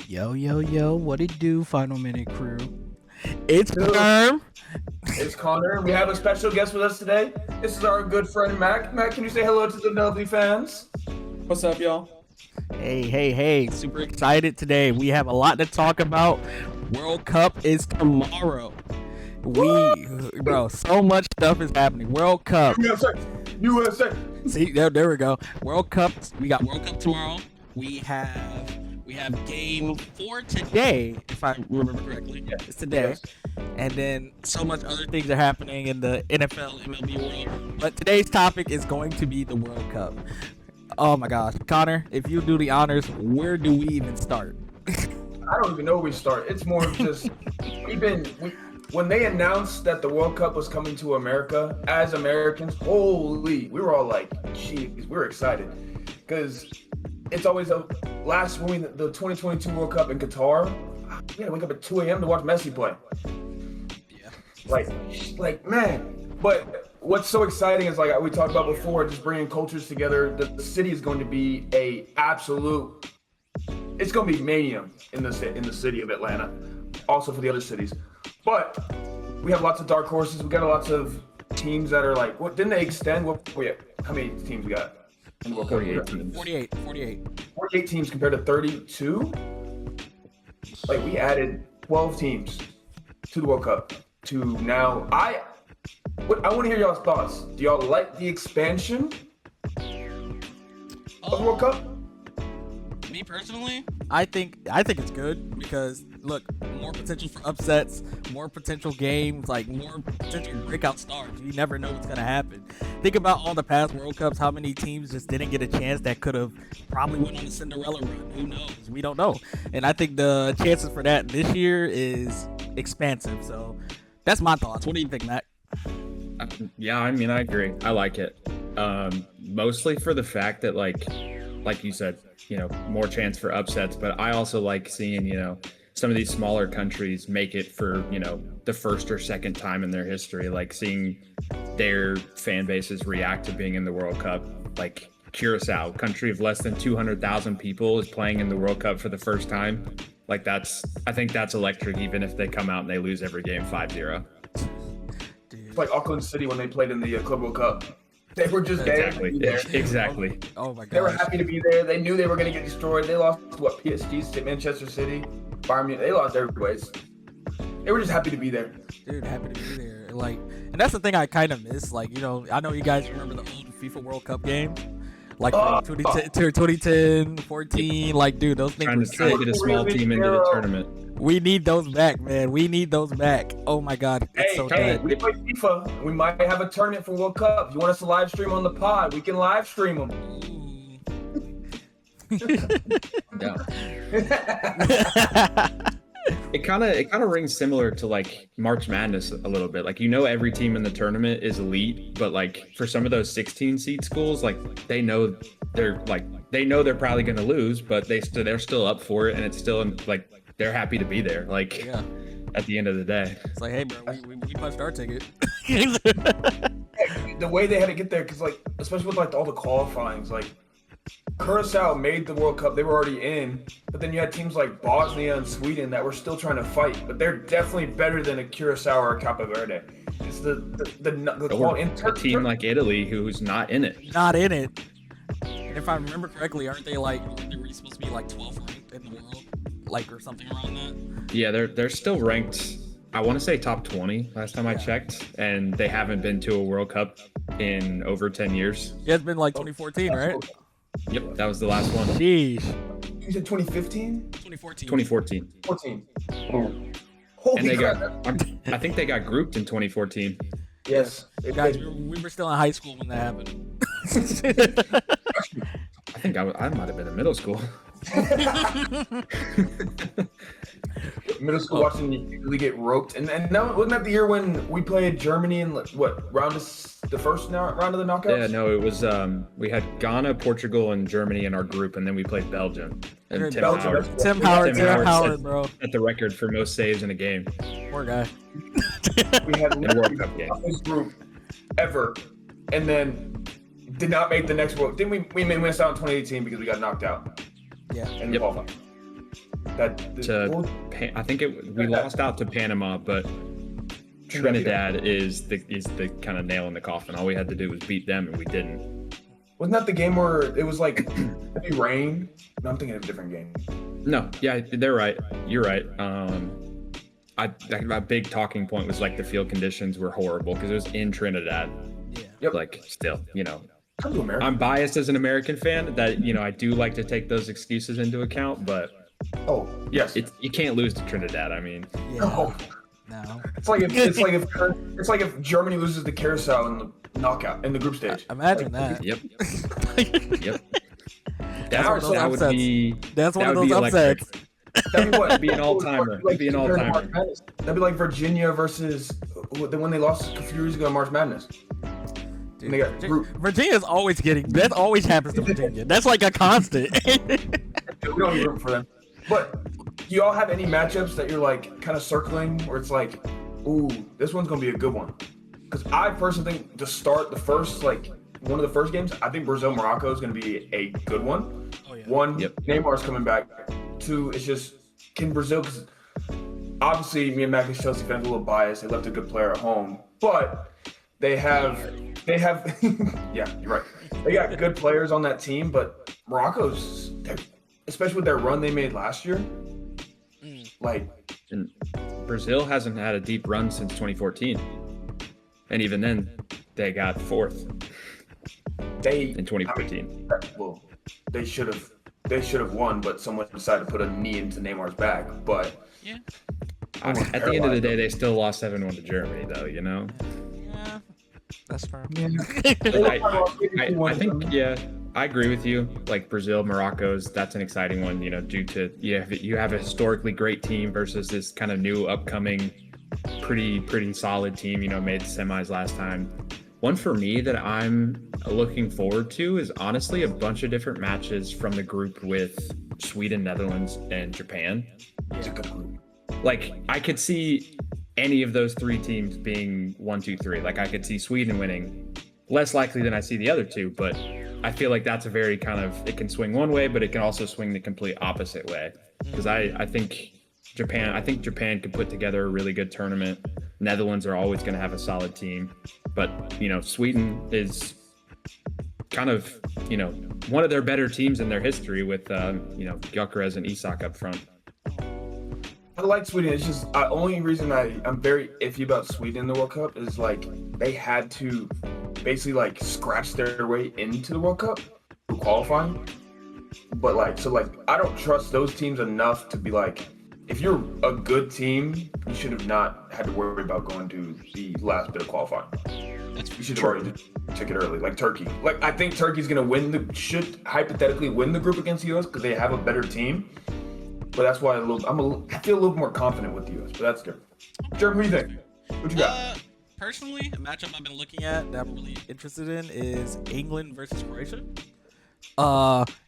Yo, yo, yo, what it do, Final Minute crew? It's Germ. It's Connor. We have a special guest with us today. This is our good friend Mac. Mac, can you say hello to the MLB fans? What's up, y'all? Hey, super excited today. We have a lot to talk about. World Cup is tomorrow. So much stuff is happening. World Cup. USA. See, there we go. World Cup. We got World Cup tomorrow. We have game 4 today, if I remember correctly. Yeah. It's today. Yes. And then so much other things are happening in the NFL, MLB world. But today's topic is going to be the World Cup. Oh my gosh. Connor, if you do the honors, where do we even start? I don't even know where we start. It's more of just when they announced that the World Cup was coming to America, as Americans, we were all like, geez, we were excited. Because it's always the 2022 World Cup in Qatar. We had to wake up at 2 a.m. to watch Messi play. Yeah. Like, man. But what's so exciting is, like we talked about before, just bringing cultures together. The city is going to be it's going to be mania in the city of Atlanta. Also for the other cities. But we have lots of dark horses. We got lots of teams that are like, what didn't they extend? How many teams we got? 48 teams. 48 teams compared to 32. Like, we added 12 teams to the World Cup. To now, I want to hear y'all's thoughts. Do y'all like the expansion of the World Cup? Me personally, I think it's good because look, more potential for upsets, more potential games, like more potential breakout stars. You never know what's gonna happen. Think about all the past World Cups, how many teams just didn't get a chance that could have probably went on a Cinderella run. Who knows? We don't know. And I think the chances for that this year is expansive. So that's my thoughts. What do you think, Matt? Yeah, I mean, I agree. I like it. Mostly for the fact that, like you said, more chance for upsets. But I also like seeing, some of these smaller countries make it for, the first or second time in their history, like seeing their fan bases react to being in the World Cup. Like Curacao, country of less than 200,000 people, is playing in the World Cup for the first time. Like I think that's electric, even if they come out and they lose every game 5-0. It's like Auckland City when they played in the Club World Cup. They were just Exactly. Oh my god. They were happy to be there. They knew they were going to get destroyed. They lost to PSG, Manchester City, Bayern Munich. They lost everyways. They were just happy to be there. Dude, happy to be there. And that's the thing I kind of miss. I know you guys remember the old FIFA World Cup games. 2010, 14. Dude, those things were sick. Trying to get a small team into the tournament. We need those back, man. We need those back. Oh my god, it's so good. We play FIFA. We might have a tournament for World Cup. If you want us to live stream on the pod, we can live stream them. Yeah. It kind of rings similar to March Madness a little bit. Every team in the tournament is elite, but for some of those 16 seed schools, they know they're probably going to lose, but they're still up for it, and it's still they're happy to be there. Yeah. At the end of the day, it's hey, bro, we punched our ticket. The way they had to get there, because especially with all the qualifyings, Curacao made the World Cup. They were already in, but then you had teams like Bosnia and Sweden that were still trying to fight. But they're definitely better than a Curacao or a Cape Verde. It's the quality. A team like Italy who's not in it. Not in it. And if I remember correctly, aren't they they were supposed to be 12th ranked in the world, or something around that? Yeah, they're still ranked. I want to say top 20 last time I checked, and they haven't been to a World Cup in over 10 years. Yeah, it's been 2014, right? Yep, that was the last one. Sheesh. You said 2015? 2014. 14. And I think they got grouped in 2014. Yes. Guys, we were still in high school when that happened. I think I might have been in middle school. Middle school watching Italy get roped, and now wasn't that the year when we played Germany in the first round of the knockouts? Yeah, no, it was we had Ghana, Portugal, and Germany in our group, and then we played Belgium. And Tim Howard, bro, set the record for most saves in a game. Poor guy. We had a World Cup game. Group ever, and then did not make the next World. Then we missed out in 2018 because we got knocked out. Yeah. And I think we lost out to Panama, but Trinidad is the kind of nail in the coffin. All we had to do was beat them, and we didn't. Wasn't that the game where it was like heavy rain? No, I'm thinking of a different game. No, yeah, they're right. You're right. My big talking point was like the field conditions were horrible because it was in Trinidad. Yeah. Yep. Like still, Come to America. I'm biased as an American fan that I do like to take those excuses into account, but yes, you can't lose to Trinidad. I mean, No. It's like if Germany loses the Carousel in the knockout in the group stage. Imagine that. Yep. That would be That's one of those upsets. That'd be what? That'd be an all-timer. That'd be an all-timer. That'd be like Virginia versus when they lost a few years ago in March Madness. Dude, Virginia's always that always happens to Virginia. That's like a constant. We don't even root for them. But do y'all have any matchups that you're like kind of circling where it's like, ooh, this one's gonna be a good one? Because I personally think to start one of the first games, I think Brazil-Morocco is gonna be a good one. Oh, yeah. One, Neymar's coming back. Two, it's just can Brazil? Because obviously, me and Mac as Chelsea fans are a little biased. They left a good player at home, but they have. Yeah, you're right. They got good players on that team, but Morocco's, especially with their run they made last year, and Brazil hasn't had a deep run since 2014, and even then, they got fourth. In 2014. Well, they should have won, but someone decided to put a knee into Neymar's back. But at the end of the day, they still lost 7-1 to Germany, though. Yeah, that's fair. I think I agree with you. Like Brazil, that's an exciting one. Due to you have a historically great team versus this kind of new upcoming, pretty solid team. Made the semis last time. One for me that I'm looking forward to is honestly a bunch of different matches from the group with Sweden, Netherlands, and Japan. Like I could see any of those three teams being 1, 2, 3. Like I could see Sweden winning, less likely than I see the other two, but I feel like that's a very it can swing one way, but it can also swing the complete opposite way. Because I think Japan could put together a really good tournament. Netherlands are always going to have a solid team, but Sweden is kind of one of their better teams in their history with Gyökeres and Isak up front. I like Sweden. It's just the only reason I'm very iffy about Sweden in the World Cup is like they had to basically like scratch their way into the World Cup to qualifying. But I don't trust those teams enough to be like, if you're a good team, you should have not had to worry about going to the last bit of qualifying. You should have already took it early, like Turkey. Like I think Turkey's gonna should hypothetically win the group against the US because they have a better team. But that's why I feel a little more confident with the US. But that's different. Germ, what do you think? What you got? Personally, a matchup I've been looking at that I'm really interested in is England versus Croatia.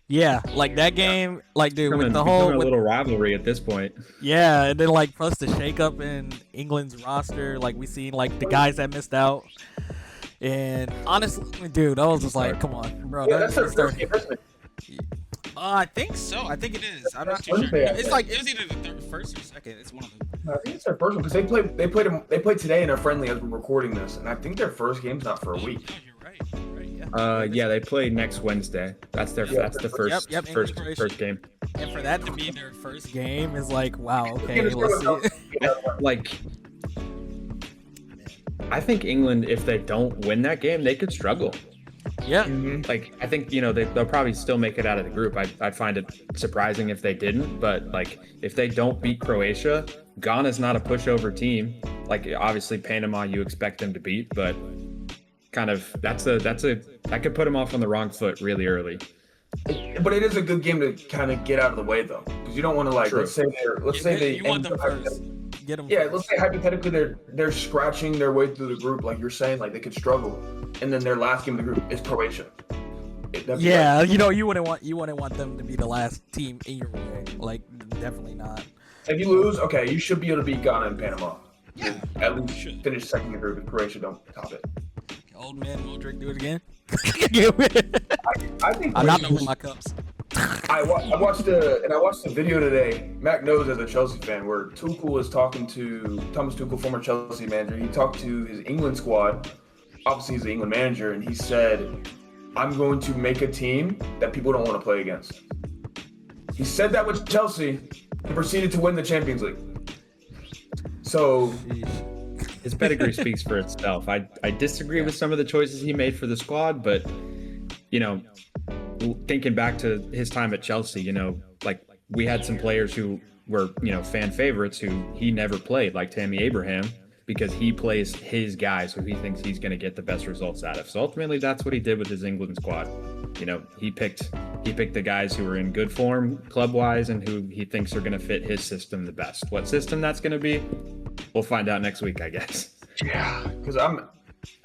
Yeah, like that game, like dude, with the whole little rivalry at this point. Yeah, and then like plus the shakeup in England's roster, like we seen like the guys that missed out. And honestly, dude, I was just like, come on, bro. Yeah, that's their first game, isn't it? I think so. I think it is. I'm not too sure. It's like it was either the first or second. It's one of them. I think it's their first one because they played today in a friendly as we're recording this, and I think their first game's not for a week. No, you're right. Yeah. They play next Wednesday. That's the first game. And for that to be their first game is like, wow. Okay, let's see. I think England, if they don't win that game, they could struggle. Yeah. Mm-hmm. Like I think they'll probably still make it out of the group. I'd find it surprising if they didn't, but like if they don't beat Croatia, Ghana's not a pushover team. Like obviously Panama you expect them to beat, but kind of that could put them off on the wrong foot really early. But it is a good game to kind of get out of the way though, because you don't want to like let's say they want them first. Get them first. Let's say hypothetically they're scratching their way through the group, like you're saying, like they could struggle, and then their last game of the group is Croatia. Yeah, you wouldn't want them to be the last team in your way. Like definitely not. If you lose, okay, you should be able to beat Ghana and Panama. Yeah, at least finish second in the group if Croatia don't top it. Old man Modric do it again. I think I'm not moving my cups. I watched the video today. Mac knows as a Chelsea fan where Tuchel was talking to Thomas Tuchel, former Chelsea manager. He talked to his England squad. Obviously, he's the England manager, and he said, "I'm going to make a team that people don't want to play against." He said that with Chelsea and proceeded to win the Champions League. So his pedigree speaks for itself. I disagree with some of the choices he made for the squad, but thinking back to his time at Chelsea, like we had some players who were, fan favorites who he never played, like Tammy Abraham, because he plays his guys who he thinks he's going to get the best results out of. So ultimately, that's what he did with his England squad. He picked the guys who were in good form club-wise and who he thinks are going to fit his system the best. What system that's going to be, we'll find out next week, I guess. Yeah, because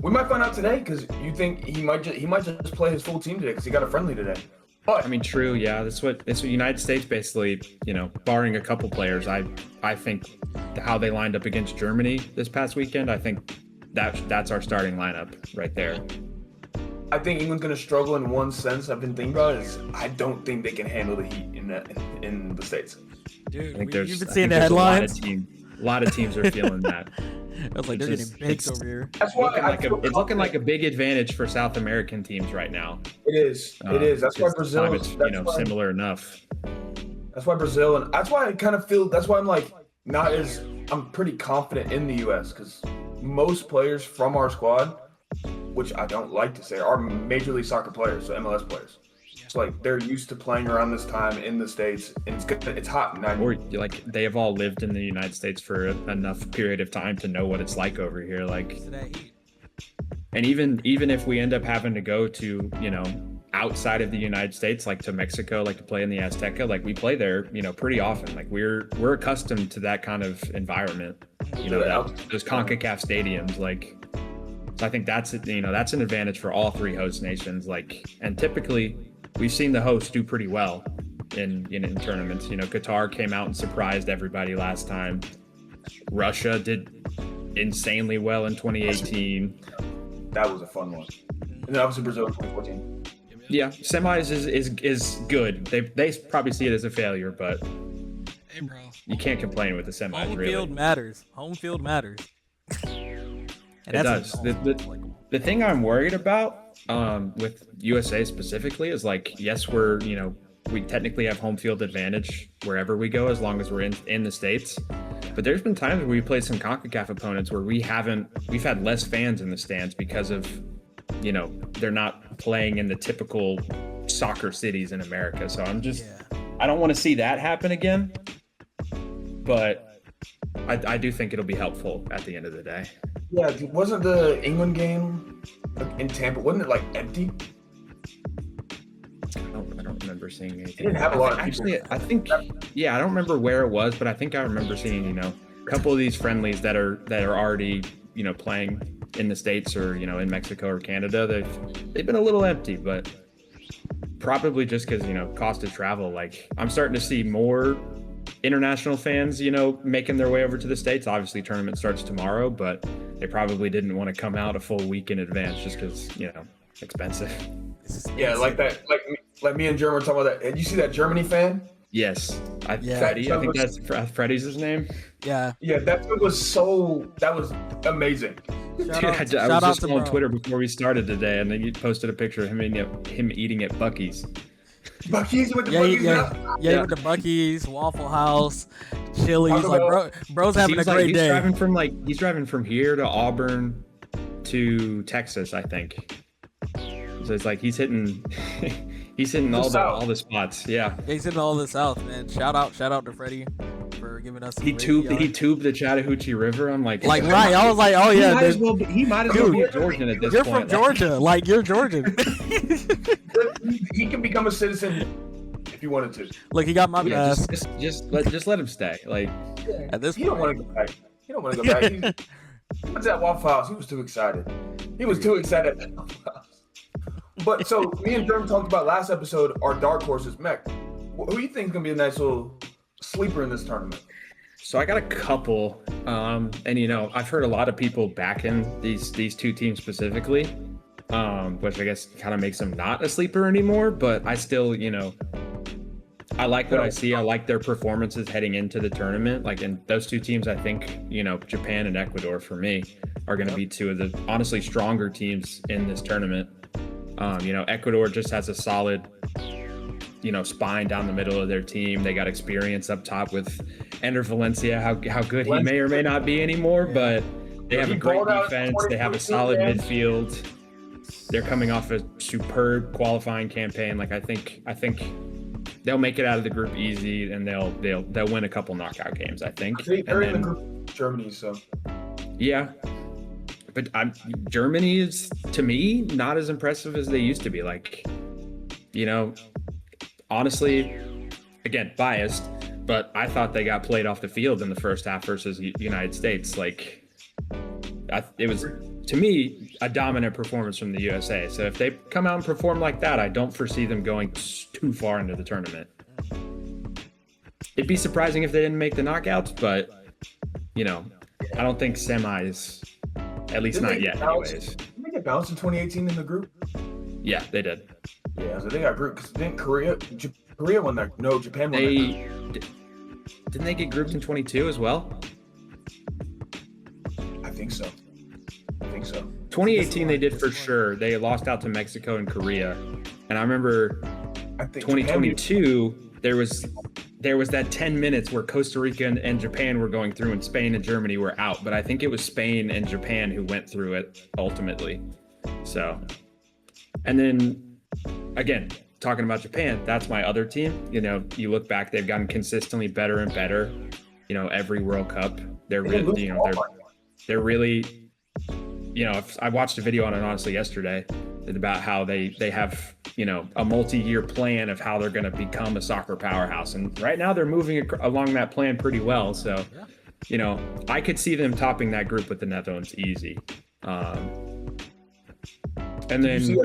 we might find out today, because you think he might just play his full team today because he got a friendly today. But I mean, true, yeah. That's what United States basically, barring a couple players. I think how they lined up against Germany this past weekend, I think that's our starting lineup right there. I think England's going to struggle in one sense. I've been thinking about it. Is I don't think they can handle the heat in the States. Dude, I think you've been seeing the headlines. A lot of teams are feeling that. I was like, they're getting baked over here. That's why it's looking like a big advantage for South American teams right now. It is. It is. That's why Brazil is similar enough. That's why Brazil, and that's why I kind of feel. That's why I'm like I'm pretty confident in the U.S. because most players from our squad, which I don't like to say, are Major League Soccer players, so MLS players. So like they're used to playing around this time in the States, and it's hot. Or like they have all lived in the United States for enough period of time to know what it's like over here. Like, and even if we end up having to go to outside of the United States, like to Mexico, like to play in the Azteca, like we play there, pretty often. Like we're accustomed to that kind of environment. Those CONCACAF stadiums, like. So I think that's that's an advantage for all three host nations. Like, and typically we've seen the hosts do pretty well in tournaments. Qatar came out and surprised everybody last time. Russia did insanely well in 2018. That was a fun one. And then obviously Brazil in 2014. Yeah, semis is good. They probably see it as a failure, but hey, bro, you can't complain with the semis. Home really. field matters. Home field matters. It does. The thing I'm worried about with USA specifically is like, yes, we technically have home field advantage wherever we go as long as we're in the States. But there's been times where we played some CONCACAF opponents where we've had less fans in the stands because of, they're not playing in the typical soccer cities in America. So I don't want to see that happen again. But I do think it'll be helpful at the end of the day. Yeah, wasn't the England game in Tampa, wasn't it like empty? I don't remember seeing anything. It didn't have a lot of people. Actually, I think, I don't remember where it was, but I think I remember seeing, a couple of these friendlies that are already, playing in the States or, in Mexico or Canada. They've been a little empty, but probably just because, cost of travel. Like, I'm starting to see more international fans, making their way over to the States. Obviously, tournament starts tomorrow, but they probably didn't want to come out a full week in advance just because, expensive. Yeah, like that, like me and Germ were talking about that. Did you see that Germany fan? Yes, Freddie. I think that's Freddie's his name. Yeah. Yeah, that was amazing. Dude, I was just on Twitter before we started today, and then you posted a picture of him eating at Buc-ee's. Buc-ee's with the Buc-ee's. Yeah, with the Buc-ee's, Waffle House, Chili's. Like, bro's having a great day. He's driving from here to Auburn to Texas, I think. So it's like he's hitting all the spots. Yeah, he's hitting all the South, man. Shout out to Freddie for giving us. He tubed the Chattahoochee River. I'm like right. I was like, oh yeah, he might as well be a Georgian at this point. You're from Georgia, like you're Georgian. He can become a citizen if he wanted to. Look, he got my mask. Just let him stay. Like at this point, he don't want to go back. He went to that Waffle House. He was too excited. At that Waffle House. But so me and Germ talked about last episode our dark horses. Mech, who do you think is gonna be a nice little sleeper in this tournament? So I got a couple, and I've heard a lot of people backing these two teams specifically, which I guess kind of makes them not a sleeper anymore. But I still, I like what I see. I like their performances heading into the tournament. Like, and those two teams, I think, Japan and Ecuador for me are going to be two of the honestly stronger teams in this tournament. Ecuador just has a solid, spine down the middle of their team. They got experience up top with Ender Valencia, how good he may or may not be anymore, but they have a great defense. They have a solid midfield. They're coming off a superb qualifying campaign. Like, I think they'll make it out of the group easy, and they'll win a couple knockout games, I think. They're in the group with Germany, so. Yeah. But Germany is, to me, not as impressive as they used to be. Like, honestly, again, biased, but I thought they got played off the field in the first half versus United States. Like, it was, to me, a dominant performance from the USA. So if they come out and perform like that, I don't foresee them going too far into the tournament. It'd be surprising if they didn't make the knockouts, but, I don't think semis, at least not yet anyways. Did they get bounced in 2018 in the group? Yeah, they did. Yeah, so they got grouped, because didn't Korea won that? No, Japan won that. Didn't they get grouped in 22 as well? I think so. 2018 they did for sure. They lost out to Mexico and Korea. And I remember 2022 there was that 10 minutes where Costa Rica and Japan were going through and Spain and Germany were out. But I think it was Spain and Japan who went through it ultimately. So, and then again, talking about Japan, that's my other team. You look back, they've gotten consistently better and better. Every World Cup, they're really, they're really. I watched a video on it honestly yesterday about how they have, a multi-year plan of how they're going to become a soccer powerhouse. And right now they're moving along that plan pretty well. So, I could see them topping that group with the Netherlands easy. And then,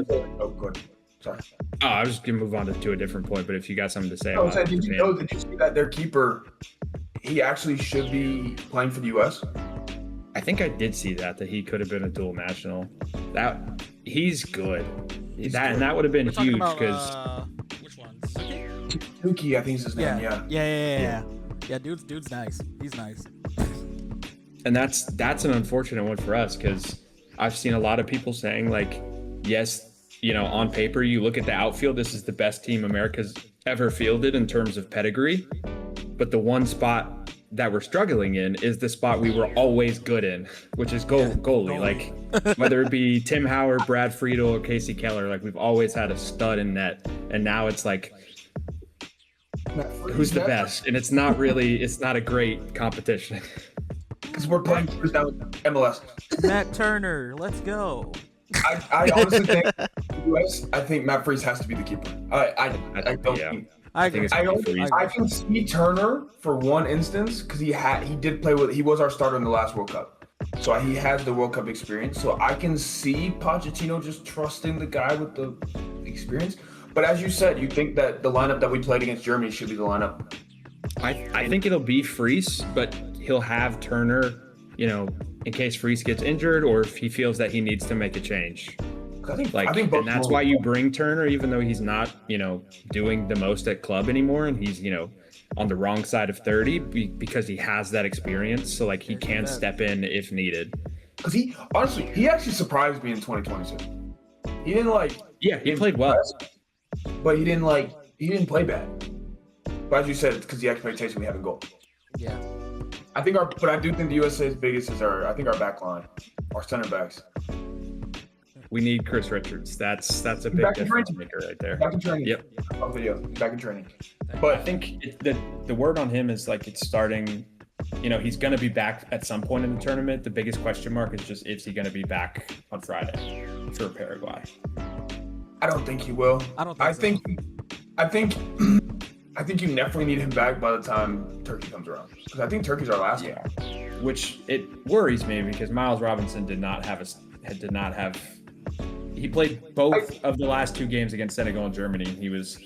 Sorry. I was going to move on to a different point, but if you got something to say about did you see that their keeper, he actually should be playing for the U.S.? I think I did see that he could have been a dual national. He's good. That would have been huge because which one? Tuki, I think is his name. Yeah. Dude's nice. He's nice. And that's an unfortunate one for us because I've seen a lot of people saying like, yes, on paper you look at the outfield, this is the best team America's ever fielded in terms of pedigree, but the one spot that we're struggling in is the spot we were always good in, which is goalie. Like, whether it be Tim Howard, Brad Friedel, or Casey Keller, like we've always had a stud in net, and now it's like, who's the best? And it's not a great competition. Because we're playing first down with MLS. Matt Turner, let's go. I honestly think the US, I think Matt Freese has to be the keeper. I don't think. I can see Turner for one instance because he was our starter in the last World Cup, so he has the World Cup experience. So I can see Pochettino just trusting the guy with the experience. But as you said, you think that the lineup that we played against Germany should be the lineup. I think it'll be Freese, but he'll have Turner, in case Freese gets injured or if he feels that he needs to make a change. I think and that's why you bring Turner, even though he's not, doing the most at club anymore, and he's, on the wrong side of 30 because he has that experience. So like he can step in if needed. Because he actually surprised me in 2022. He didn't he played well, but he didn't play bad. But as you said, it's because the expectation we have in goal. Yeah. I do think the USA's biggest is our back line, our center backs. We need Chris Richards. That's a big difference maker right there. Back in training. Yep. On video. Back in training. But I think the word on him is like it's starting. He's going to be back at some point in the tournament. The biggest question mark is just is he going to be back on Friday for Paraguay? I don't think he will. I think you definitely need him back by the time Turkey comes around because I think Turkey's our last game. Which it worries me because Miles Robinson did not have. He played both of the last two games against Senegal and Germany. He was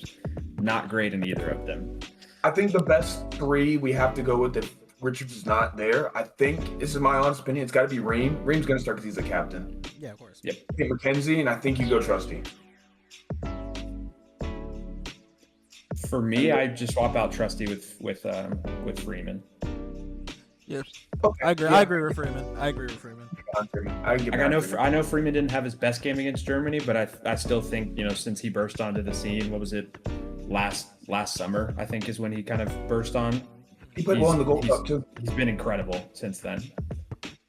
not great in either of them. I think the best three we have to go with if Richards is not there. I think, this is my honest opinion, it's got to be Ream. Ream's going to start because he's the captain. Yeah, of course. Yep. I think McKenzie, and I think you go Trusty. For me, I just swap out Trusty with Freeman. Yeah, Okay, I agree. yeah. I agree with Freeman. I know Freeman didn't have his best game against Germany, but I still think, since he burst onto the scene, what was it, last summer, I think is when he kind of burst on. He played well in the Gold Cup too. He's been incredible since then.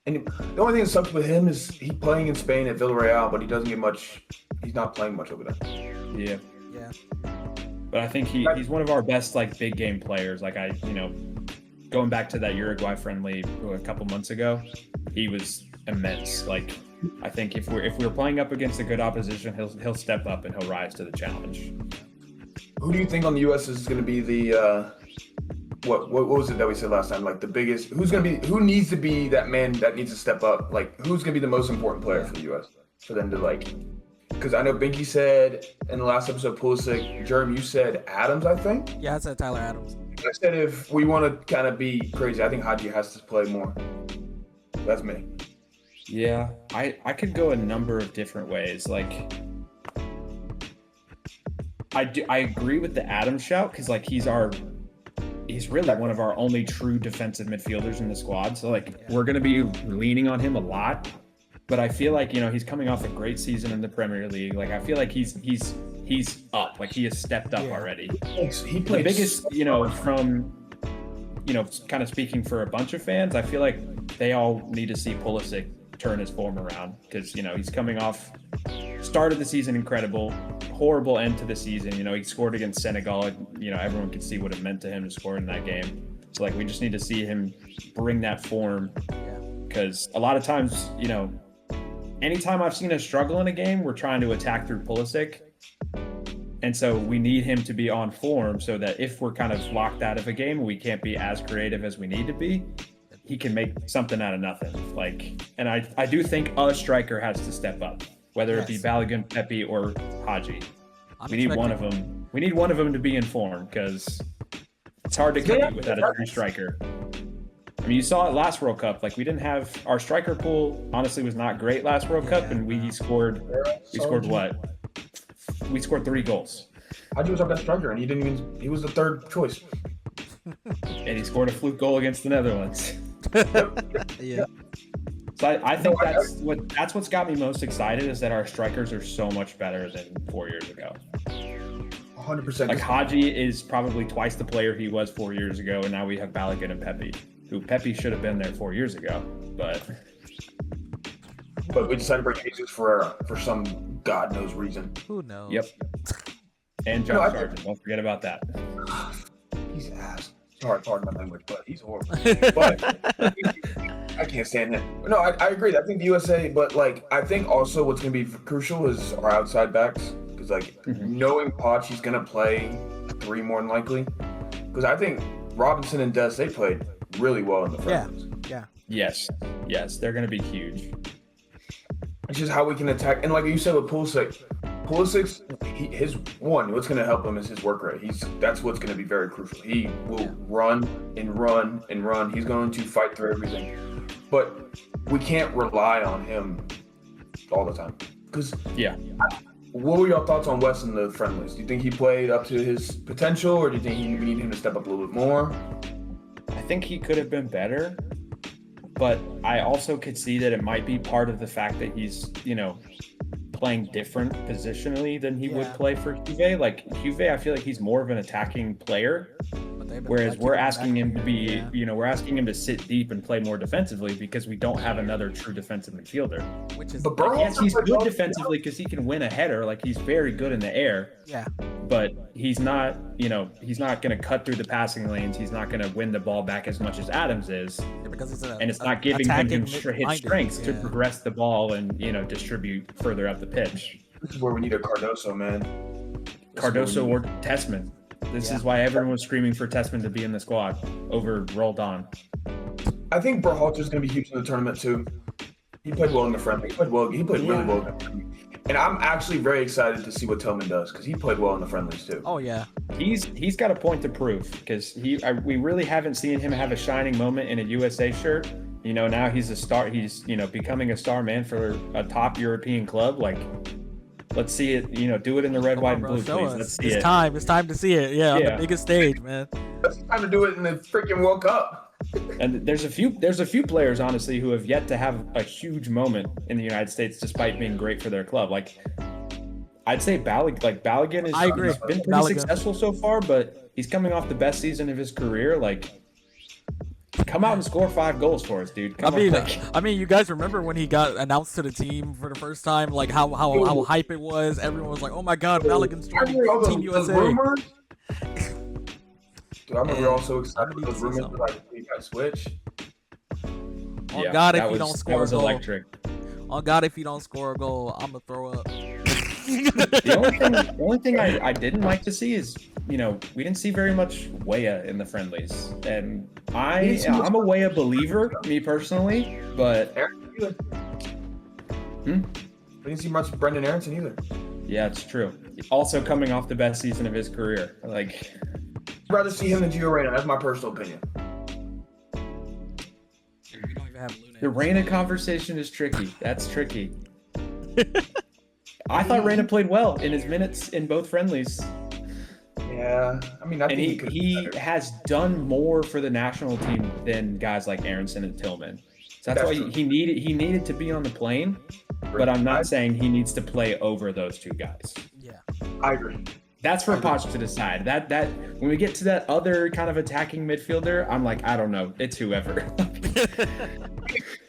And the only thing that sucks with him is he playing in Spain at Villarreal, but he doesn't get much. He's not playing much over there. Yeah. Yeah. But I think he's one of our best big game players. Going back to that Uruguay friendly a couple months ago, he was immense. I think if we're playing up against a good opposition, he'll step up and he'll rise to the challenge. Who do you think on the U.S. is going to be the what was it that we said last time? The biggest. Who needs to be that man that needs to step up? Who's going to be the most important player for the U.S. for them to Because I know Binky said in the last episode, Pulisic, Germ, you said Adams, I think. Yeah, I said Tyler Adams. I said if we want to kind of be crazy, I think Haji has to play more. That's me. Yeah, I could go a number of different ways. I agree with the Adams shout because he's really one of our only true defensive midfielders in the squad. So we're gonna be leaning on him a lot. But I feel he's coming off a great season in the Premier League. I feel like he's up. He has stepped up already. He played the biggest, from kind of speaking for a bunch of fans, I feel like they all need to see Pulisic turn his form around because he's coming off start of the season incredible, horrible end to the season. He scored against Senegal. Everyone could see what it meant to him to score in that game. So we just need to see him bring that form because a lot of times, anytime I've seen us struggle in a game, we're trying to attack through Pulisic. And so we need him to be on form so that if we're kind of locked out of a game, we can't be as creative as we need to be. He can make something out of nothing. And I do think a striker has to step up, whether it be Balogun, Pepe, or Haji. We need one of them. We need one of them to be in form because it's hard to compete without a true striker. I mean, you saw it last World Cup. We didn't have our striker pool. Honestly, was not great last World Cup, and we scored what? We scored 3 goals. Haji was our best striker, and he was the third choice. And he scored a fluke goal against the Netherlands. Yeah. So I think that's what's got me most excited is that our strikers are so much better than 4 years ago. 100%. Haji is probably twice the player he was 4 years ago, and now we have Balogun and Pepe, who Pepe should have been there 4 years ago, but we decided to bring Jesus for some God knows reason. Who knows? Yep. And John Sargent, don't forget about that. He's ass. Sorry, pardon my language, but he's horrible. But I can't stand him. No, I agree. I think the USA, but I think also what's going to be crucial is our outside backs. Because knowing Poch, he's going to play 3 more than likely. Because I think Robinson and Des, they played really well in the friendlies. Yeah. Yes, they're going to be huge. It's just how we can attack. And like you said with Pulisic, what's going to help him is his work rate. That's what's going to be very crucial. He will run and run and run. He's going to fight through everything. But we can't rely on him all the time. What were your thoughts on Wes in the friendlies? Do you think he played up to his potential, or do you think we need him to step up a little bit more? I think he could have been better, but I also could see that it might be part of the fact that he's, playing different positionally than he would play for Juve. Juve, I feel like he's more of an attacking player, whereas we're asking him to be, we're asking him to sit deep and play more defensively because we don't have another true defensive midfielder. Which is, yes, he's good defensively because he can win a header. He's very good in the air. Yeah. But he's not, he's not going to cut through the passing lanes. He's not going to win the ball back as much as Adams is. Yeah, because and it's not giving him his strengths to progress the ball and, distribute further up the pitch. This is where we need a Cardoso, man. Cardoso or Tessman. This is why everyone was screaming for Tessman to be in the squad over Roldan. I think Berhalter's going to be huge in the tournament too. He played well in the friendly. He played really well in the friendly. And I'm actually very excited to see what Tillman does because he played well in the friendlies too. Oh yeah, he's got a point to prove because we really haven't seen him have a shining moment in a USA shirt. Now he's a star. He's becoming a star man for a top European club. Let's see it. Do it in the red, white, and bro, blue, show please. us. Let's see It's it. time. It's time to see it. Yeah, on the biggest stage, man. It's time to do it in the freaking World Cup. And there's a few players, honestly, who have yet to have a huge moment in the United States, despite being great for their club. Like, I'd say Balogun I agree. He's been pretty successful so far, but he's coming off the best season of his career. Like, come out and score 5 goals for us, dude. I mean, you guys remember when he got announced to the team for the first time? Like how hype it was. Everyone was like, "Oh my God, Balogun's joining Team USA." Rumors. Dude, I remember we were all so excited with those rumors that he got switched. Oh God, if you don't score a goal. Electric. Oh God, if you don't score a goal, I'm gonna throw up. The only thing I didn't like to see is, we didn't see very much Weah in the friendlies, and I'm a Weah believer, me personally, but we didn't see much Brendan Aronson either. Yeah, it's true. Also coming off the best season of his career, like. I'd rather see him than Gio Reyna. That's my personal opinion. We don't even have Luna. The Reyna conversation is tricky. That's tricky. I thought Reyna played well in his minutes in both friendlies. Yeah, I mean, I think he has done more for the national team than guys like Aronson and Tillman. So that's why he needed to be on the plane. But I'm not saying he needs to play over those two guys. Yeah, I agree. That's for Poch to decide. That when we get to that other kind of attacking midfielder, I'm like, I don't know. It's whoever.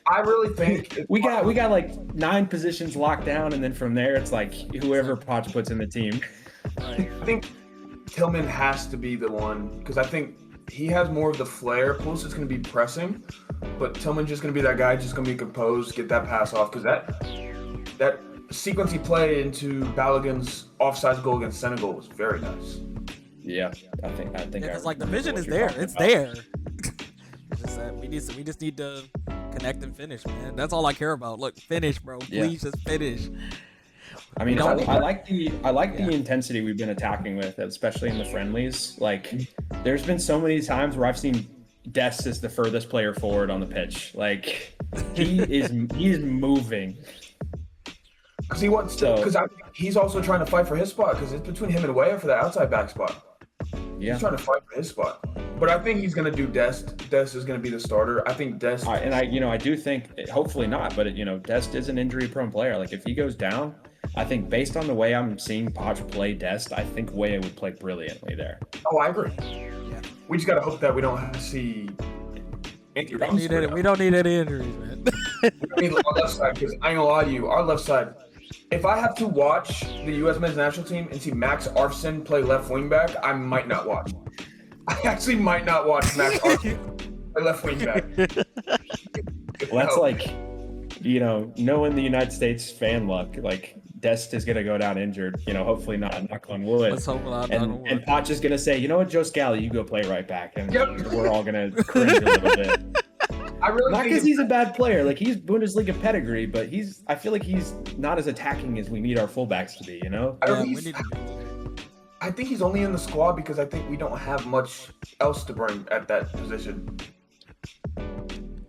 I really think we got like 9 positions locked down, and then from there it's like whoever Poch puts in the team. I think Tillman has to be the one because I think he has more of the flair. Plus, it's going to be pressing, but Tillman's just going to be that guy, just going to be composed, get that pass off because that sequence he played into Balogun's offside goal against Senegal was very nice. Yeah, I think. It's like the vision is there. It's there. It's just that we just need to connect and finish, man. That's all I care about. Look, finish, bro. Please just finish. I mean, I like the intensity we've been attacking with, especially in the friendlies. Like, there's been so many times where I've seen Dest is the furthest player forward on the pitch. Like, he is moving. Because he wants to. Because he's also trying to fight for his spot. Because it's between him and Weah for the outside back spot. Yeah. He's trying to fight for his spot. But I think he's going to do Dest. Dest is going to be the starter. I think Dest. And I do think, hopefully not, but Dest is an injury-prone player. Like, if he goes down, I think based on the way I'm seeing Poch play Dest, I think Weah would play brilliantly there. Oh, I agree. Yeah. We just got to hope that we don't have to see. We don't need any injuries, man. We need our left side because I ain't gonna lie to you, our left side. If I have to watch the U.S. men's national team and see Max Arfson play left wing back, I might not watch. I actually might not watch Max Arfson play left wing back. Well, that's like, knowing the United States fan luck, like Dest is gonna go down injured. Hopefully not. Knock on wood. Let's hope not. And Poch is gonna say, you know what, Joe Scally, you go play right back, and we're all gonna cringe a little bit. Not because he's a bad player. Like, he's Bundesliga pedigree, but I feel like he's not as attacking as we need our fullbacks to be. I think he's only in the squad because I think we don't have much else to bring at that position.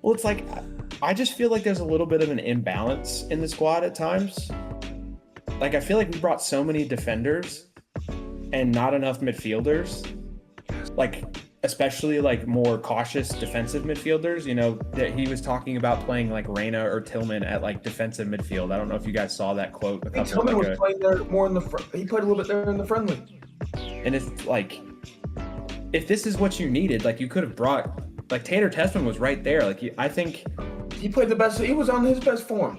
Well, it's like I just feel like there's a little bit of an imbalance in the squad at times. Like, I feel like we brought so many defenders and not enough midfielders. Like, especially like more cautious defensive midfielders, that he was talking about playing like Reyna or Tillman at like defensive midfield. I don't know if you guys saw that quote. Tillman was playing there more in the he played a little bit there in the friendly. And it's like, if this is what you needed, like, you could have brought, like, Tater Tessman was right there. Like, I think he played the best. He was on his best form.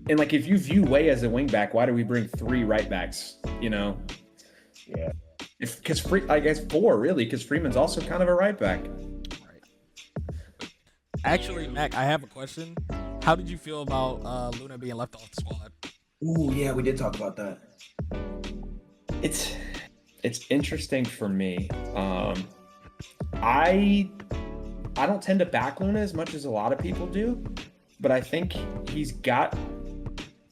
And like, if you view Weah as a wing back, why do we bring 3 right backs? Yeah. Because I guess 4 really, because Freeman's also kind of a right back. Right. Actually, Mac, I have a question. How did you feel about Luna being left off the squad? Ooh, yeah, we did talk about that. It's interesting for me. I don't tend to back Luna as much as a lot of people do, but I think he's got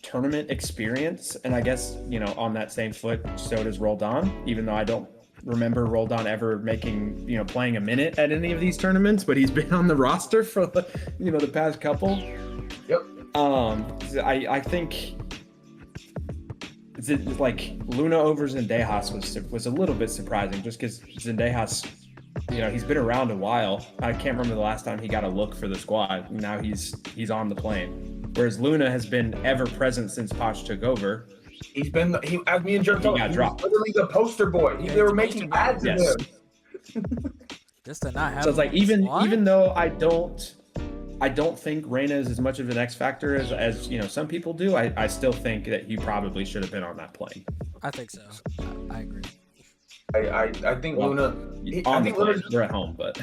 tournament experience, and I guess, on that same foot, so does Roldan, even though I don't remember Roldan ever playing a minute at any of these tournaments, but he's been on the roster for the past couple. Yep. I think like Luna over Zendejas was a little bit surprising, just because Zendejas, he's been around a while. I can't remember the last time he got a look for the squad. Now he's on the plane, whereas Luna has been ever present since Poch took over. He's been as me and Germ got dropped. Literally the poster boy. They were making ads of him. Just to not have. So it's like even though I don't think Reyna is as much of an X factor as some people do. I still think that he probably should have been on that plane. I think so. I agree. I think Luna. We're at home, but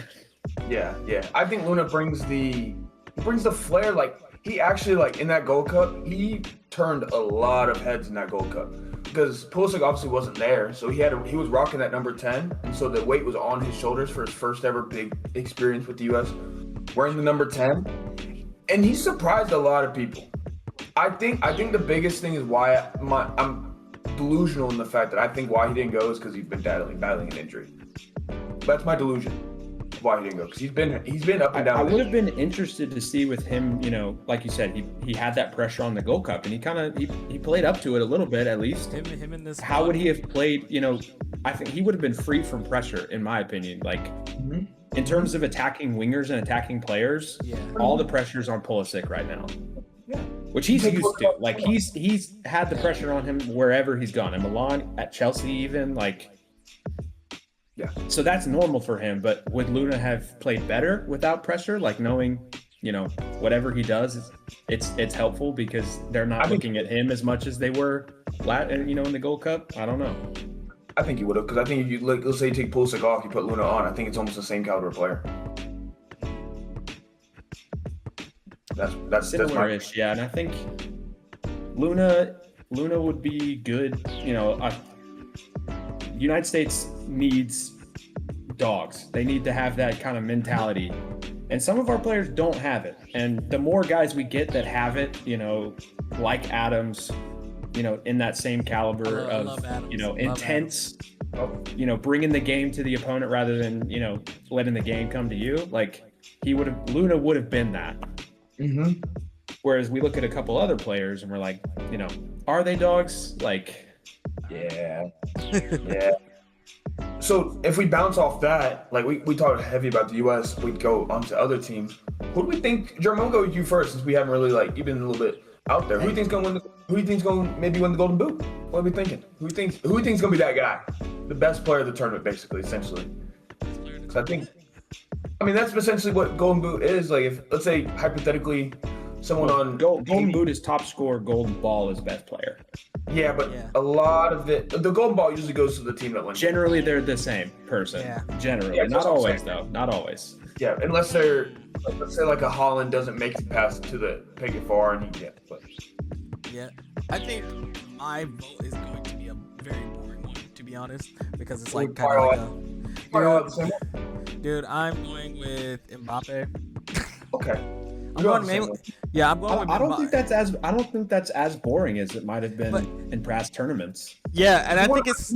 yeah. I think Luna brings the flair. Like he actually in that Gold Cup, he turned a lot of heads in that Gold Cup because Pulisic obviously wasn't there, so he was rocking that number 10, and so the weight was on his shoulders for his first ever big experience with the U.S. wearing the number 10, and he surprised a lot of people. I think the biggest thing is why I'm delusional in the fact that I think why he didn't go is because he's been battling an injury. That's my delusion of why he didn't go, because he's been up and down. I would have been interested to see with him, like you said, he had that pressure on the Gold Cup, and he played up to it a little bit at least. Him in this. How would he have played? I think he would have been free from pressure, in my opinion. In terms of attacking wingers and attacking players, all the pressure's on Pulisic right now. Yeah. Which he's used to. Like he's had the pressure on him wherever he's gone. At Milan, at Chelsea even, so that's normal for him. But would Luna have played better without pressure? Like knowing, whatever he does, it's helpful because they're not looking at him as much as they were in the Gold Cup. I don't know. I think he would have, because I think if you let's say you take Pulisic off, you put Luna on, I think it's almost the same caliber player. That's similar-ish, yeah. And I think Luna would be good. United States needs dogs. They need to have that kind of mentality, and some of our players don't have it. And the more guys we get that have it, like Adams, in that same caliber of intense, bringing the game to the opponent rather than letting the game come to you. Like Luna would have been that. Mm-hmm. Whereas we look at a couple other players and we're like, are they dogs? Yeah. So if we bounce off that, we talked heavy about the U.S., we'd go on to other teams. Who do we think? Germ, I'll go with you first, since we haven't really you've been a little bit out there. Who do you think's going to maybe win the Golden Boot? What are we thinking? Who do you think's going to be that guy? The best player of the tournament, basically, essentially. So that's essentially what Golden Boot is. If, let's say, hypothetically, someone on Golden Boot is top scorer, Golden Ball is best player. Yeah, but a lot of it, the Golden Ball usually goes to the team that wins. Generally, they're the same person. Yeah. Generally, not always though. Not always. Yeah, unless they're, let's say, a Haaland doesn't make it past to the pick it far and he gets. But yeah, I think my vote is going to be a very boring one, to be honest, because it's kind of dude, I'm going with Mbappe. Okay. I'm going mainly. Yeah, I'm going with. I don't think that's as boring as it might have been in past tournaments. Yeah, and I think it's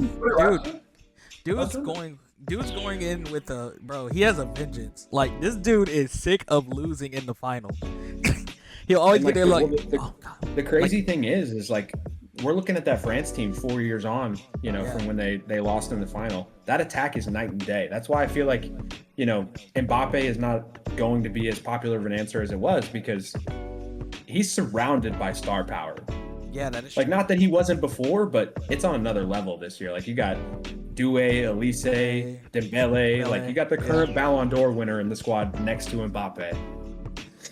dude's going in with bro. He has a vengeance. This dude is sick of losing in the final. He'll always get there the crazy thing is we're looking at that France team 4 years on, from when they lost in the final. That attack is night and day. That's why I feel like, Mbappe is not going to be as popular of an answer as it was, because he's surrounded by star power. Yeah, that is true. Not that he wasn't before, but it's on another level this year. You got Doué, Elise, Dembele. You got the current Ballon d'Or winner in the squad next to Mbappe.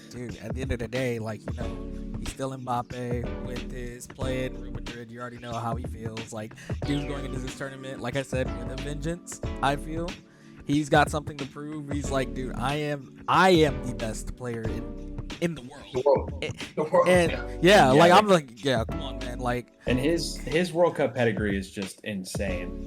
Dude, at the end of the day, he's still Mbappe with his play in Real Madrid. You already know how he feels. Dude's going into this tournament, like I said, with a vengeance. I feel he's got something to prove. He's dude, I am the best player in the world. The world. And I'm come on, man. And his World Cup pedigree is just insane.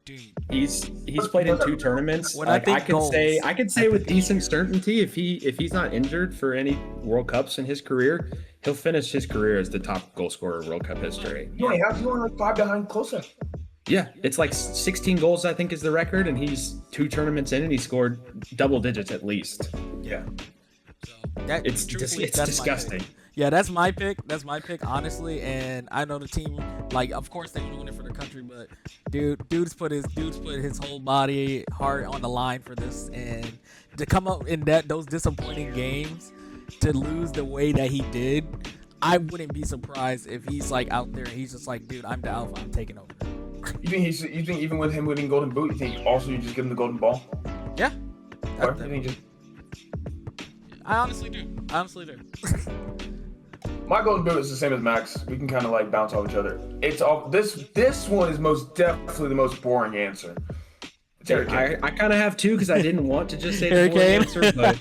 Dude. He's played in 2 tournaments. I could say with decent certainty, if he's not injured for any World Cups in his career, he'll finish his career as the top goal scorer in World Cup history. He's only 5 behind Klose. Yeah, it's 16 goals I think is the record, and he's 2 tournaments in and he scored double digits at least. Yeah. So it's disgusting. Yeah, that's my pick. That's my pick, honestly. And I know the team, like, of course they want to win it for their country, but dude's put his whole body, heart on the line for this, and to come up in those disappointing games, to lose the way that he did, I wouldn't be surprised if he's like out there and he's just like, dude, I'm the alpha, I'm taking over. You think even with him winning Golden Boot, you think also you just give him the Golden Ball? Yeah. Or you think I honestly do. My Golden Boot is the same as Max. We can kind of like bounce off each other. It's all this one is most definitely the most boring answer. I kind of have two because I didn't want to just say the boring answer, but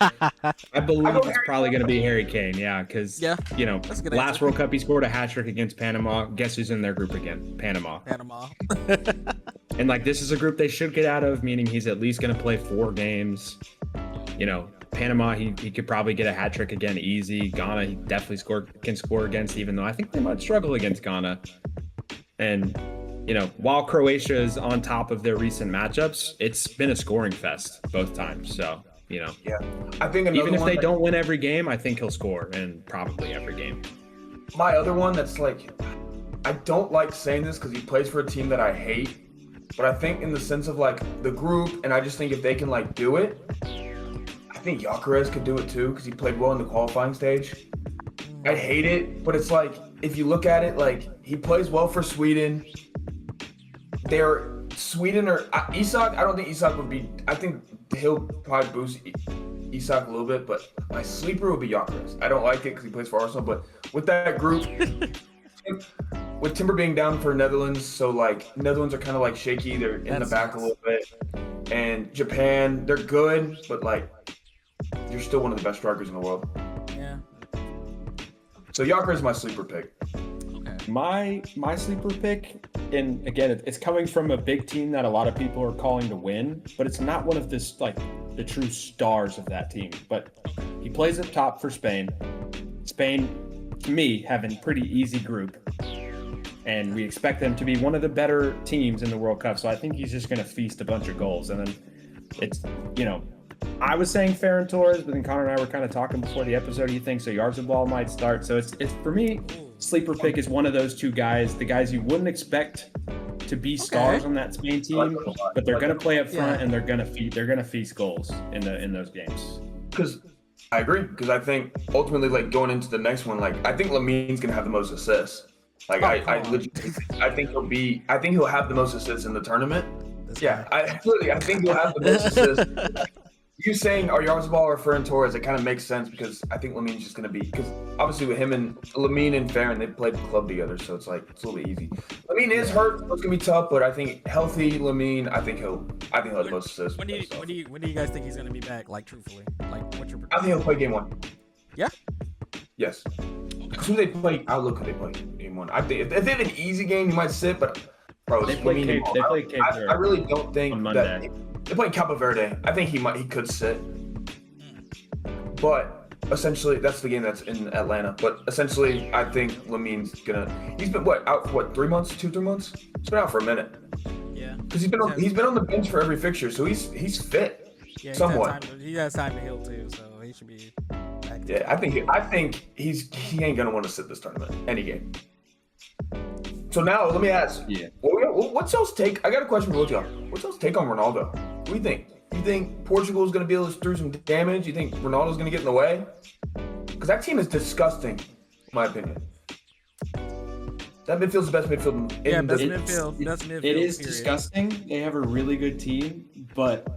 I believe it's probably going to be Harry Kane. Yeah, because last answer. World Cup he scored a hat trick against Panama. Guess who's in their group again? Panama. And like this is a group they should get out of, meaning he's at least going to play 4 games. Panama, he could probably get a hat trick again easy. Ghana, he definitely can score against, even though I think they might struggle against Ghana. And while Croatia is on top of their recent matchups, it's been a scoring fest both times. So yeah, I think even if they don't win every game, I think he'll score in probably every game. My other one that's like, I don't like saying this because he plays for a team that I hate. But I think in the sense of like the group, and I just think if they can like do it, I think Gyökeres could do it too because he played well in the qualifying stage. I hate it, but it's like if you look at it, like he plays well for Sweden. Sweden or Isak. I don't think Isak would be. I think he'll probably boost Isak a little bit, but my sleeper would be Gyökeres. I don't like it because he plays for Arsenal, but with that group. With Timber being down for Netherlands, so like Netherlands are kind of like shaky. They're in the back a little bit, and Japan, they're good, but like you're still one of the best strikers in the world. Yeah. So Gyökeres is my sleeper pick. Okay. My sleeper pick, and again, it's coming from a big team that a lot of people are calling to win, but it's not one of this like the true stars of that team. But he plays up top for Spain. Spain, to me, having pretty easy group. And we expect them to be one of the better teams in the World Cup. So I think he's just going to feast a bunch of goals. And then it's, I was saying Ferran Torres, but then Connor and I were kind of talking before the episode. He thinks Oyarzabal might start. So it's for me, sleeper pick is one of those two guys, the guys you wouldn't expect to be stars on that Spain team, but they're going to play up front and they're going to feast goals in those games. Because I agree. Because I think ultimately, like going into the next one, like I think Lamine's going to have the most assists. Like I think he'll have the most assists in the tournament. I think he'll have the most assists. You saying Oyarzabal or Ferran Torres, it kind of makes sense because I think Lamine's just gonna be because obviously with him and Lamine and Ferran, they played the club together, so it's like it's a little bit easy. Lamine is hurt, so it's gonna be tough, but I think healthy Lamine, I think he'll have the most assists. When do you guys think he's gonna be back? Like truthfully, like what's your? I think he'll play game 1. Yeah. Yes. Who they play? I'll look who they play game 1. I think if they have an easy game, you might sit, but bro, they play Cape I really don't think that they play Cape Verde. I think he could sit, but essentially that's the game that's in Atlanta. But essentially, I think Lamine's he's been out for 3 months, 2-3 months. He's been out for a minute. Yeah. Because he's been on the bench for every fixture, so he's fit. Yeah, somewhat. He has time to heal too, so he should be. Yeah, I think he ain't gonna want to sit this tournament any game. So now let me ask. Yeah. What's y'all's take? I got a question for both y'all. What's y'all's take on Ronaldo? What do you think? You think Portugal is gonna be able to do some damage? You think Ronaldo's gonna get in the way? Because that team is disgusting, in my opinion. That midfield's the best midfield. Best midfield. It is disgusting. They have a really good team, but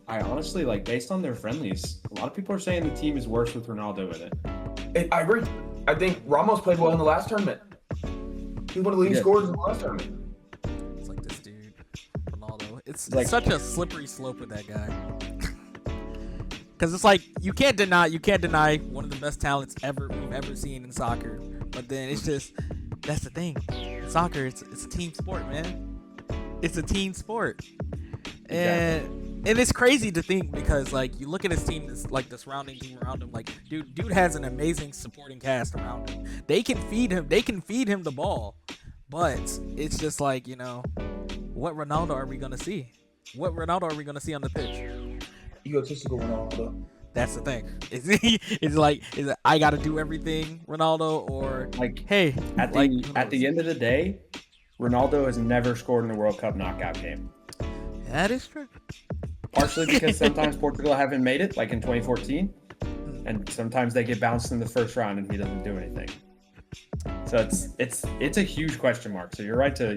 I honestly, like, based on their friendlies, a lot of people are saying the team is worse with Ronaldo in it. I agree. I think Ramos played well in the last tournament. He was one of the leading scorers in the last tournament. It's like this dude, Ronaldo. It's like, such a slippery slope with that guy. Because it's like you can't deny one of the best talents we've ever seen in soccer. But then it's just that's the thing. Soccer, it's a team sport, man. It's a team sport, and it's crazy to think because like you look at his team, the surrounding team around him. Like dude has an amazing supporting cast around him. They can feed him the ball, but it's just like what Ronaldo are we gonna see? What Ronaldo are we gonna see on the pitch? Egotistical Ronaldo. That's the thing. Is it I got to do everything, Ronaldo, or Like, hey, at the end of the day, Ronaldo has never scored in a World Cup knockout game. That is true. Partially because sometimes Portugal haven't made it, like in 2014, and sometimes they get bounced in the first round and he doesn't do anything. So it's a huge question mark. So you're right to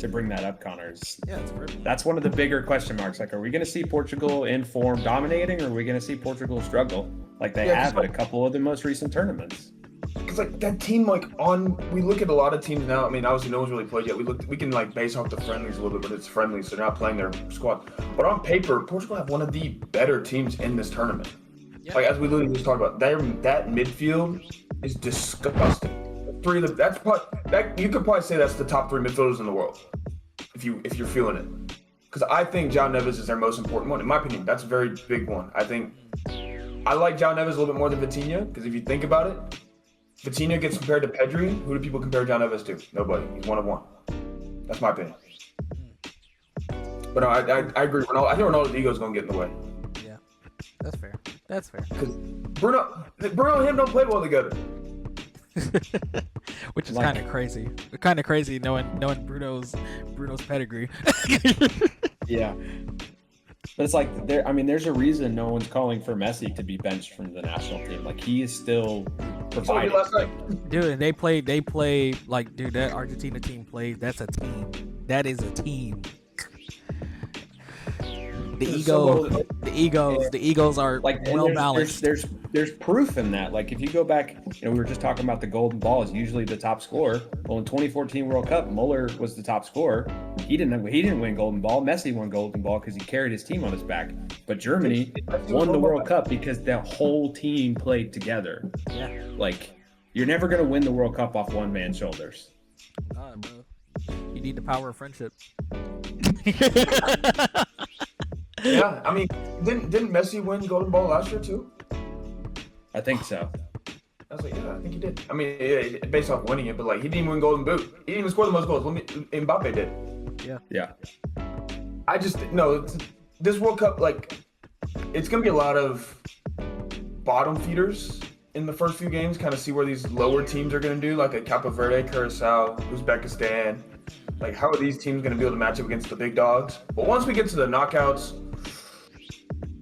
bring that up, Connor. Yeah, it's perfect. That's one of the bigger question marks. Like, are we going to see Portugal in form dominating, or are we going to see Portugal struggle like they have at a couple of the most recent tournaments? Because like that team, we look at a lot of teams now. I mean, obviously no one's really played yet. We can like base off the friendlies a little bit, but it's friendly, so they're not playing their squad. But on paper, Portugal have one of the better teams in this tournament. Yeah. Like as we literally just talked about, that midfield is disgusting. You could probably say that's the top 3 midfielders in the world, if you're feeling it. Because I think João Neves is their most important one, in my opinion. That's a very big one. I like João Neves a little bit more than Vitinha, because if you think about it, Vitinha gets compared to Pedri. Who do people compare João Neves to? Nobody. He's one of one. That's my opinion. But no, I agree. I think Ronaldo's ego is going to get in the way. Yeah, that's fair. That's fair. Because Bruno and him don't play well together. Which is kind of crazy. Kind of crazy knowing Bruno's pedigree. Yeah. But it's like there's a reason no one's calling for Messi to be benched from the national team. Like, he is still providing. Dude, and they play like, dude, that Argentina team plays. That's a team. That is a team. The egos are like well balanced. There's proof in that. Like, if you go back, we were just talking about the golden ball is usually the top scorer. Well, in 2014 World Cup, Muller was the top scorer. He didn't win golden ball. Messi won golden ball because he carried his team on his back. But Germany won the World Cup because the whole team played together. Yeah. Like, you're never gonna win the World Cup off one man's shoulders. Bro. You need the power of friendship. Yeah, I mean, didn't Messi win golden ball last year too? I think so. I was like, yeah, I think he did. I mean, yeah, based off winning it, but like, he didn't even win golden boot. He didn't even score the most goals. Mbappe did. Yeah. I just this World Cup, like, it's gonna be a lot of bottom feeders in the first few games. Kind of see where these lower teams are gonna do, like a Cape Verde, Curacao, Uzbekistan. Like, how are these teams gonna be able to match up against the big dogs? But once we get to the knockouts,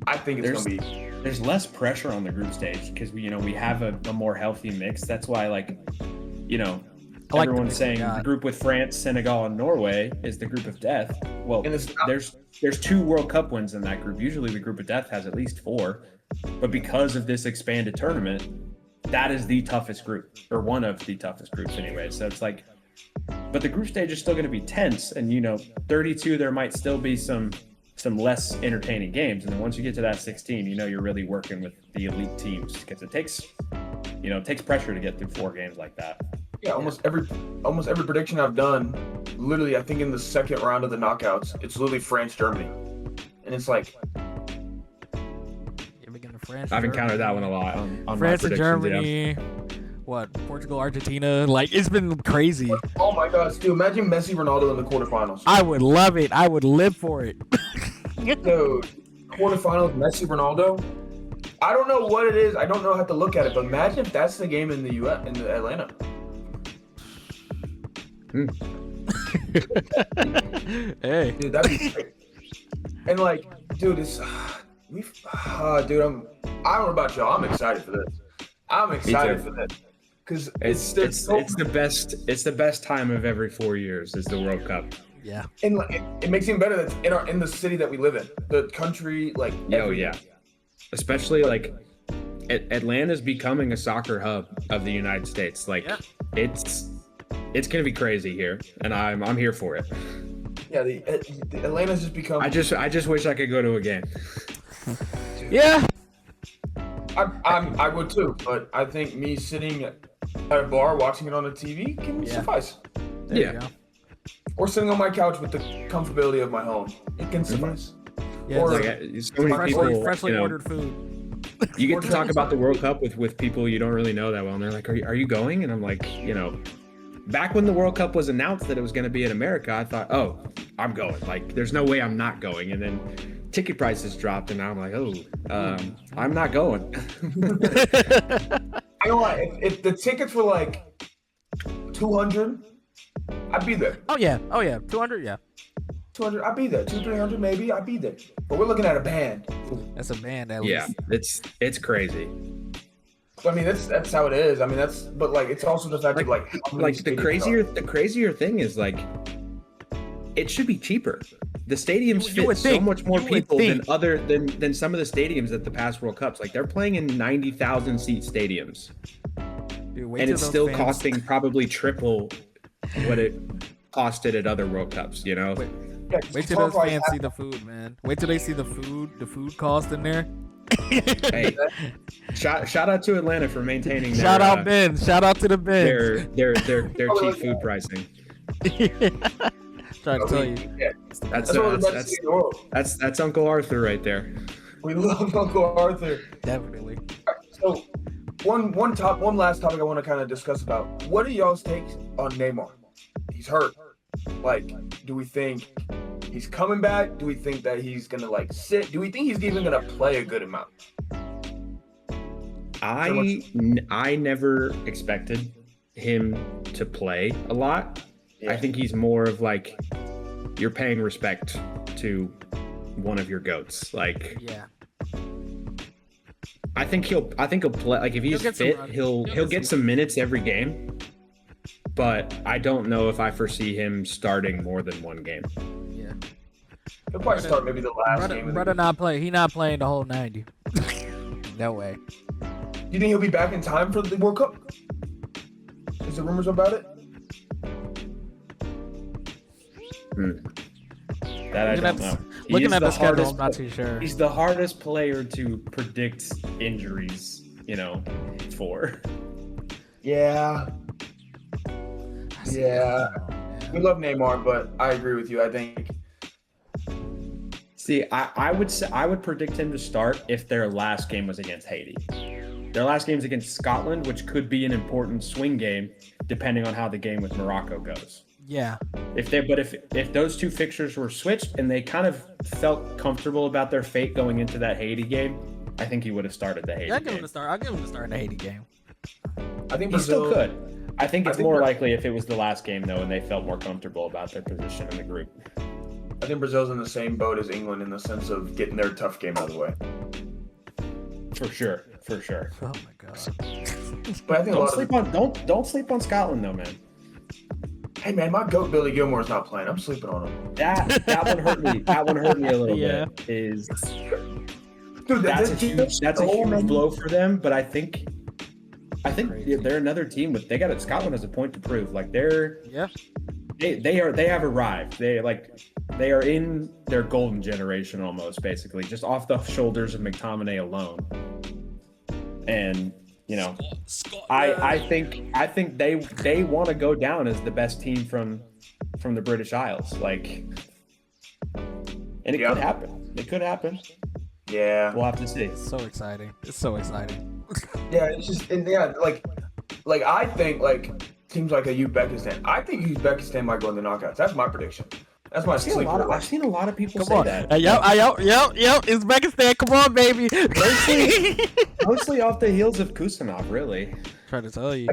I think it's gonna be. There's less pressure on the group stage because we have a more healthy mix. That's why, everyone's saying the group with France, Senegal, and Norway is the group of death. Well, there's 2 World Cup wins in that group. Usually the group of death has at least 4. But because of this expanded tournament, that is the toughest group, or one of the toughest groups anyway. So it's like, but the group stage is still going to be tense. And, 32, there might still be some less entertaining games, and then once you get to that 16, you're really working with the elite teams, because it takes pressure to get through 4 games like that. Yeah, almost every prediction I've done, literally, I think in the second round of the knockouts, it's literally France, Germany, and it's like, I've encountered that one a lot on France and Germany. Yeah. What, Portugal, Argentina? Like, it's been crazy. Oh my gosh, dude! Imagine Messi, Ronaldo in the quarterfinals. I would love it. I would live for it. Dude, quarterfinals, Messi, Ronaldo. I don't know what it is. I don't know how to look at it, but imagine if that's the game in the U.S. in the Atlanta. Hey, dude, that'd be great. And like, dude, dude, I don't know about y'all. I'm excited for this. I'm excited for this. Because it's the best time of every 4 years is the World Cup. Yeah, and like, it makes it even better that in the city that we live in, the country, like. Oh yeah, especially like Atlanta's becoming a soccer hub of the United States. Like, it's gonna be crazy here, and I'm here for it. Yeah, the Atlanta's just become. I just wish I could go to a game. Yeah. I would too, but I think me sitting at a bar watching it on the TV can suffice. There you go. Or sitting on my couch with the comfortability of my home, it can suffice. Yeah, or so many people, freshly ordered food. You get to talk about the World Cup with people you don't really know that well, and they're like, "Are you going?" And I'm like, back when the World Cup was announced that it was going to be in America, I thought, "Oh, I'm going. Like, there's no way I'm not going." And then ticket prices dropped, and now I'm like, I'm not going. You know what? If the tickets were like 200, I'd be there. Oh yeah, 200, yeah. 200, I'd be there. 200-300 maybe, I'd be there. But we're looking at a band. That's a band at Yeah, least. it's crazy. I mean, that's how it is. I mean, but like it's also the fact of like how many the stadiums crazier thing is like it should be cheaper. The stadiums You fit would so think. much more You would people think. than some of the stadiums at the past World Cups. Like they're playing in 90,000 seat stadiums, Dude, wait and till it's those still fans- costing probably triple what it costed at other World Cups. You know, Yeah, Wait till those fans see the food, man. Wait till they see the food cost in there. hey, shout out to Atlanta for maintaining their, Shout out Ben. Shout out to the Ben. their cheap food pricing. Trying to tell you. Yeah, That's one of the best cities in the world. that's Uncle Arthur right there. We love Uncle Arthur. Definitely. So, one last topic I want to kind of discuss about. What are y'all's takes on Neymar? He's hurt. Like, do we think he's coming back? Do we think that he's gonna like sit? Do we think he's even gonna play a good amount? I never expected him to play a lot. Yeah. I think he's more of like you're paying respect to one of your goats. Like Yeah. I think he'll play. Like if he's get some fit, run. he'll get some minutes every game. But I don't know if I foresee him starting more than one game. Yeah. He'll probably start maybe the last game. Brother not play. He not playing the whole 90. No way. Do you think he'll be back in time for the World Cup? Is there rumors about it? That I don't know. Looking He's at the schedule, hardest- I'm not too sure. He's the hardest player to predict injuries, for. Yeah. Yeah. We love Neymar, but I agree with you. I think See, I would predict him to start if their last game was against Haiti. Their last game's against Scotland, which could be an important swing game depending on how the game with Morocco goes. Yeah. If those two fixtures were switched and they kind of felt comfortable about their fate going into that Haiti game, I think he would have started the Haiti Yeah, I'll give him game. the start. I'll give him the start in the Haiti game. I think He still Brazil could. I think it's think more we're- likely if it was the last game though, and they felt more comfortable about their position in the group. I think Brazil's in the same boat as England in the sense of getting their tough game out of the way. For sure. Oh my god. But I think Don't sleep on Scotland though, man. hey man, my goat Billy Gilmore's not playing. I'm sleeping on him. That one hurt me. That one hurt me a little Yeah. bit. Dude, That's a huge blow for them. But I think Crazy. they're another team with Scotland has a point to prove. Like Yeah. they have arrived. They are in their golden generation almost, basically, just off the shoulders of McTominay alone. And I think they want to go down as the best team from the British Isles. Like, and it could happen. It could happen. Yeah. We'll have to see. It's so exciting. It's so exciting. Yeah, it's just like I think like teams like a Uzbekistan. I think Uzbekistan might go in the knockouts. That's my prediction. That's my I've seen a lot of people Come say on. that. Yep. Uzbekistan. Come on, baby. Mostly off the heels of Kusanov, really. Trying to tell you.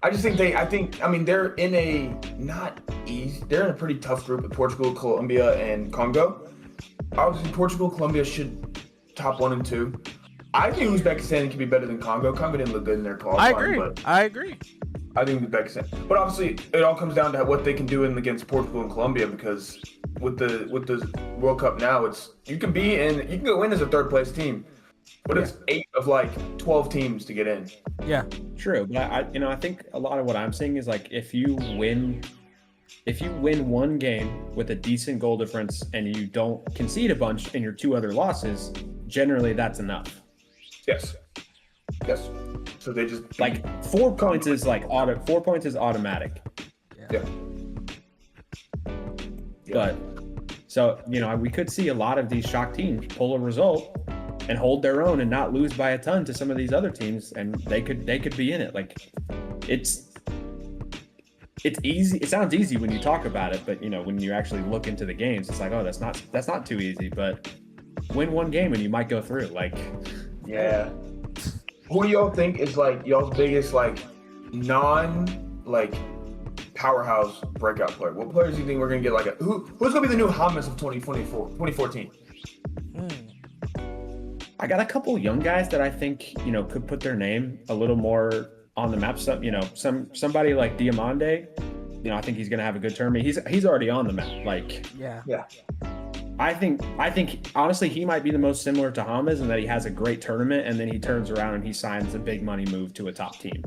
I just think they're in a not easy. They're in a pretty tough group with Portugal, Colombia, and Congo. Obviously, Portugal, Colombia should top 1 and 2. I think Uzbekistan can be better than Congo. Congo didn't look good in their qualifying. I agree. I think Uzbekistan. But obviously, it all comes down to what they can do against Portugal and Colombia, because with the World Cup now, you can go in as a third place team, but it's 8 of like 12 teams to get in. Yeah. True, but I think a lot of what I'm seeing is like if you win one game with a decent goal difference and you don't concede a bunch in your 2 other losses, generally that's enough. Yes. So they just Like 4 points is 4 points is automatic. Yeah. But so we could see a lot of these shock teams pull a result and hold their own and not lose by a ton to some of these other teams, and they could be in it. Like it's easy. It sounds easy when you talk about it, but when you actually look into the games, it's like, oh, that's not too easy. But win one game and you might go through. Like, yeah. Who do y'all think is like y'all's biggest like powerhouse breakout player? What players do you think we're gonna get like who's gonna be the new Hamas of 2014? I got a couple young guys that I think, could put their name a little more on the map. Somebody like Diamande, I think he's going to have a good tournament. He's already on the map. Like, Yeah. I think honestly, he might be the most similar to Hamas in that he has a great tournament and then he turns around and he signs a big money move to a top team.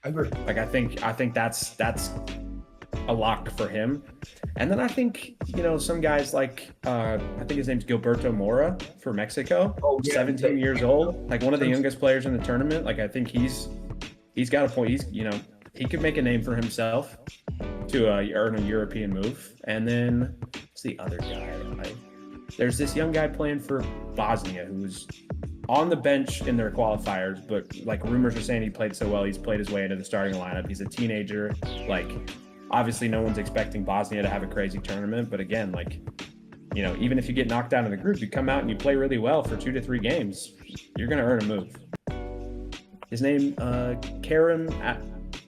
I agree. Like, I think that's a lock for him. And then I think, some guys like, I think his name's Gilberto Mora for Mexico, 17 years old, like one of the youngest players in the tournament. Like, I think he's got a point. He could make a name for himself to earn a European move. And then what's the other guy? There's this young guy playing for Bosnia who's on the bench in their qualifiers, but like rumors are saying he played so well, he's played his way into the starting lineup. He's a teenager. Like, obviously no one's expecting Bosnia to have a crazy tournament, but again, like, even if you get knocked out in the group, you come out and you play really well for 2 to 3 games, you're going to earn a move. His name, Germ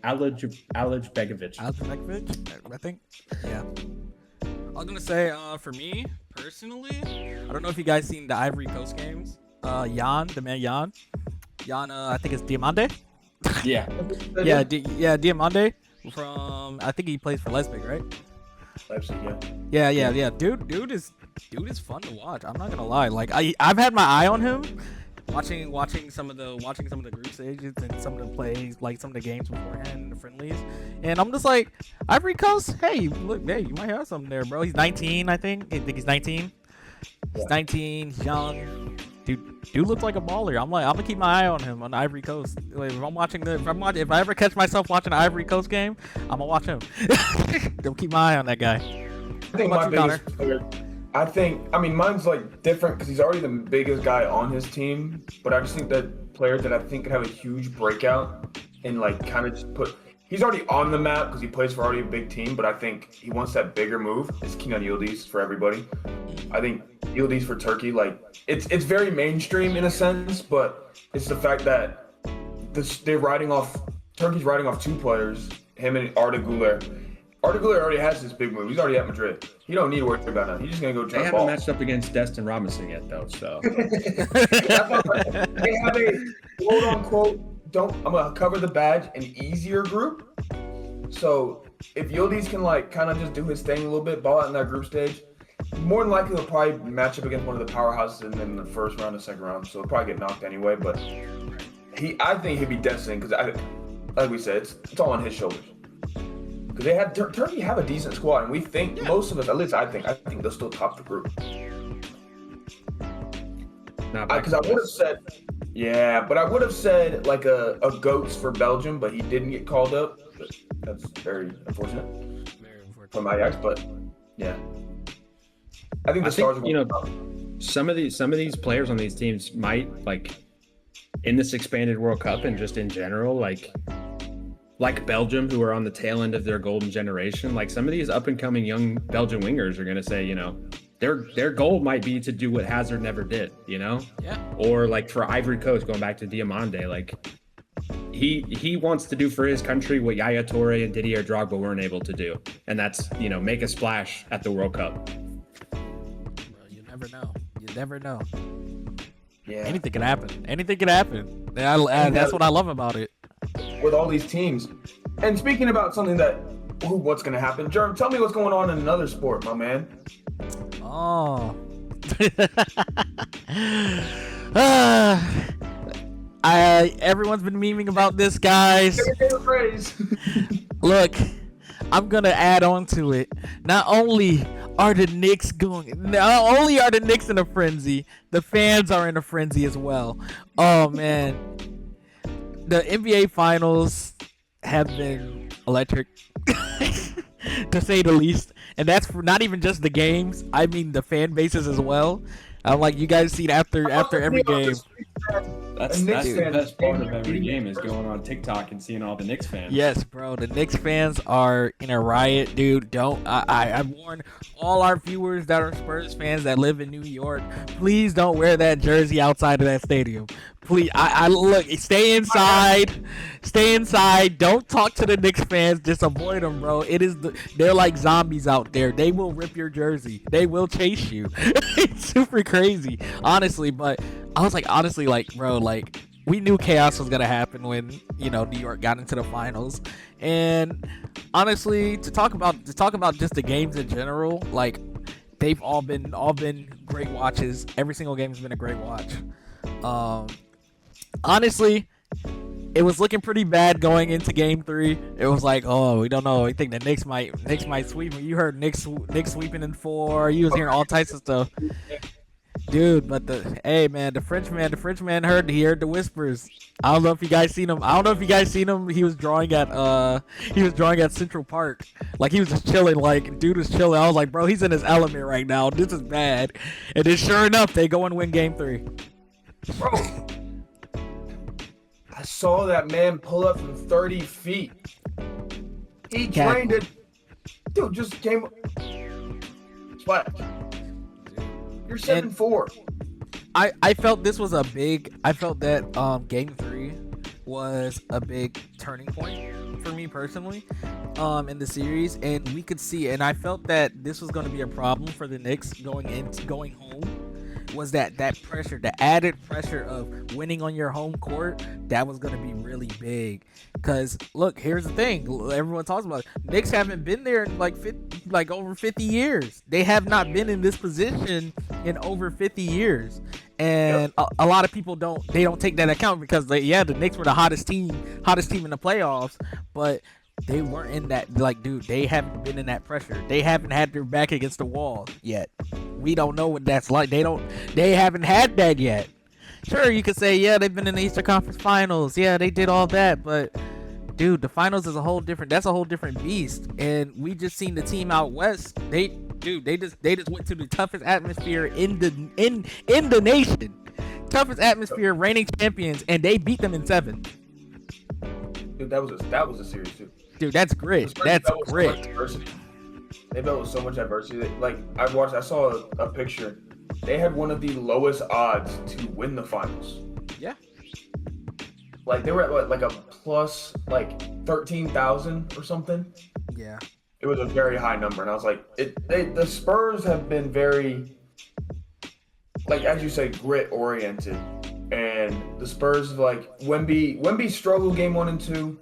Alejbegovic. I think. Yeah. I was gonna say, for me personally, I don't know if you guys seen the Ivory Coast games. Jan, I think it's Diamande. Yeah. Diamande from, I think he plays for Leipzig, right? Leipzig, yeah. Yeah. Dude is fun to watch. I'm not gonna lie. Like, I've had my eye on him, watching some of the group stages and some of the plays, like some of the games beforehand, the friendlies, and I'm just like, Ivory Coast, hey, look, hey, you might have something there, bro. He's 19, I think he's 19. He's 19, he's young. Dude looks like a baller. I'm gonna keep my eye on him on the Ivory Coast. Like, if I ever catch myself watching an Ivory Coast game, I'm gonna watch him. Go keep my eye on that guy. I think my biggest player. Mine's like different because he's already the biggest guy on his team. But I just think that players that I think could have a huge breakout and like kind of just he's already on the map because he plays for already a big team. But I think he wants that bigger move. It's Kenan Yildiz for everybody. I think Yildiz for Turkey, like it's very mainstream in a sense, but it's the fact that Turkey's riding off 2 players, him and Arda Güler. Arda Güler already has this big move. He's already at Madrid. He don't need to worry about that. He's just gonna go try. They haven't matched up against Destin Robinson yet, though. So they have a quote unquote I'm gonna cover the badge an easier group. So if Yildiz can like kind of just do his thing a little bit, ball out in that group stage, more than likely he'll probably match up against one of the powerhouses in the first round or second round. So he'll probably get knocked anyway. But I think he'd be destined because like we said, it's all on his shoulders. Because Turkey have a decent squad, and we think most of us, at least I think they'll still top the group. Because I would have said, but I would have said like a goats for Belgium, but he didn't get called up. But that's very unfortunate. From Ajax, but yeah, I think the stars are some of these players on these teams might, like, in this expanded World Cup and just in general, like Belgium, who are on the tail end of their golden generation, like some of these up and coming young Belgian wingers are going to say, their goal might be to do what Hazard never did, Yeah. Or like for Ivory Coast, going back to Diamande, like he wants to do for his country what Yaya Toure and Didier Drogba weren't able to do. And that's, make a splash at the World Cup. Bro, you never know. Yeah. Anything can happen. And that's what I love about it. With all these teams. And speaking about something what's going to happen, Germ, tell me what's going on in another sport, my man. Oh. Everyone's been memeing about this, guys. Look, I'm going to add on to it. Not only are the Knicks in a frenzy, the fans are in a frenzy as well. Oh, man. The NBA Finals have been electric, to say the least. And that's for not even just the games. I mean the fan bases as well. I'm like, you guys see it after every game. That's the best part of every game is going on TikTok and seeing all the Knicks fans. Yes, bro. The Knicks fans are in a riot, dude. I warn all our viewers that are Spurs fans that live in New York, please don't wear that jersey outside of that stadium. Please, I look, stay inside. Stay inside. Don't talk to the Knicks fans. Just avoid them, bro. They're like zombies out there. They will rip your jersey. They will chase you. It's super crazy, honestly. But I was like, honestly, like, bro, like, we knew chaos was gonna happen when, you know, New York got into the finals. And honestly, to talk about just the games in general, like, they've all been great watches. Every single game has been a great watch. Honestly, it was looking pretty bad going into Game 3. It was like, oh, we don't know. We think the Knicks might sweep. You heard Knicks sweeping in 4. You was hearing all types of stuff, dude. But the Frenchman heard the whispers. I don't know if you guys seen him. He was drawing at Central Park. Like, he was just chilling. Like, dude was chilling. I was like, bro, he's in his element right now. This is bad. And then sure enough, they go and win Game 3. Bro, I saw that man pull up from 30 feet. He drained it. Dude, just came. Splash. You're 7-4. I felt this was I felt that Game 3 was a big turning point for me personally in the series, and we could see, and I felt that this was going to be a problem for the Knicks going home. Was that pressure, the added pressure of winning on your home court, that was going to be really big. Because, look, here's the thing. Everyone talks about it. Knicks haven't been there in like over 50 years. They have not been in this position in over 50 years. And a lot of people don't take that account because, the Knicks were the hottest team in the playoffs. But they weren't in that, like, dude, they haven't been in that pressure. They haven't had their back against the wall yet. We don't know what that's like. They haven't had that yet. Sure, you could say, they've been in the Eastern Conference Finals. Yeah, they did all that, but dude, the finals is a whole different beast. And we just seen the team out west. They just went to the toughest atmosphere in the nation. Toughest atmosphere, reigning champions, and they beat them in 7. Dude, that was a series too. Dude, that's grit. That's grit. They built with so much adversity. Like, I saw a picture. They had one of the lowest odds to win the finals. Yeah. Like, they were at like a plus 13,000 or something. Yeah. It was a very high number, and I was like, the Spurs have been very, like, as you say, grit oriented, and the Spurs, like, Wemby struggled game 1 and 2.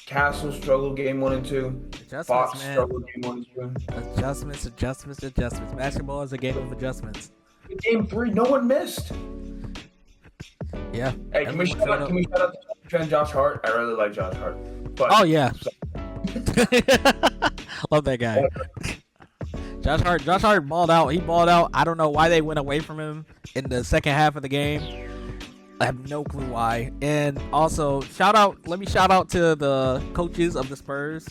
Castle struggled game 1 and 2. Fox struggled game 1 and 2. Adjustments. Basketball is a game of adjustments. In Game 3, no one missed. Yeah. Hey, can we shout out to Josh Hart? I really like Josh Hart. But, oh yeah. Love that guy. Josh Hart balled out. He balled out. I don't know why they went away from him in the second half of the game. I have no clue why. And also, let me shout out to the coaches of the Spurs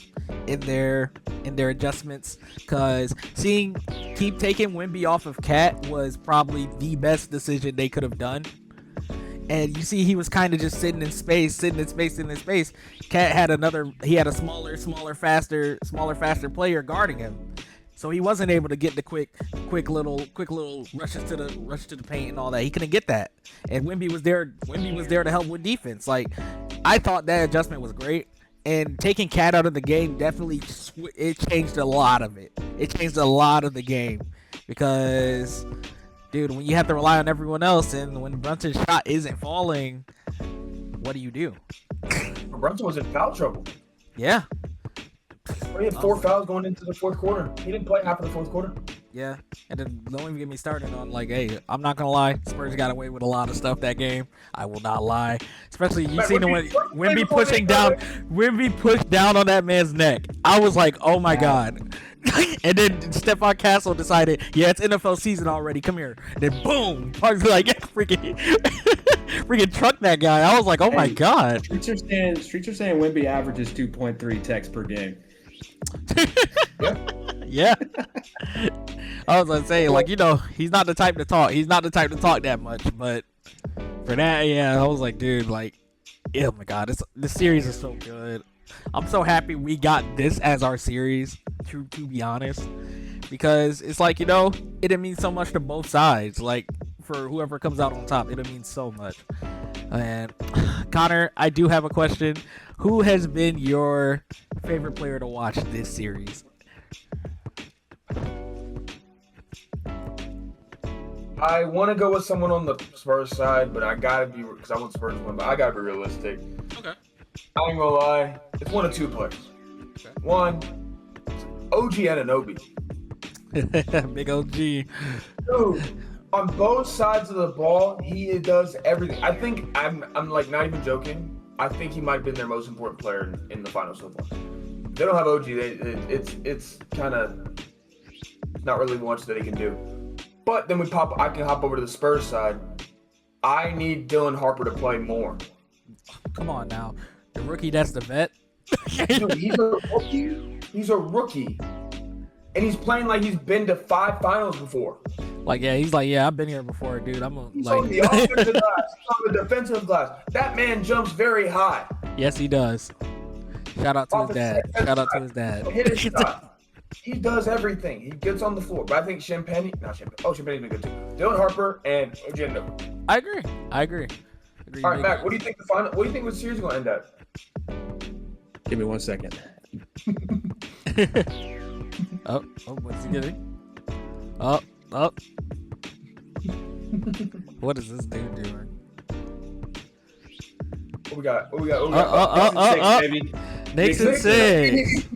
in their adjustments, because keep taking Wemby off of Cat was probably the best decision they could have done. And you see, he was kind of just sitting in space. Cat had a smaller, faster player guarding him. So he wasn't able to get the quick little rushes to the paint and all that. He couldn't get that. And Wemby was there to help with defense. Like, I thought that adjustment was great. And taking Cat out of the game definitely it changed a lot of it. It changed a lot of the game, because, dude, when you have to rely on everyone else and when Brunson's shot isn't falling, what do you do? Brunson was in foul trouble. Yeah. He had 4 fouls going into the fourth quarter. He didn't play half of the fourth quarter. Yeah, and then don't even get me started on, like, hey, I'm not gonna lie, Spurs got away with a lot of stuff that game. I will not lie. Especially you seen when Wemby pushed down on that man's neck. I was like, oh my god. And then Stephon Castle decided, it's NFL season already. Come here. And then boom, Parks like freaking truck that guy. I was like, oh my god. Streets are saying Wemby averages 2.3 texts per game. Yeah. I was gonna say, like, he's not the type to talk. He's not the type to talk that much, but For that, yeah, I was like, dude, like, oh my god, this series is so good. I'm so happy we got this as our series, to be honest, because it's like, you know, it means so much to both sides. Like, for whoever comes out on top, it means so much. And Connor, I do have a question. Who has been your favorite player to watch this series? I want to go with someone on the Spurs side, but I gotta be, because I want Spurs to win, but I gotta be realistic. Okay. I ain't gonna lie, it's one of two players. Okay. One, OG Anunoby. Big OG. Dude, on both sides of the ball, he does everything. I think I'm like not even joking. I think he might have been their most important player in the finals so far. If they don't have OG, it's kind of not really much that he can do. But then I can hop over to the Spurs side. I need Dylan Harper to play more. Come on now. The rookie that's the vet. Dude, he's a rookie. He's a rookie. And he's playing like he's been to 5 finals before. Like, yeah, he's like, yeah, I've been here before, dude. He's like... on the offensive glass. He's on the defensive glass. That man jumps very high. Yes, he does. Shout out to his dad. Shout out to his dad. Hit his shot. He does everything. He gets on the floor. But I think Champagne's been good too. Dylan Harper and OG Anunoby. I agree. All right, Mac, what do you think the series is going to end at? Give me 1 second. Oh, what's he getting? Oh. What is this dude doing? What we got? Baby. Knicks and 6.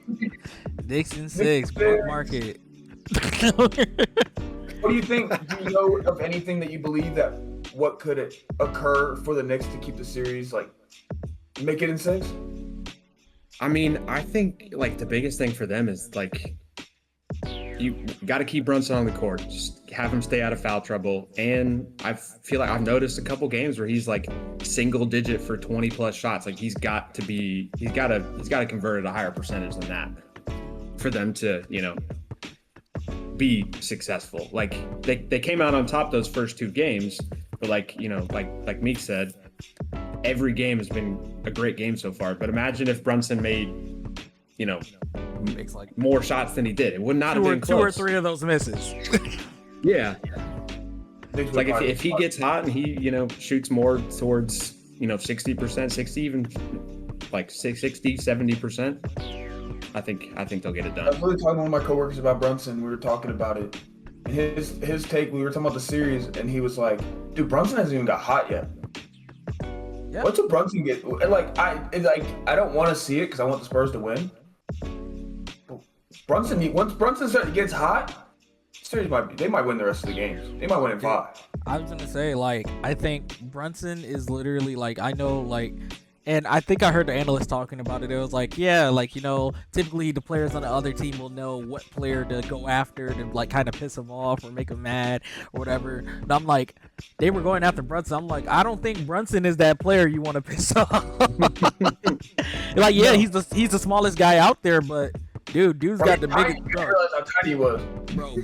Knicks and 6. Broke market. What do you think? Do you know of anything that you believe that what could occur for the Knicks to keep the series, like, make it in 6? I mean, I think, like, the biggest thing for them is, like, you got to keep Brunson on the court. Just have him stay out of foul trouble. And I feel like I've noticed a couple games where he's like single digit for 20 plus shots. Like he's got to convert at a higher percentage than that for them to, you know, be successful. Like they came out on top those first 2 games, but like, you know, like Meek said, every game has been a great game so far. But imagine if Brunson made, you know, makes like more shots than he did. It would not have been close. 2 or 3 of those misses. Yeah. It's like if he gets hot and he, you know, shoots more towards, you know, 60%, 60, even like 60, 70%, I think they'll get it done. I was really talking to one of my coworkers about Brunson. We were talking about it. And his take, we were talking about the series, and he was like, dude, Brunson hasn't even got hot yet. Yeah. What's a Brunson get? Like, I don't want to see it because I want the Spurs to win. Once Brunson gets hot, series they might win the rest of the games. They might win in 5. I was gonna say, like, I think Brunson is literally like, I know, like, and I think I heard the analyst talking about it. It was like, yeah, like, you know, typically the players on the other team will know what player to go after to like kind of piss him off or make him mad or whatever. And I'm like, they were going after Brunson. I'm like, I don't think Brunson is that player you want to piss off. Like, yeah, he's the smallest guy out there, but. Dude's got the biggest. I realized how tiny he was. Bro,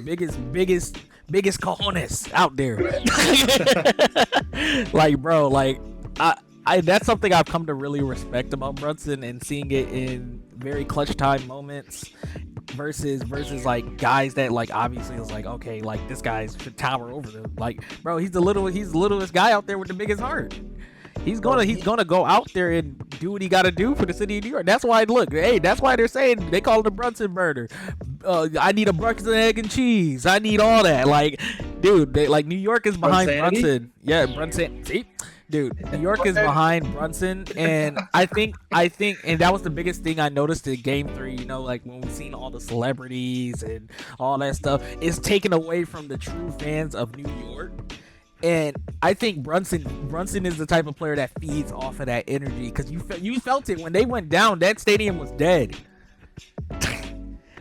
biggest cojones out there. Like, bro, like I that's something I've come to really respect about Brunson, and seeing it in very clutch time moments versus like guys that like obviously is like, okay, like this guy should tower over them. Like, bro, he's the littlest guy out there with the biggest heart. He's gonna go out there and do what he gotta do for the city of New York. That's why that's why they're saying they call it the Brunson murder. I need a Brunson egg and cheese. I need all that. Like, dude, New York is behind Brunson. Yeah, Brunson. See? Dude, New York is behind Brunson, and I think, and that was the biggest thing I noticed in Game 3, you know, like when we seen all the celebrities and all that stuff, is taken away from the true fans of New York. And I think Brunson is the type of player that feeds off of that energy, because you felt it when they went down. That stadium was dead.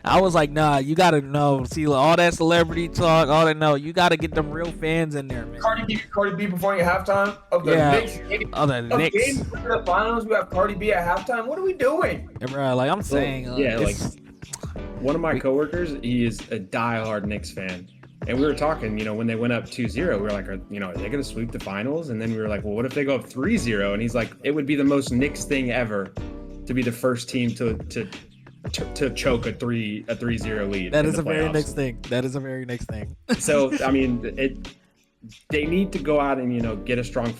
I was like, nah, you gotta know. See, all that celebrity talk, all that. No, you gotta get them real fans in there, man. Cardi B performing at halftime of the Knicks. Knicks. Game for the finals, we have Cardi B at halftime. What are we doing? Yeah, bro, like I'm saying, like one of my coworkers, he is a diehard Knicks fan. And we were talking, when they went up 2-0, we were like, are they going to sweep the finals? And then we were like, well, what if they go up 3-0? And he's like, it would be the most Knicks thing ever to be the first team to choke a 3-0 lead. That is a very Knicks thing. That is a very Knicks thing. So, I mean, they need to go out and, get a strong,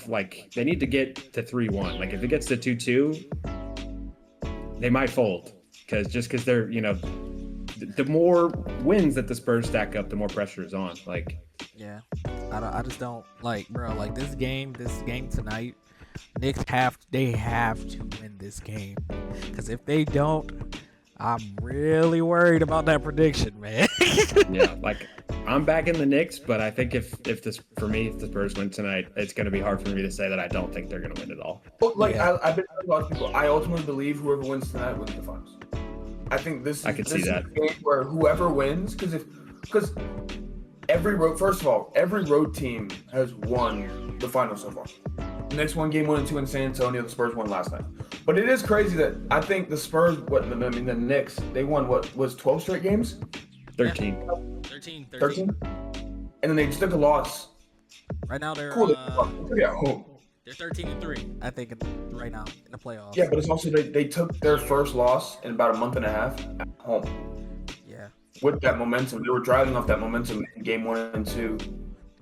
they need to get to 3-1. Like, if it gets to 2-2, they might fold. Because they're, the more wins that the Spurs stack up, the more pressure is on. Yeah, I just don't bro. This game tonight, Knicks have to win this game. Because if they don't, I'm really worried about that prediction, man. Yeah, I'm back in the Knicks, but I think if the Spurs win tonight, it's going to be hard for me to say that I don't think they're going to win it all. I've been telling a lot of people, I ultimately believe whoever wins tonight wins the finals. I think this is a game where whoever wins, because every road team has won the finals so far. The Knicks won game 1 and 2 in San Antonio. The Spurs won last night. But it is crazy that I think the Spurs, the Knicks, they won 12 straight games? 13. Yeah. 13? And then they just took a loss. Right now they're home. They're 13-3, I think, right now in the playoffs. Yeah, but it's also they took their first loss in about a month and a half at home. Yeah. With that momentum, they were driving off that momentum in game 1 and 2.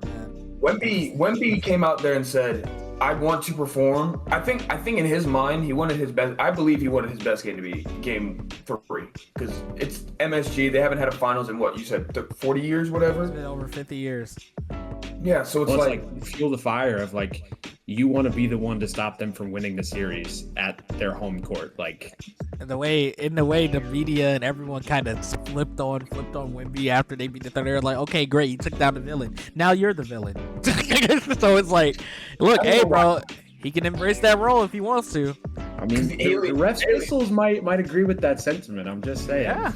Man. Wemby came out there and said, "I want to perform." I think in his mind, he wanted his best. I believe he wanted his best game to be game 3 because it's MSG. They haven't had a finals in what you said, 40 years, whatever. It's been over 50 years. Yeah, so it's like fuel the fire of you want to be the one to stop them from winning the series at their home court. In the way the media and everyone kind of flipped on Wemby after they beat the Thunder. Like, okay, great, you took down the villain. Now you're the villain. So it's like, look, hey, bro, he can embrace that role if he wants to. I mean, the refs' whistles might agree with that sentiment. I'm just saying. Yeah.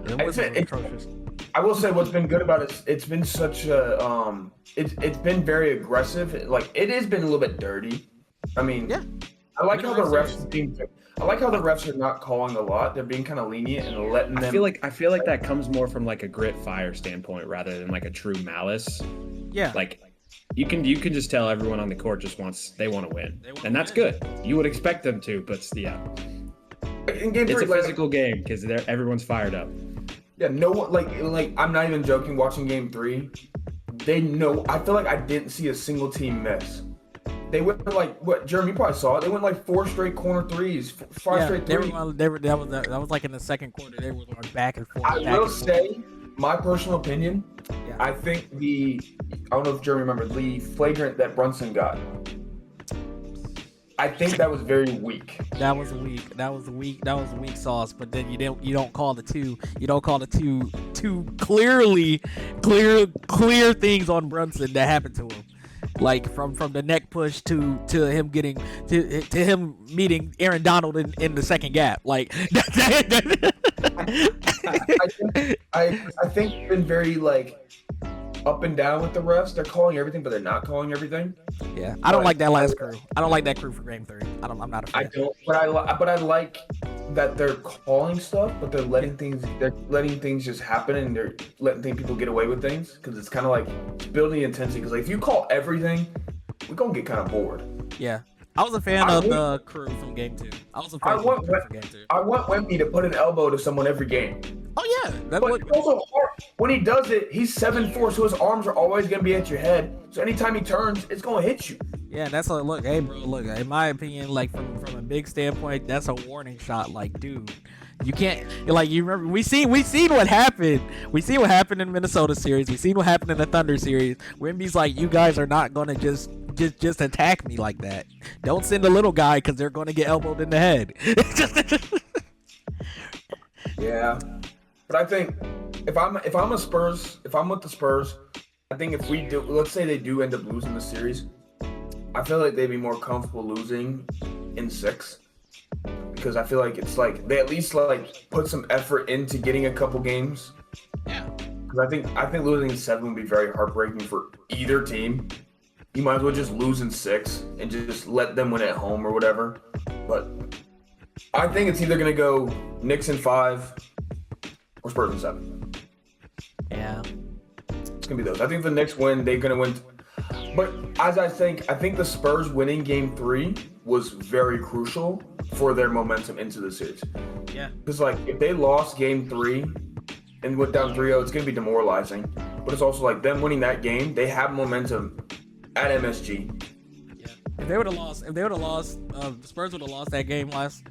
It was atrocious. I will say what's been good about it, it's been such a it's been very aggressive. It has been a little bit dirty. I mean, yeah. I like how the refs are not calling a lot. They're being kind of lenient and letting them. I feel like that comes more from a grit fire standpoint rather than a true malice. Yeah. You can just tell everyone on the court they want to win, and that's good. You would expect them to, but yeah. In game 3, it's a physical game because everyone's fired up. Yeah, no one I'm not even joking. Watching game 3, they know. I feel like I didn't see a single team miss. They went what Germ, you probably saw it. They went 4 straight corner threes, 5 straight threes. That was in the second quarter. They were going back and forth. I will say, my personal opinion. Yeah. I think I don't know if Germ remembers the flagrant that Brunson got. I think that was very weak. That was weak sauce. But then you don't call the two. You don't call the two clear things on Brunson that happened to him. From the neck push to him getting to him meeting Aaron Donald in the second gap. I think it's been very up and down with the refs. They're calling everything, but they're not calling everything. Yeah, I don't like that last crew. I don't like that crew for game 3. I'm not a fan. I don't, but I like that they're calling stuff, but they're letting things just happen, and they're letting people get away with things because it's kind of building intensity. Because if you call everything, we're gonna get kind of bored. Yeah. I was a fan of the crew from game 2. I want Wemby to put an elbow to someone every game. Oh yeah, but also hard. When he does it, he's 7'4", so his arms are always gonna be at your head. So anytime he turns, it's gonna hit you. Yeah, that's look. Hey, bro, look. In my opinion, from a big standpoint, that's a warning shot. Dude, you can't. You remember we seen what happened. We seen what happened in Minnesota series. We seen what happened in the Thunder series. Wemby's you guys are not gonna just attack me like that. Don't send a little guy because they're gonna get elbowed in the head. Yeah. But I think if I'm with the Spurs, I think if we do, let's say they do end up losing the series, I feel like they'd be more comfortable losing in 6 because I feel like it's they at least put some effort into getting a couple games. Yeah. Because I think losing in 7 would be very heartbreaking for either team. You might as well just lose in 6 and just let them win at home or whatever. But I think it's either gonna go Knicks in 5. Or Spurs in 7. Yeah. gonna be those. I think the Knicks win. They're gonna win. But as I think the Spurs winning Game 3 was very crucial for their momentum into the series. Yeah. Because like if they lost Game 3 and went down 3-0, it's gonna be demoralizing. But it's also like them winning that game. They have momentum at MSG. Yeah. If they would have lost, the Spurs would have lost that game last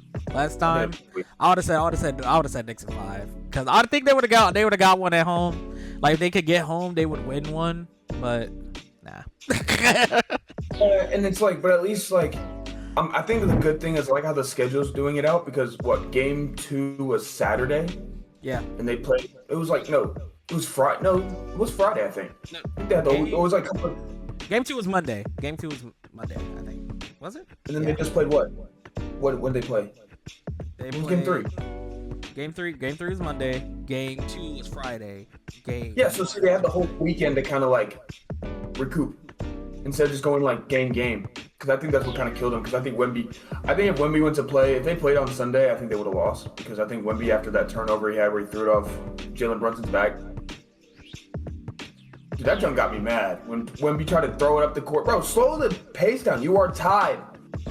time. I would have said Knicks in 5 because I think they would have got one at home. Like if they could get home, they would win one. But nah. And it's like, but at least like, I think the good thing is like how the schedule's doing it out because Game 2 was Saturday. Yeah. And they played. It was like it was Friday. No, it was Friday. I think. No. It was like. Game 2 was Monday. Game 2 was Monday. I think. Was it? And then they just played what? When they play? They played Game 3. Game 3 was Monday. Game 2 was Friday. Yeah. So see, they had the whole weekend to kind of like recoup instead of just going like game. Because I think that's what kind of killed them. Because I think if Wemby went to play, if they played on Sunday, I think they would have lost. Because I think Wemby, after that turnover he had where he threw it off Jalen Brunson's back, dude, that jump got me mad. When Wemby tried to throw it up the court. Bro, slow the pace down. You are tied.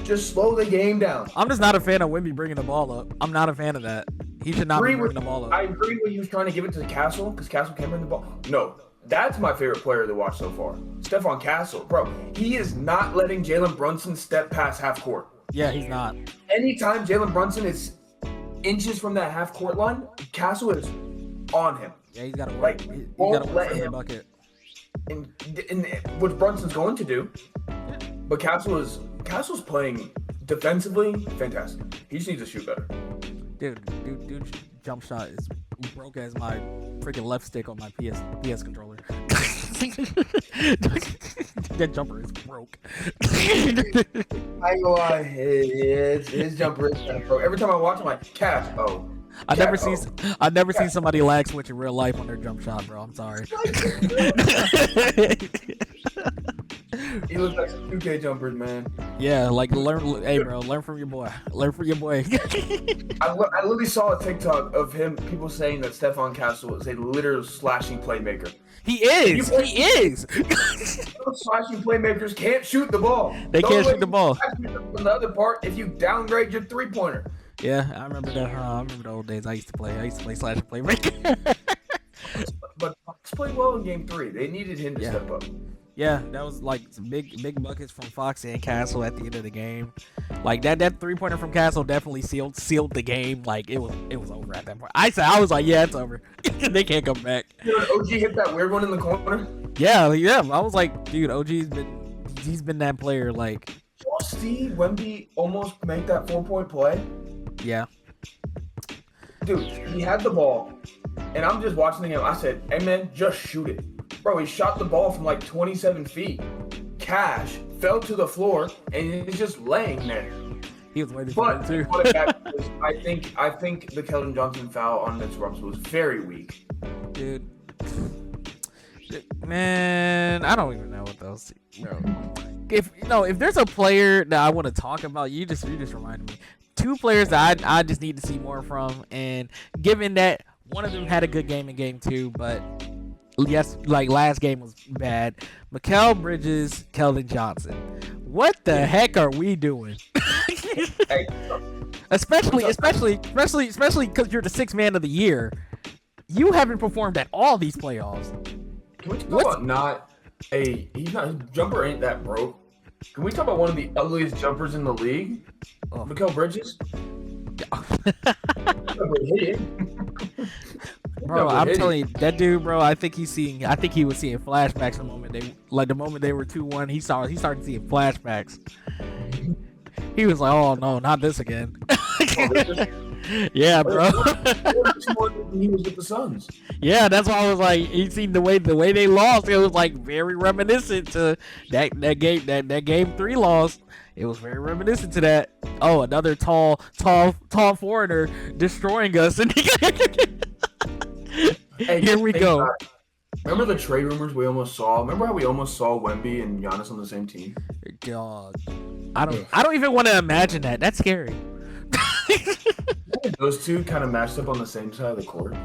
Just slow the game down. I'm just not a fan of Wemby bringing the ball up. I'm not a fan of that. He should not be bringing the ball up. I agree when he was trying to give it to Castle, because Castle can't bring the ball. No. That's my favorite player to watch so far. Stephon Castle. Bro, he is not letting Jalen Brunson step past half court. Yeah, he's not. Anytime Jalen Brunson is inches from that half court line, Castle is on him. Yeah, he's got to work. Like, He's got to work for the bucket. And what Brunson's going to do. But Castle's playing defensively fantastic. He just needs to shoot better. Dude, jump shot is broke as my freaking left stick on my PS controller. That jumper is broke. I go on his jumper is kind of broke. Every time I watch him, like Cash. Oh. I've never seen somebody lag switch in real life on their jump shot, bro. I'm sorry. He looks like some 2K jumpers, man. Yeah, like learn from your boy. Learn from your boy. I literally saw a TikTok of people saying that Stephon Castle is a literal slashing playmaker. He is. Those slashing playmakers can't shoot the ball. They can't shoot the ball. On the other part, if you downgrade your 3-pointer. Yeah, I remember that. I remember the old days. I used to play slashing playmaker. But Fox played well in Game 3. They needed him to step up. Yeah, that was like some big buckets from Fox and Castle at the end of the game. Like that 3-pointer from Castle definitely sealed the game. Like it was over at that point. I was like, yeah, it's over. They can't come back. You know, OG hit that weird one in the corner. Yeah. I was like, dude, he's been that player. Like, y'all see Wemby almost make that 4-point play? Yeah. Dude, he had the ball, and I'm just watching the game. I said, hey man, just shoot it. Bro, he shot the ball from like 27 feet. Cash fell to the floor, and he's just laying there. He was waiting for it too. I think the Keldon Johnson foul on Mitch Robinson was very weak. Dude, man, I don't even know what those. Bro. If there's a player that I want to talk about, you just reminded me. 2 players that I just need to see more from, and given that one of them had a good game in Game 2, but yes, like last game was bad. Mikal Bridges, Keldon Johnson. What the heck are we doing? Hey, especially because you're the 6th man of the year. You haven't performed at all these playoffs. Can we talk about his jumper ain't that broke? Can we talk about one of the ugliest jumpers in the league? Mikal Bridges? Bro, I'm telling you, that dude, bro, I think he was seeing flashbacks the moment they were 2-1. He started seeing flashbacks. He was like, oh no, not this again. Yeah, bro. He was with the Suns. Yeah, that's why I was like, you seen the way they lost. It was like very reminiscent to that game 3 loss. It was very reminiscent to that. Oh, another tall foreigner destroying us. Hey, here we go. Remember the trade rumors we almost saw? Remember how we almost saw Wemby and Giannis on the same team? God, I don't even want to imagine that. That's scary. Those two kind of matched up on the same side of the court.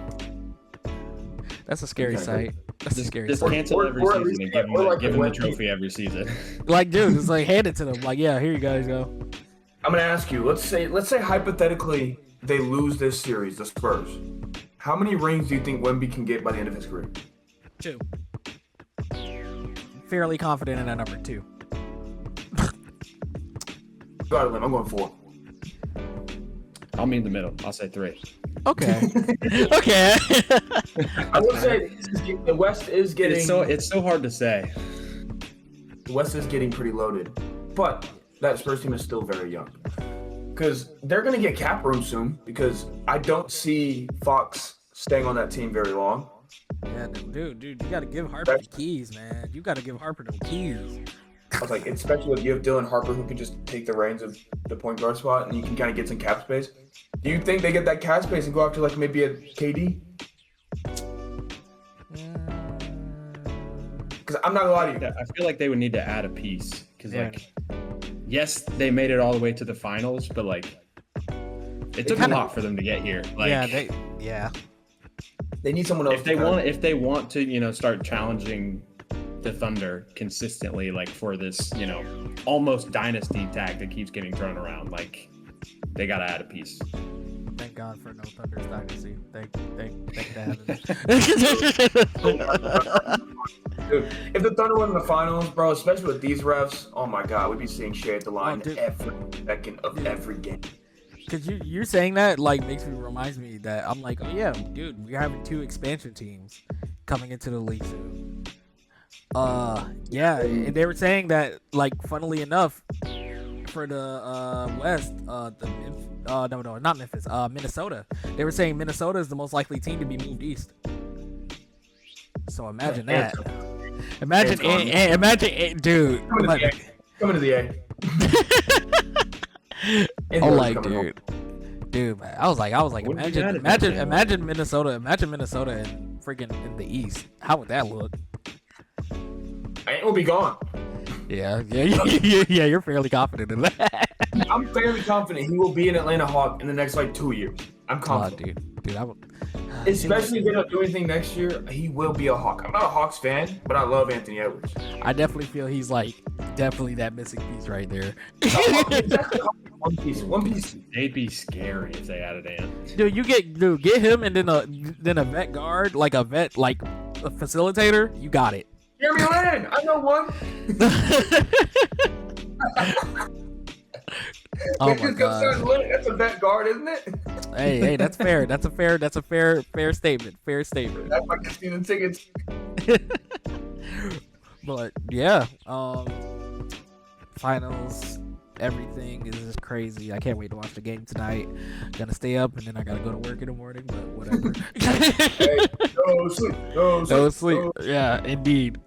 That's a scary sight. That's a scary Just story. cancel every season and give him the trophy every season. Like, dude, it's like hand it to them. Like, yeah, here you guys go. I'm gonna ask you. Let's say hypothetically they lose this series, the Spurs. How many rings do you think Wemby can get by the end of his career? 2. Fairly confident in that number 2. Got it, I'm going 4. I'll meet in the middle. I'll say 3. Okay. Okay. I will say the West is getting. It's so hard to say. The West is getting pretty loaded, but that Spurs team is still very young. Because they're going to get cap room soon. Because I don't see Fox staying on that team very long. Yeah, dude, you got to give Harper the keys, man. You got to give Harper the keys. I was like, especially if you have Dylan Harper who can just take the reins of the point guard spot and you can kind of get some cap space. Do you think they get that cap space and go after like maybe a KD? Because I'm not gonna lie to you. I feel like they would need to add a piece because yes, they made it all the way to the finals, but like it took a lot for them to get here. Like, they need someone else. If they want to, start challenging the Thunder consistently, like for this, almost dynasty tag that keeps getting thrown around, like they gotta add a piece. Thank God for no Thunder's dynasty. Thank God. Dude, if the Thunder win the finals, bro, especially with these refs, oh my God, we'd be seeing Shea at the line every second of every game. Because you're saying that, like, reminds me that I'm like, oh yeah, dude, we're having 2 expansion teams coming into the league soon. Yeah, and they were saying that, like, funnily enough, for the West, not Memphis, Minnesota. They were saying Minnesota is the most likely team to be moved east. So imagine that. Imagine, dude. Coming to the A. Oh, like, dude, man. I was like, imagine Minnesota and freaking in the East. How would that look? It will be gone. Yeah, you're fairly confident in that. I'm fairly confident he will be an Atlanta Hawk in the next, 2 years. I'm confident. Dude, I would. Especially if they don't do anything next year, he will be a Hawk. I'm not a Hawks fan, but I love Anthony Edwards. I definitely feel he's, definitely that missing piece right there. One piece. They'd be scary if they added in. Dude, get him and then a vet guard, like a facilitator. You got it. Jeremy Lin, I know one. Oh my God. That's a vet guard, isn't it? Hey, that's fair. That's a fair statement. Fair statement. That's like season tickets. But yeah, finals, everything is just crazy. I can't wait to watch the game tonight. Gonna stay up and then I gotta go to work in the morning, but whatever. Hey, no sleep. Yeah, indeed.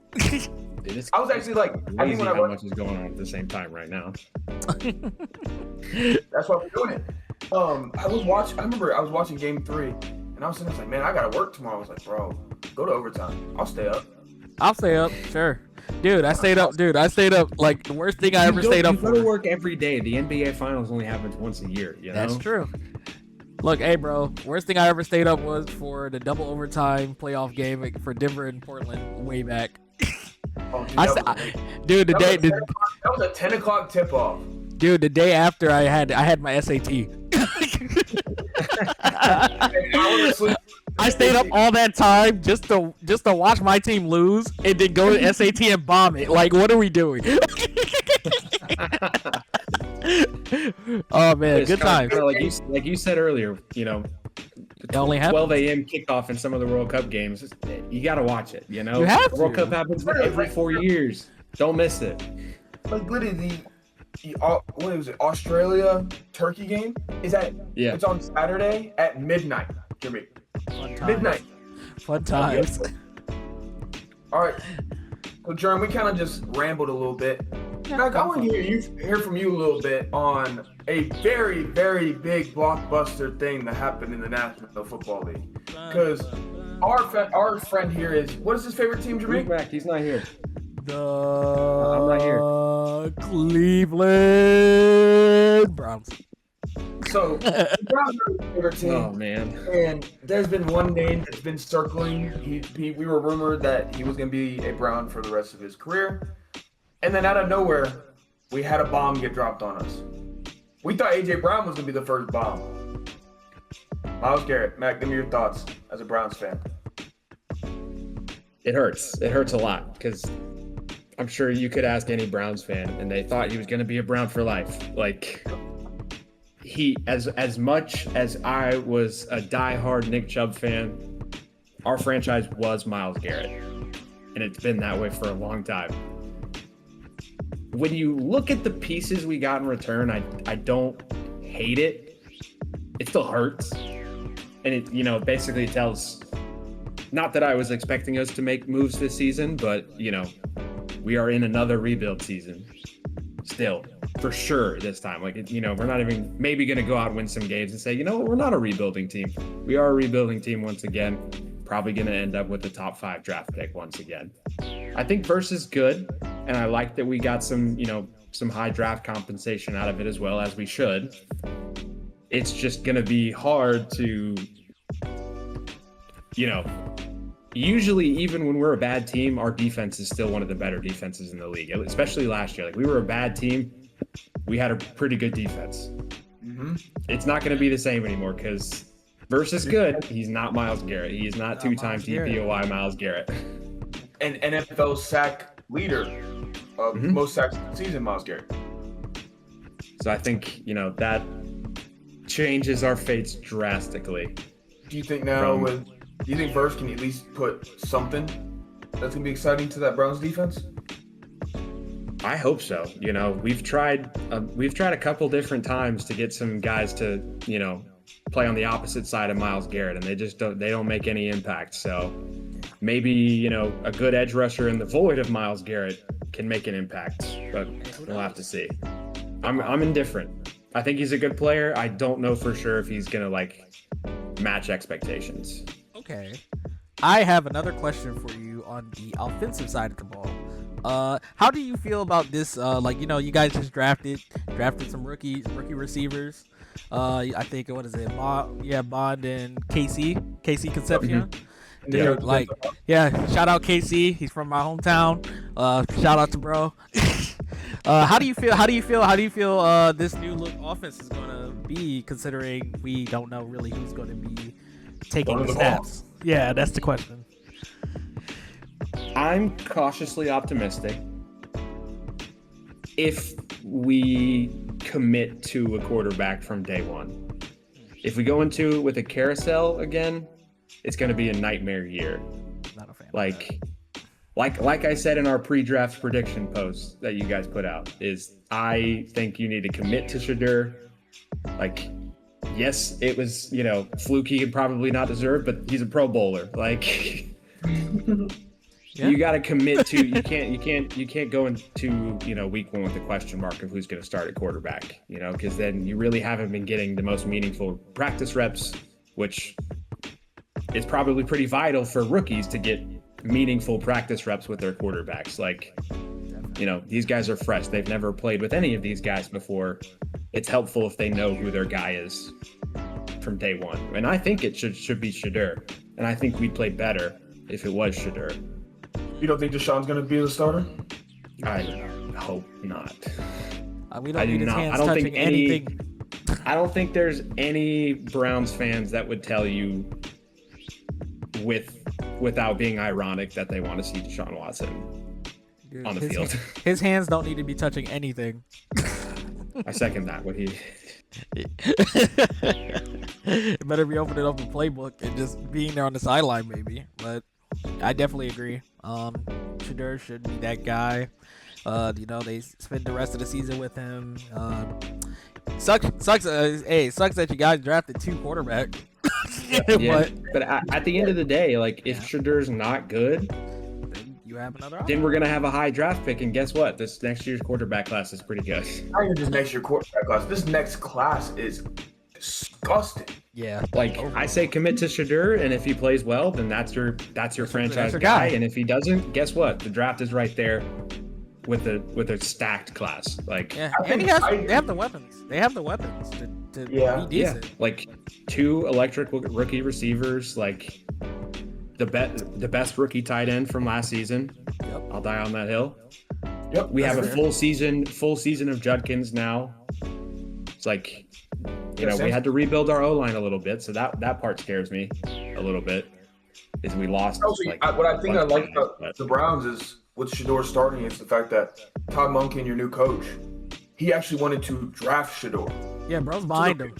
I was actually I think when how much is going on at the same time right now. That's why we're doing it. I remember I was watching game 3 and I was sitting there like, man, I gotta work tomorrow. I was like, bro, go to overtime. I'll stay up. Sure. Dude, I stayed up. Like, the worst thing I ever stayed up for. You go to work every day. The NBA Finals only happens once a year, you know? That's true. Look, hey, bro, worst thing I ever stayed up was for the double overtime playoff game for Denver and Portland way back. Oh, dude, that was a 10 o'clock tip off. Dude, the day after I had my SAT. I stayed up all that time just to watch my team lose and then go to SAT and bomb it. Like, what are we doing? Oh man, good times. Like you said earlier, it only happens 12 a.m. kickoff in some of the World Cup games. You got to watch it. You have the World Cup happens every 4 years. Don't miss it. Like literally, what was it? Australia Turkey game? Is that? Yeah. It's on Saturday at midnight. Jimmy. Midnight. Fun times. All right. So, Germ, we kind of just rambled a little bit. I want to hear from you a little bit on a very, very big blockbuster thing that happened in the National Football League. Because our friend here is, what is his favorite team, Jermaine? He's not here. I'm not here. Cleveland Browns. So the Browns are my favorite team. Oh man. And there's been one name that's been circling. We were rumored that he was going to be a Brown for the rest of his career. And then out of nowhere, we had a bomb get dropped on us. We thought A.J. Brown was going to be the first bomb. Myles Garrett, Matt, give me your thoughts as a Browns fan. It hurts. It hurts a lot because I'm sure you could ask any Browns fan and they thought he was going to be a Brown for life. Like, he, as much as I was a diehard Nick Chubb fan, our franchise was Myles Garrett. And it's been that way for a long time. When you look at the pieces we got in return, I don't hate it. It still hurts. And it, you know, basically tells, not that I was expecting us to make moves this season, but, you know, we are in another rebuild season still, for sure this time. Like, you know, we're not even maybe going to go out and win some games and say, you know, we're not a rebuilding team. We are a rebuilding team once again. Probably going to end up with the top 5 draft pick once again. I think versus good, and I like that we got some, you know, some high draft compensation out of it as well, as we should. It's just going to be hard to, you know, usually even when we're a bad team, our defense is still one of the better defenses in the league, especially last year. Like, we were a bad team. We had a pretty good defense. Mm-hmm. It's not going to be the same anymore because versus good, he's not Myles Garrett. He is not two-time DPOY Myles Garrett. And NFL sack leader of most sacks in the season, Myles Garrett. So I think, you know, that changes our fates drastically. Do you think now do you think Verse can at least put something that's gonna be exciting to that Browns defense? I hope so. You know, we've tried a couple different times to get some guys to, you know, play on the opposite side of Myles Garrett, and they don't make any impact. So maybe, you know, a good edge rusher in the void of Myles Garrett can make an impact, but we'll have to see. I'm indifferent. I think he's a good player. I don't know for sure if he's gonna like match expectations. Okay. I have another question for you on the offensive side of the ball. How do you feel about this? Like, you know, you guys just drafted some rookie receivers. I think, what is it? Bond and Casey Concepcion. Dude, like, yeah, shout out KC. He's from my hometown. Shout out to bro. How do you feel this new look offense is gonna be, considering we don't know really who's gonna be taking the snaps? Yeah, that's the question. I'm cautiously optimistic. If we commit to a quarterback from day one, if we go into it with a carousel again, it's going to be a nightmare year. Not a fan. Like I said in our pre-draft prediction post that you guys put out, is I think you need to commit to Shadur. Like, yes, it was, you know, fluky and probably not deserved, but he's a Pro Bowler. Like, yeah. You got to commit to. You can't go into, you know, week 1 with a question mark of who's going to start at quarterback. You know, because then you really haven't been getting the most meaningful practice reps, which is probably pretty vital for rookies to get meaningful practice reps with their quarterbacks. Like, you know, these guys are fresh. They've never played with any of these guys before. It's helpful if they know who their guy is from day one. And I think it should be Shadur. And I think we'd play better if it was Shadur. You don't think Deshaun's going to be the starter? I hope not. We don't need his hands touching anything. I don't think there's any Browns fans that would tell you without being ironic that they want to see Deshaun Watson on the field. His hands don't need to be touching anything. I second that. What he better be opening up the playbook and just being there on the sideline, maybe. But I definitely agree. Shadur should be that guy. You know, they spend the rest of the season with him. Sucks that you guys drafted 2 quarterbacks. Yeah. But at the end of the day, like, if Shadur's not good, then you have another option. Then we're gonna have a high draft pick, and guess what? This next year's quarterback class is pretty good. Not even just next year's quarterback class. This next class is disgusting. Yeah. Like, I say commit to Shadur, and if he plays well, then that's your franchise guy. And if he doesn't, guess what? The draft is right there with a stacked class. Like, yeah. And they have the weapons. They have the weapons to to Yeah. be decent. Yeah, like 2 electric rookie receivers, like the best rookie tight end from last season. Yep. I'll die on that hill. Yep. We have that's a fair. full season of Judkins now. It's like, Yeah, we had to rebuild our O-line a little bit, so that part scares me a little bit. Is we lost. What I think I like about the Browns is with Shador starting is the fact that Todd Monken, your new coach, he actually wanted to draft Shador. Yeah, bro's behind him.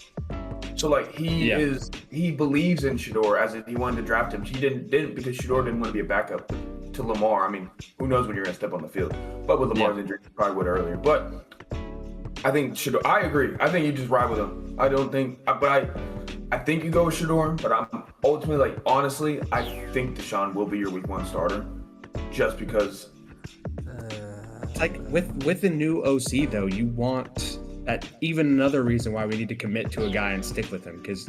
So like he believes in Shador as if he wanted to draft him. He didn't because Shador didn't want to be a backup to Lamar. I mean, who knows when you're gonna step on the field? But with Lamar's injury, he probably would earlier. But I think Shador. I agree. I think you just ride with him. I don't think, but I think you go with Shador. But I'm ultimately honestly, I think Deshaun will be your week 1 starter, just because. Like with the new OC though, you want that. Even another reason why we need to commit to a guy and stick with him, because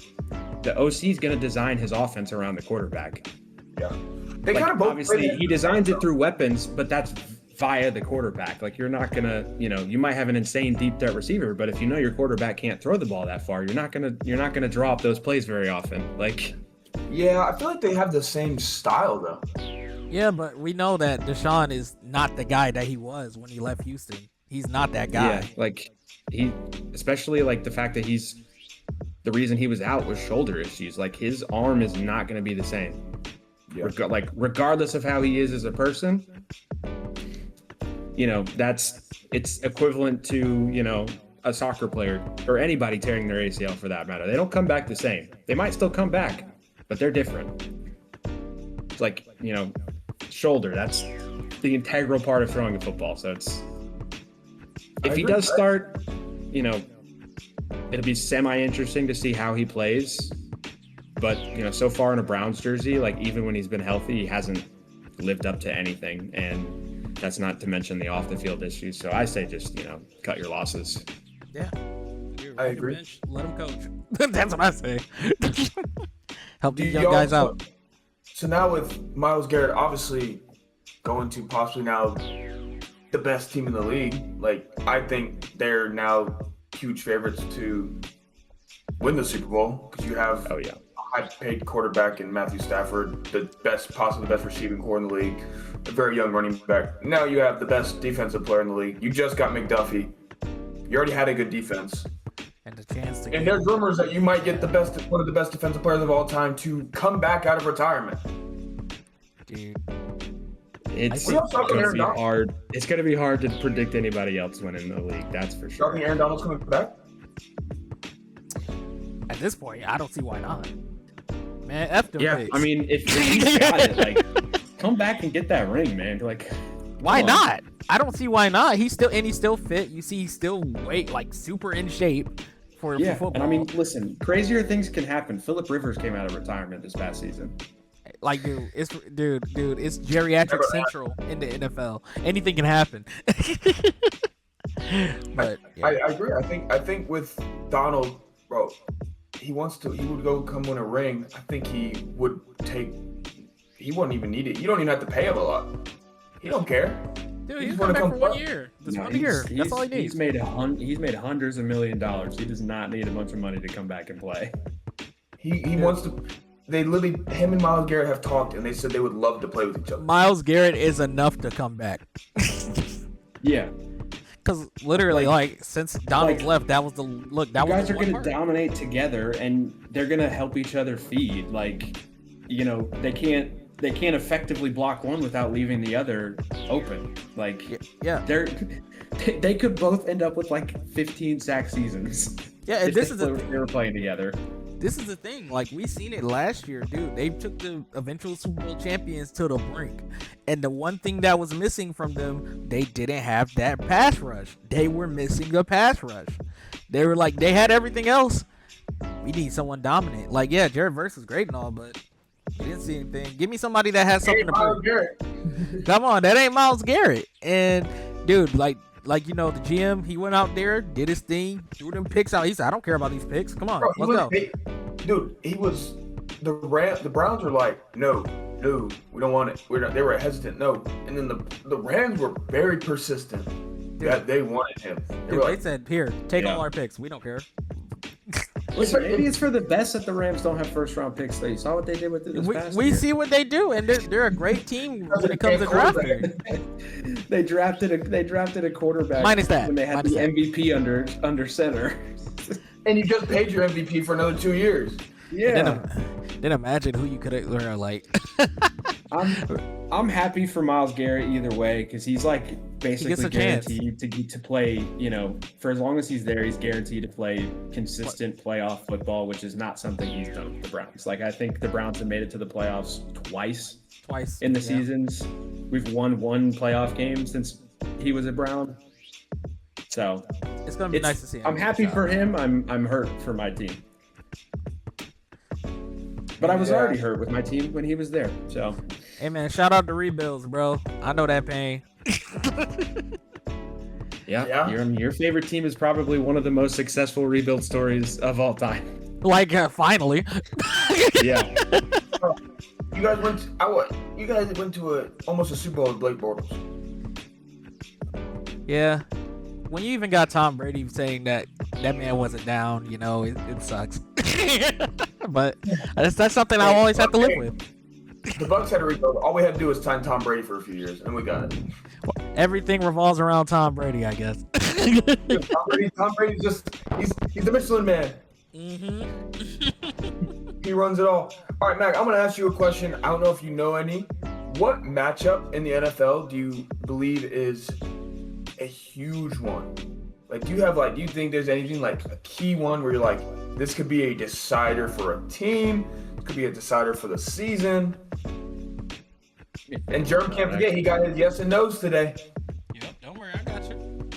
the OC is going to design his offense around the quarterback. Yeah, they kind of both obviously he designs it through weapons, but that's via the quarterback. Like you're not gonna, you might have an insane deep threat receiver, but if you know your quarterback can't throw the ball that far, you're not gonna draw up those plays very often. Like, yeah, I feel like they have the same style though. Yeah, but we know that Deshaun is not the guy that he was when he left Houston. He's not that guy. Yeah, like especially like the fact that the reason he was out was shoulder issues. Like his arm is not going to be the same. Yeah. Regardless of how he is as a person, it's equivalent to, a soccer player or anybody tearing their ACL for that matter. They don't come back the same. They might still come back, but they're different. It's like, shoulder, that's the integral part of throwing a football. So if he does start, it'll be semi-interesting to see how he plays. But, so far in a Browns jersey, like even when he's been healthy, he hasn't lived up to anything. And that's not to mention the off the field issues. So I say just, cut your losses. Yeah. I agree. Bench, let him coach. That's what I say. Help these young guys out. So now with Myles Garrett obviously going to possibly now the best team in the league, like I think they're now huge favorites to win the Super Bowl because you have a high-paid quarterback in Matthew Stafford, possibly the best receiving core in the league, a very young running back. Now you have the best defensive player in the league. You just got McDuffie. You already had a good defense. And the chance to. And there's rumors that you might get one of the best defensive players of all time to come back out of retirement. Dude. It's going to be hard. It's going to be hard to predict anybody else winning the league. That's for sure. Talking Aaron Donald's coming back? At this point, I don't see why not. Man, F them picks. I mean, if he's got it, like, come back and get that ring, man. Like, why not? I don't see why not. He's still fit. You see, he's still super in shape for football. And I mean, listen, crazier things can happen. Phillip Rivers came out of retirement this past season. Like, it's geriatric central in the NFL. Anything can happen. But yeah. I agree. I think with Donald, bro, he would go come win a ring. I think he wouldn't even need it. You don't even have to pay him a lot. He don't care. Dude, he's coming back for 1 year. Just 1 year. That's all he needs. He's made hundreds of $1 million. He does not need a bunch of money to come back and play. He wants to. They literally, him and Myles Garrett have talked, and they said they would love to play with each other. Myles Garrett is enough to come back. Yeah. Because literally, since Donald left, that was the look. That you was guys are going to dominate together, and they're going to help each other feed. Like, they can't effectively block one without leaving the other open. Like, yeah, they could both end up with 15 sack seasons. Yeah, and they were playing together. This is the thing. Like, we seen it last year, dude. They took the eventual Super Bowl champions to the brink, and the one thing that was missing from them, they didn't have that pass rush. They were missing a pass rush. They were they had everything else. We need someone dominant. Jared Verse is great and all, but we didn't see anything. Give me somebody that has something to prove. Come on, that ain't Myles Garrett. And dude, the GM, he went out there, did his thing, threw them picks out. He said, I don't care about these picks. Come on, let's go. Dude, the Browns were like, no, we don't want it. They were hesitant, no. And then the Rams were very persistent that they wanted him. They said, here, take all our picks. We don't care. Listen, maybe it's for the best that the Rams don't have first round picks. You saw what they did with it this past year. We see what they do, and they're a great team when it comes to drafting. They drafted a quarterback minus that when they had the MVP under center. And you just paid your MVP for another 2 years. Yeah. Then imagine who you could have like. I'm happy for Myles Garrett either way because he's like basically guaranteed to play. You know, for as long as he's there, he's guaranteed to play consistent playoff football, which is not something he's done with the Browns. Like I think the Browns have made it to the playoffs twice in the seasons. We've won one playoff game since he was a Brown. So it's gonna be nice to see him. I'm happy for him. I'm hurt for my team. But I was already hurt with my team when he was there. So, hey man, shout out to rebuilds, bro. I know that pain. Yeah. Your favorite team is probably one of the most successful rebuild stories of all time. Like finally. Yeah. You guys went to almost a Super Bowl with Blake Bortles. Yeah. When you even got Tom Brady saying that man wasn't down, you know, it sucks. But that's something I always have to live with. The Bucs had to rebuild. All we had to do was sign Tom Brady for a few years, and we got it. Well, everything revolves around Tom Brady, I guess. Tom Brady's he's the Michelin man. Mm-hmm. He runs it all. All right, Mac, I'm going to ask you a question. I don't know if you know any. What matchup in the NFL do you believe is a huge one? Like, do you think there's anything like a key one where you're like, this could be a decider for a team, it could be a decider for the season? And Germ can't forget, he got his yes and no's today. Yep, don't worry, I got you.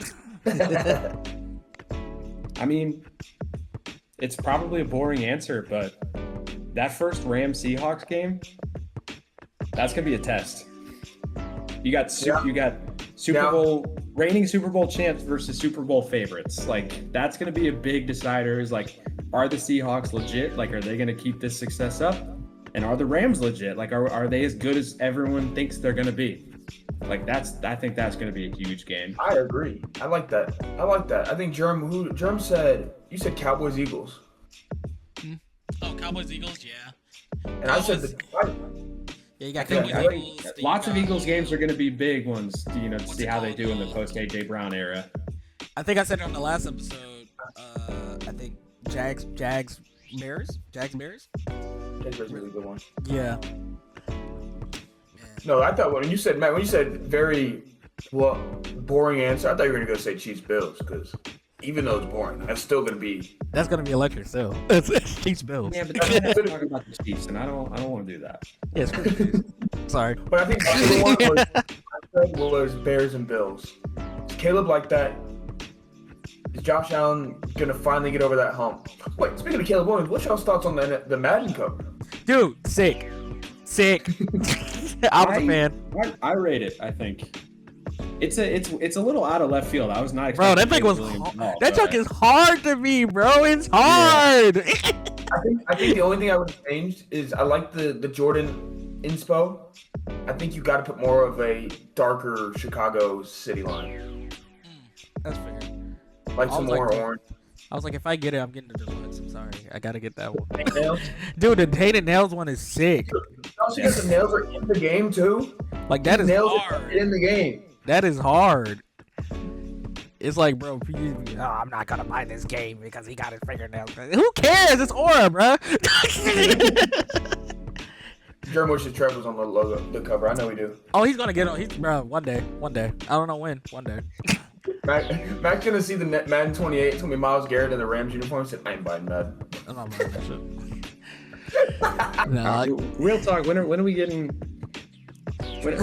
I mean, it's probably a boring answer, but that first Rams-Seahawks game, that's gonna be a test. You got Super Bowl reigning Super Bowl champs versus Super Bowl favorites. Like that's gonna be a big decider. Is like, are the Seahawks legit? Like, are they gonna keep this success up? And are the Rams legit? Like, are they as good as everyone thinks they're gonna be? Like I think that's gonna be a huge game. I agree. I like that. I think Germ said, you said Cowboys Eagles. Oh, Cowboys Eagles, yeah. And I said yeah, you got lots of Eagles games are going to be big ones, you know, to see how they do in the post AJ Brown era. I think I said it on the last episode. I think Jags Bears. Jags Bears is a really good one. Yeah. No, I thought when you said very boring answer, I thought you were gonna go say Chiefs Bills because even though it's boring, that's gonna be electric still. It's Chiefs Bills. Yeah, but don't have to talk about the Chiefs, and I don't want to do that. Yeah, sorry. But I think the one was Bears and Bills. Is Caleb like that? Is Josh Allen gonna finally get over that hump? Wait, speaking of Caleb Williams, what's y'all's thoughts on the Madden cover? Dude, sick. I was a fan. I rate it. I think. It's a little out of left field. I was not expecting. Bro, that thing was that joke is hard to me, bro. It's hard. Yeah. I think the only thing I would have changed is I like the Jordan inspo. I think you got to put more of a darker Chicago city line. That's fair. Like some more orange. I was like, if I get it, I'm getting the deluxe. I'm sorry, I gotta get that one. Dude, the Painted Nails one is sick. Also, the nails are in the game too. Like that is nails hard. Are in the game. That is hard. It's like, bro, I'm not gonna buy this game because he got his fingernails. Who cares? It's Aura, bro. Germ wishes Trev was on the logo, the cover. I know he do. Oh, he's gonna get on. Bro, one day. I don't know when. One day. Mac's gonna see the Madden 28. It's gonna be Myles Garrett in the Rams uniform. He said, I ain't buying Madden. I'm not buying that shit. Real talk. When are we getting? Dude,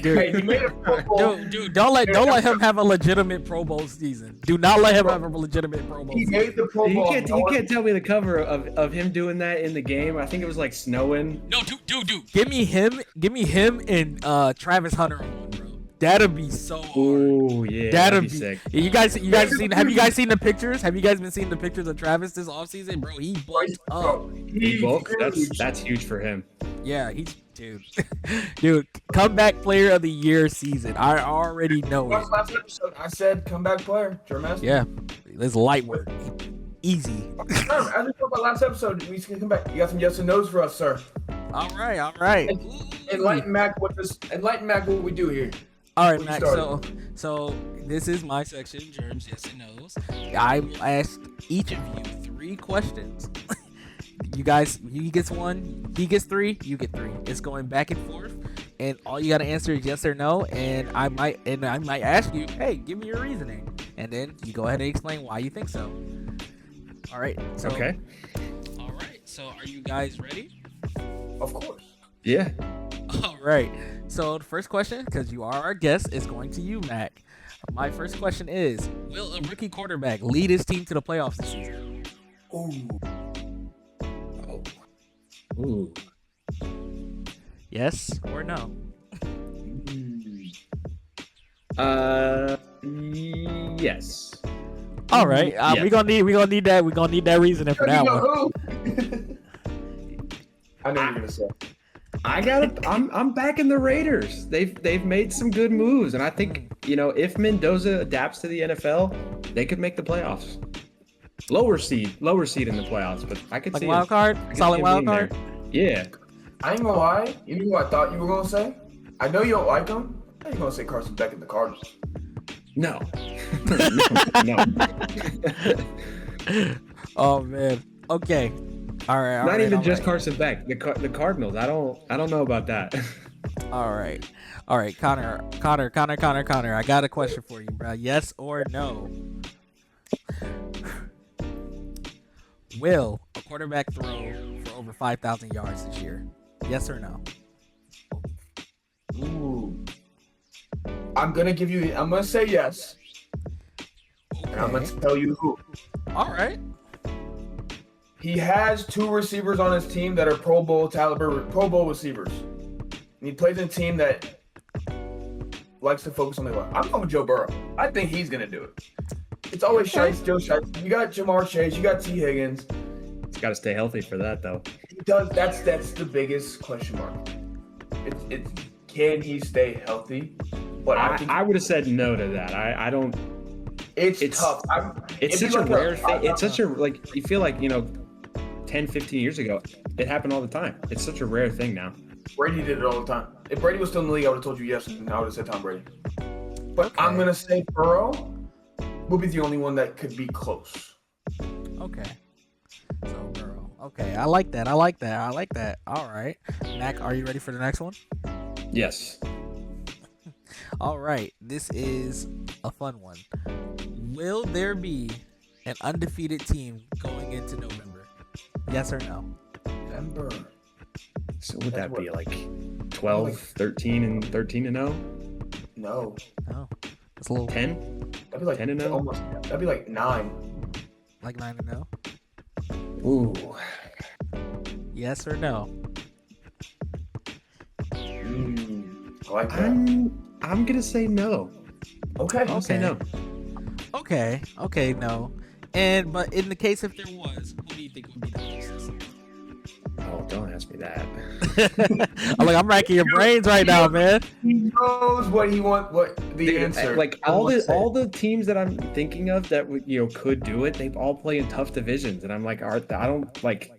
hey, he made a Pro Bowl. Dude, don't let him have a legitimate Pro Bowl season. Do not let him have a legitimate Pro Bowl. He made the Pro Bowl. You can't tell me the cover of him doing that in the game. I think it was like snowing. No, dude. Give me him and Travis Hunter on, bro. That'd be so hard. Oh yeah, that'd be sick. You guys seen? Have you guys seen the pictures? Have you guys been seeing the pictures of Travis this offseason, bro? He bulked up. He bulked. That's huge for him. Yeah, dude, comeback player of the year season. I already know it. Last episode, I said comeback player, Germ. Yeah, it's light work. Easy. As we talked about last episode, we can come back. You got some yes and no's for us, sir. All right. Enlighten Mac what we do here. All right, Mac. So this is my section, Germs, yes and no's. I asked each of you 3 questions. You gets 1, he gets 3, you get 3. It's going back and forth, and all you gotta answer is yes or no. And I might ask you, hey, give me your reasoning, and then you go ahead and explain why you think so. All right. So, okay. All right. So are you guys ready? Of course. Yeah. All right. So the first question, because you are our guest, is going to you, Mac. My first question is: will a rookie quarterback lead his team to the playoffs this season? Ooh. Yes or no? Yes. All right. Yes. We gonna need that reasoning for that one. I know you're gonna say. I'm backing the Raiders. They've made some good moves, and I think if Mendoza adapts to the NFL, they could make the playoffs. Lower seed in the playoffs, but I could see wild card, solid wild card. There. Yeah. I ain't gonna lie. You know what I thought you were gonna say? I know you don't like him. I ain't gonna say Carson Beck and the Cardinals. No. No. Oh man. Okay. All right. Not even just Carson Beck. The Cardinals. I don't know about that. All right. Connor. I got a question for you, bro. Yes or no? Will a quarterback throw for over 5,000 yards this year? Yes or no? Ooh. I'm gonna say yes. Okay. And I'm gonna tell you who. All right. He has 2 receivers on his team that are Pro Bowl receivers. And he plays in a team that likes to focus on the run. I'm going with Joe Burrow. I think he's gonna do it. It's always Joe Shiesty. You got Jamar Chase. You got T. Higgins. He's got to stay healthy for that, though. He does. That's the biggest question mark. It's can he stay healthy? But I would have said no to that. I don't. It's tough. It's such a rare thing. It's such a you feel like 10, 15 years ago, it happened all the time. It's such a rare thing now. Brady did it all the time. If Brady was still in the league, I would have told you yes, and I would have said Tom Brady. But okay. I'm gonna say Burrow will be the only one that could be close. Okay. So Burrow. Okay, I like that. All right. Mac, are you ready for the next one? Yes. All right. This is a fun one. Will there be an undefeated team going into November? Yes or no? November. So would that be like 12, 13, and 0? No. It's a little 10? That'd be like 10 and 0? Almost. That'd be like 9. Like 9 and 0? Ooh. Yes or no? I like that. I'm gonna say no. Okay. I'll say no. Okay, no. But in the case if there was, who do you think would be the closest? Oh, don't ask me that. I'm racking your brains right now, man. He knows what the answer. Like all the teams that I'm thinking of that could do it, they all play in tough divisions, and I'm like, I don't like.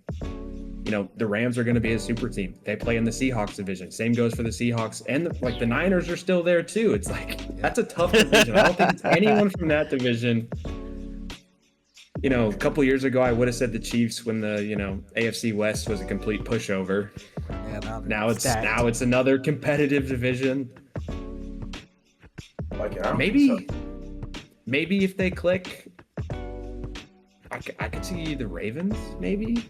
The Rams are going to be a super team. They play in the Seahawks division. Same goes for the Seahawks, and the Niners are still there too. It's like that's a tough division. I don't think it's anyone from that division. A couple years ago, I would have said the Chiefs when the AFC West was a complete pushover. Yeah, now it's another competitive division. Maybe if they click, I could see the Ravens. Maybe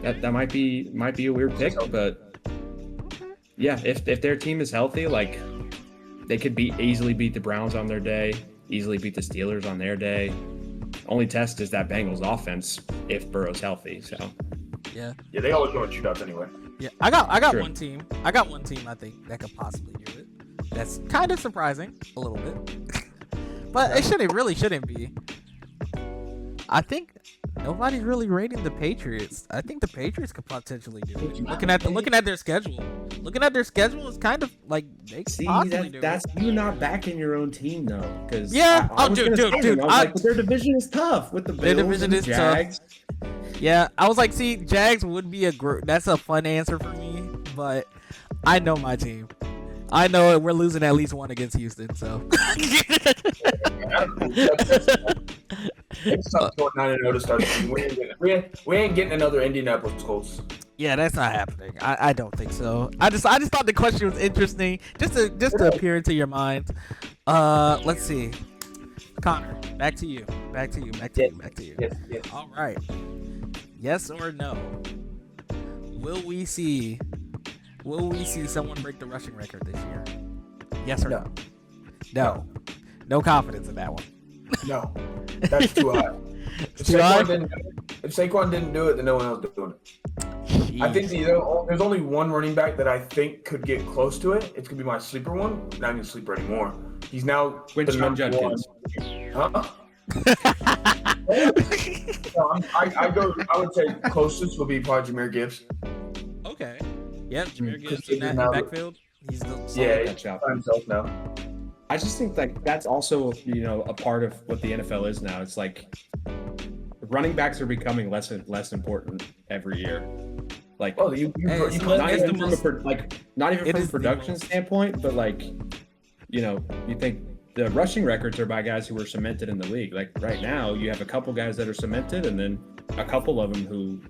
that might be a weird pick, but yeah, if their team is healthy, like they could easily beat the Browns on their day. Easily beat the Steelers on their day. Only test is that Bengals offense if Burrow's healthy. So yeah, they always go in shootouts anyway. Yeah, I got True. one team. I think that could possibly do it. That's kind of surprising a little bit, but it shouldn't be. I think Nobody's really rating the Patriots. I think the Patriots could potentially do it. Looking at their schedule, it's kind of like they could possibly do that's it. you not backing your own team though, because dude, their division is tough with the Bills. Their division is Jags. Tough. Yeah, I was like, see, Jags would be that's a fun answer for me, but I know my team. I know we're losing at least one against Houston, so. It's tough going 9-0 to start the season. We ain't getting another Indianapolis Colts. Yeah, that's not happening. I don't think so. I just thought the question was interesting, just to appear into your mind. Let's see, Connor, back to you. Yes. All right. Yes or no? Will we see someone break the rushing record this year? Yes or no? No. No confidence in that one. No. That's too high. If Saquon didn't do it, then no one else doing it. Jeez. I think there's only one running back that I think could get close to it. It's going to be my sleeper one. Not even a sleeper anymore. He's now the number one. Huh? I would say closest would be probably Jahmyr Gibbs. Okay. Yep, Jahmyr Gibbs in that backfield. He's he's by himself now. I just think like that's also a part of what the NFL is now. It's like running backs are becoming less and less important every year. Like, not even from a production standpoint, but like, you think the rushing records are by guys who were cemented in the league. Like right now, you have a couple guys that are cemented, and then a couple of them who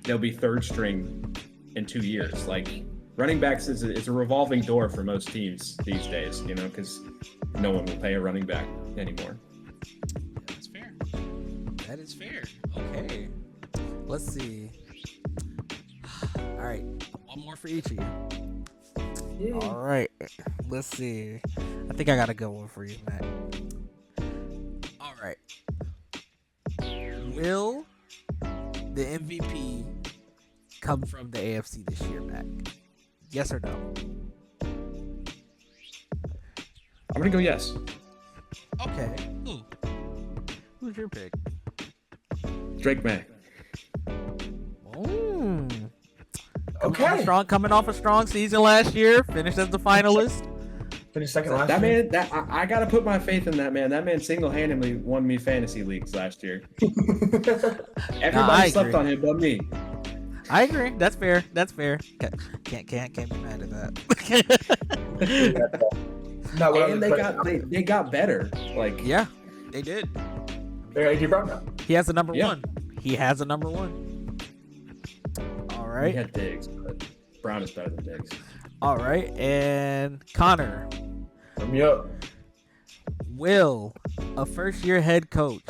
they'll be third string in 2 years. Like running backs is a revolving door for most teams these days, because no one will pay a running back anymore. That's fair. That is fair. Okay. Let's see. All right. One more for each of you. Yeah. All right. Let's see. I think I got a good one for you, Matt. All right. Will the MVP come from the AFC this year, Matt? Yes or no? I'm gonna go yes. Okay. Who's your pick? Drake May. Okay. Coming off a strong season last year, finished as the finalist. Finished second last year. I gotta put my faith in that man. That man single-handedly won me fantasy leagues last year. Everybody slept on him but me. I agree. That's fair. Can't be mad at that. And they got better. Like, yeah, they did. They're AJ Brown now. He has the number one. He has a number one. All right. He had Diggs, but Brown is better than Diggs. All right, and Connor. Sum me up. Will a first-year head coach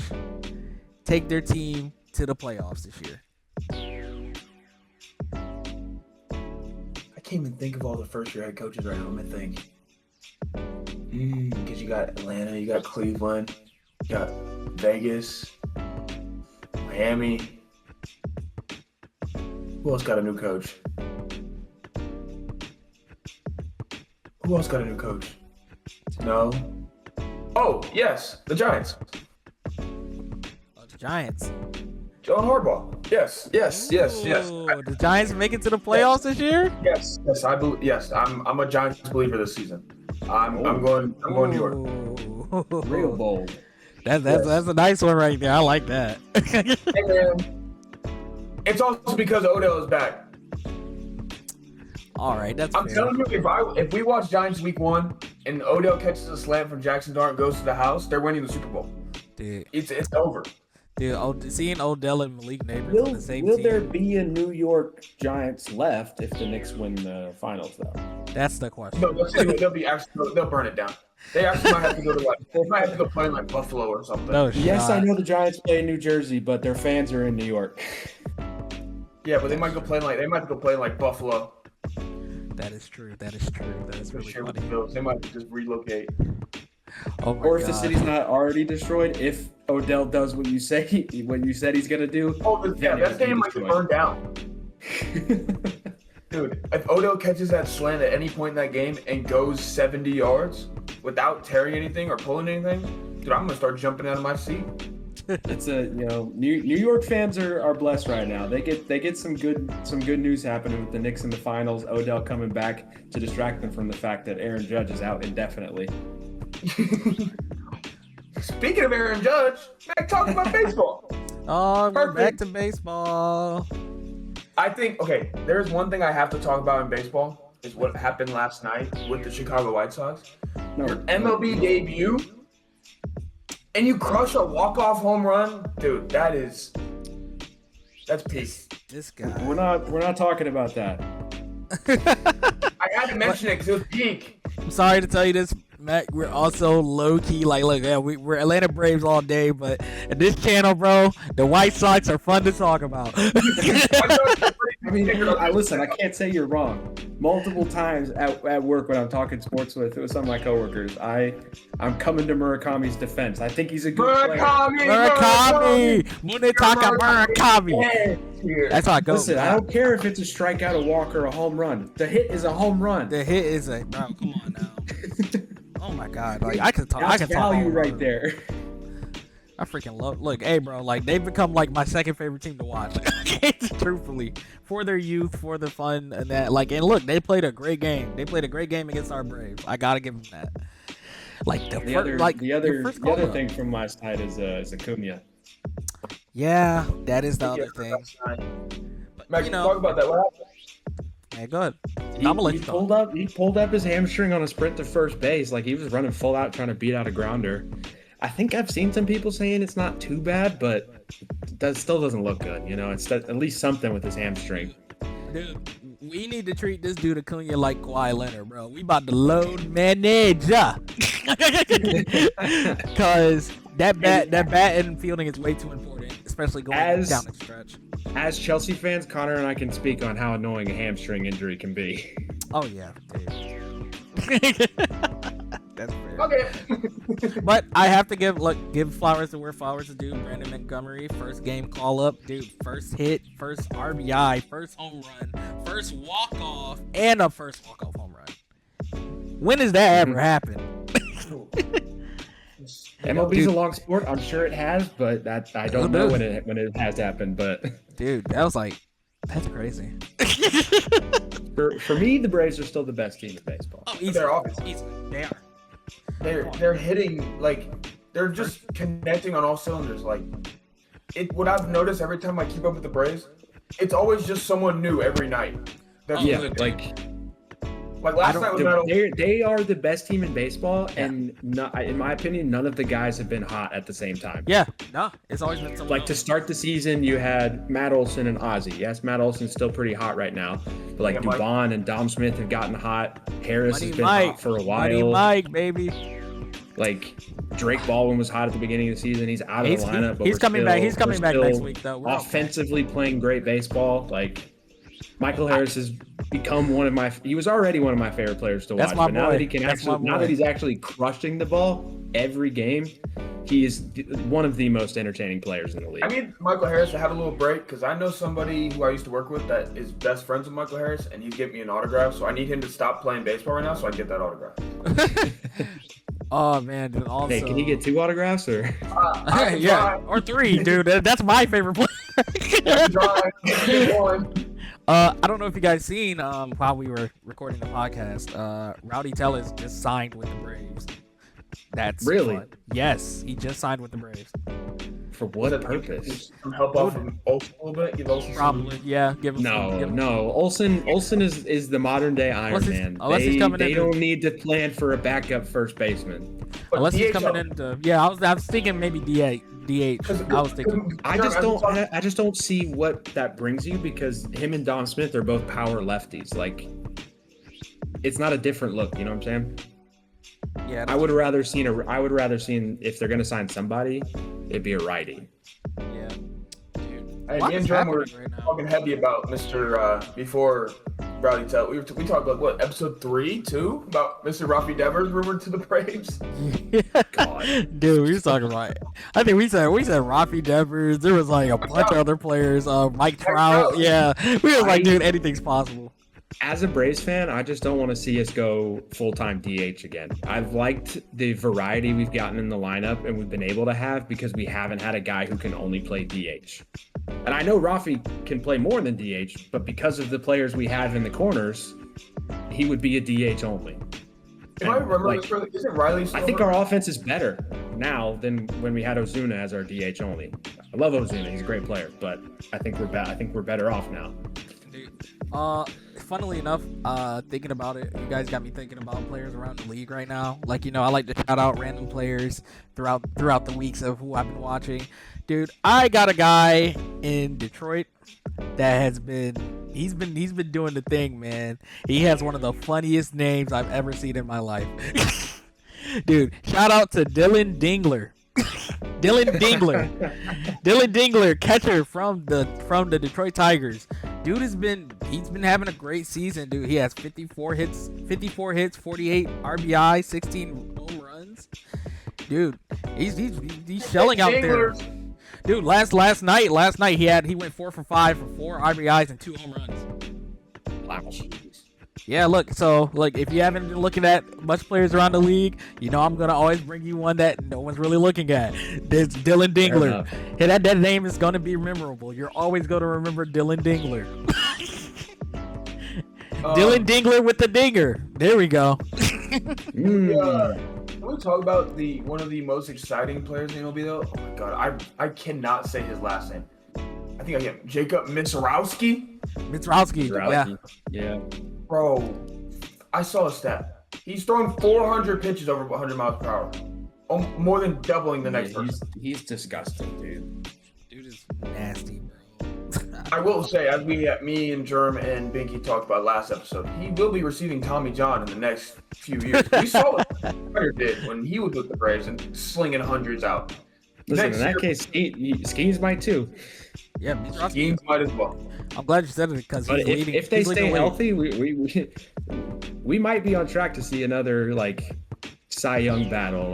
take their team to the playoffs this year? I can't even think of all the first-year head coaches right now. Let me think. Because you got Atlanta, you got Cleveland, you got Vegas, Miami. Who else got a new coach? No. Oh, yes, the Giants. The Giants. John Harbaugh. Yes. The Giants make it to the playoffs this year? Yes, I believe. Yes, I'm a Giants believer this season. I'm going New York. Real bold. That's a nice one right there. I like that. And then, it's also because Odell is back. All right, that's I'm fair. telling you, if we watch Giants week 1 and Odell catches a slant from Jackson Dart, goes to the house, they're winning the Super Bowl. Dude, it's over. Dude, seeing Odell and Malik Neighbors on the same team. Will there be a New York Giants left if the Knicks win the finals, though? That's the question. No, they'll burn it down. They actually might have to go to play in like Buffalo or something. No, yes, I know the Giants play in New Jersey, but their fans are in New York. Yeah, but they might go play in like Buffalo. That is true. That is really funny. They might just relocate. Oh my or if God. the city's not already destroyed, if Odell does what you said he's gonna do. Oh, yeah, that stadium might get burned down. Dude, if Odell catches that slant at any point in that game and goes 70 yards without tearing anything or pulling anything, dude, I'm gonna start jumping out of my seat. It's New York fans are blessed right now. They get some good news happening with the Knicks in the finals. Odell coming back to distract them from the fact that Aaron Judge is out indefinitely. Speaking of Aaron Judge, back talking about baseball. Oh, we're back to baseball. I think there's one thing I have to talk about in baseball is what happened last night with the Chicago White Sox. Your MLB debut. And you crush a walk-off home run, dude. That's peak. This guy. We're not talking about that. I had to mention it because it was peak. I'm sorry to tell you this, Mac. We're also low-key we're Atlanta Braves all day, but at this channel, bro, the White Sox are fun to talk about. I mean, listen, I can't say you're wrong. Multiple times at work when I'm talking sports with some of my coworkers, I'm coming to Murakami's defense. I think he's a good player. Murakami! Munetaka Murakami! That's how I go. Listen, I don't care if it's a strikeout, a walk, or a home run. The hit is a home run. The hit is a bro. Come on now. Oh my God! Like I can talk. That's I can talk value right there. I freaking love. Look, hey, bro. Like they've become like my second favorite team to watch. Truthfully, for their youth, for the fun, and that. Like, and look, they played a great game. They played a great game against our Braves. I gotta give them that. Like the other thing from my side is Acuna. Yeah, that is the other thing. Mac, talk about that. What happened? Hey, go ahead. He pulled up his hamstring on a sprint to first base. Like he was running full out trying to beat out a grounder. I think I've seen some people saying it's not too bad, but that still doesn't look good. You know, it's at least something with his hamstring. Dude, we need to treat this dude Acuna like Kawhi Leonard, bro. We about to load manage. Because that bat and fielding is way too important, especially going down the stretch. As Chelsea fans, Connor and I can speak on how annoying a hamstring injury can be. Oh, yeah, dude. That's fair. Okay. But I have to give flowers to where flowers are due. Brandon Montgomery, first game call up, dude. First hit, first RBI, first home run, first walk off, and a first walk off home run. When does that ever happen? MLB's a long sport. I'm sure it has, but I don't know when it has happened. But dude, that's crazy. For me, the Braves are still the best team in baseball. Oh, easy. They're obvious. They are. They're hitting, like, they're just connecting on all cylinders. Like, what I've noticed every time I keep up with the Braves, it's always just someone new every night. Like last night was they are the best team in baseball, and in my opinion, none of the guys have been hot at the same time. Yeah, no, it's always been someone else. To start the season, you had Matt Olson and Ozzie. Yes, Matt Olson's still pretty hot right now, but Dubon and Dom Smith have gotten hot. Harris has been hot for a while. Buddy Mike, baby. Like Drake Baldwin was hot at the beginning of the season. He's out of the lineup, but he's coming back. He's coming back next week, though. Offensively playing great baseball. Like Michael Harris has become he was already one of my favorite players to watch. But now that he's actually crushing the ball every game, he is one of the most entertaining players in the league. I need Michael Harris to have a little break because I know somebody who I used to work with that is best friends with Michael Harris, and he's getting me an autograph. So I need him to stop playing baseball right now so I can get that autograph. Oh man, dude! Also, hey, can he get 2 autographs or? Yeah, or 3, dude. That's my favorite player. I don't know if you guys seen while we were recording the podcast. Rowdy Tellez just signed with the Braves. That's really fun. Yes, he just signed with the Braves. For what purpose? Some help off from Olsen a little bit. Give Olsen probably, yeah. No. Olsen is the modern day Iron Man. They don't need to plan for a backup first baseman. Unless he's coming into, I was thinking maybe DH. I was thinking. I just don't see what that brings you because him and Dom Smith are both power lefties. Like, it's not a different look. You know what I'm saying? Yeah. I would rather seen if they're gonna sign somebody, it'd be a righty. Yeah. Dude. Hey, me and Germ were talking heavy about Mr. Before Rowdy Tell. We talked about episode 3, 2 about Mr. Rafi Devers rumored to the Braves. God. Dude, we were talking about. I think we said Rafi Devers. There was like a bunch of other players. Mike Trout. Yeah, we was like, dude, anything's possible. As a Braves fan, I just don't want to see us go full-time DH again. I've liked the variety we've gotten in the lineup and we've been able to have because we haven't had a guy who can only play DH. And I know Rafi can play more than DH, but because of the players we have in the corners, he would be a DH only. If I remember, isn't Riley still I think our offense is better now than when we had Ozuna as our DH only. I love Ozuna; he's a great player, but I think we're better off now. Funnily enough, thinking about it, you guys got me thinking about players around the league right now. Like, I like to shout out random players throughout the weeks of who I've been watching. Dude, I got a guy in Detroit that he's been doing the thing, man. He has one of the funniest names I've ever seen in my life. Dude, shout out to Dylan Dingler. Dylan Dingler, catcher from the Detroit Tigers. Dude he's been having a great season, dude. He has 54 hits, 48 RBI, 16 home runs. Dude, he's shelling out there. Dude, last night he went 4 for 5 for 4 RBIs and 2 home runs. Wow. Yeah, look, if you haven't been looking at much players around the league, I'm gonna always bring you one that no one's really looking at. There's Dylan Dingler. Hey, that name is gonna be memorable. You're always gonna remember Dylan Dingler. Dylan Dingler with the dinger. There we go. Can we talk about one of the most exciting players in MLB though? Oh my god, I cannot say his last name. I think I can. Jacob Mizorowski. Yeah. Bro, I saw a stat. He's thrown 400 pitches over 100 miles per hour. More than doubling the next person. He's disgusting, dude. Dude is nasty, bro. I will say, as me and Germ and Binky talked about last episode, he will be receiving Tommy John in the next few years. We saw what Carter did when he was with the Braves and slinging hundreds out. Listen, in that case, Skeens might too. Yeah, Skeens might as well. I'm glad you said it because if they stay healthy, we might be on track to see another Cy Young battle,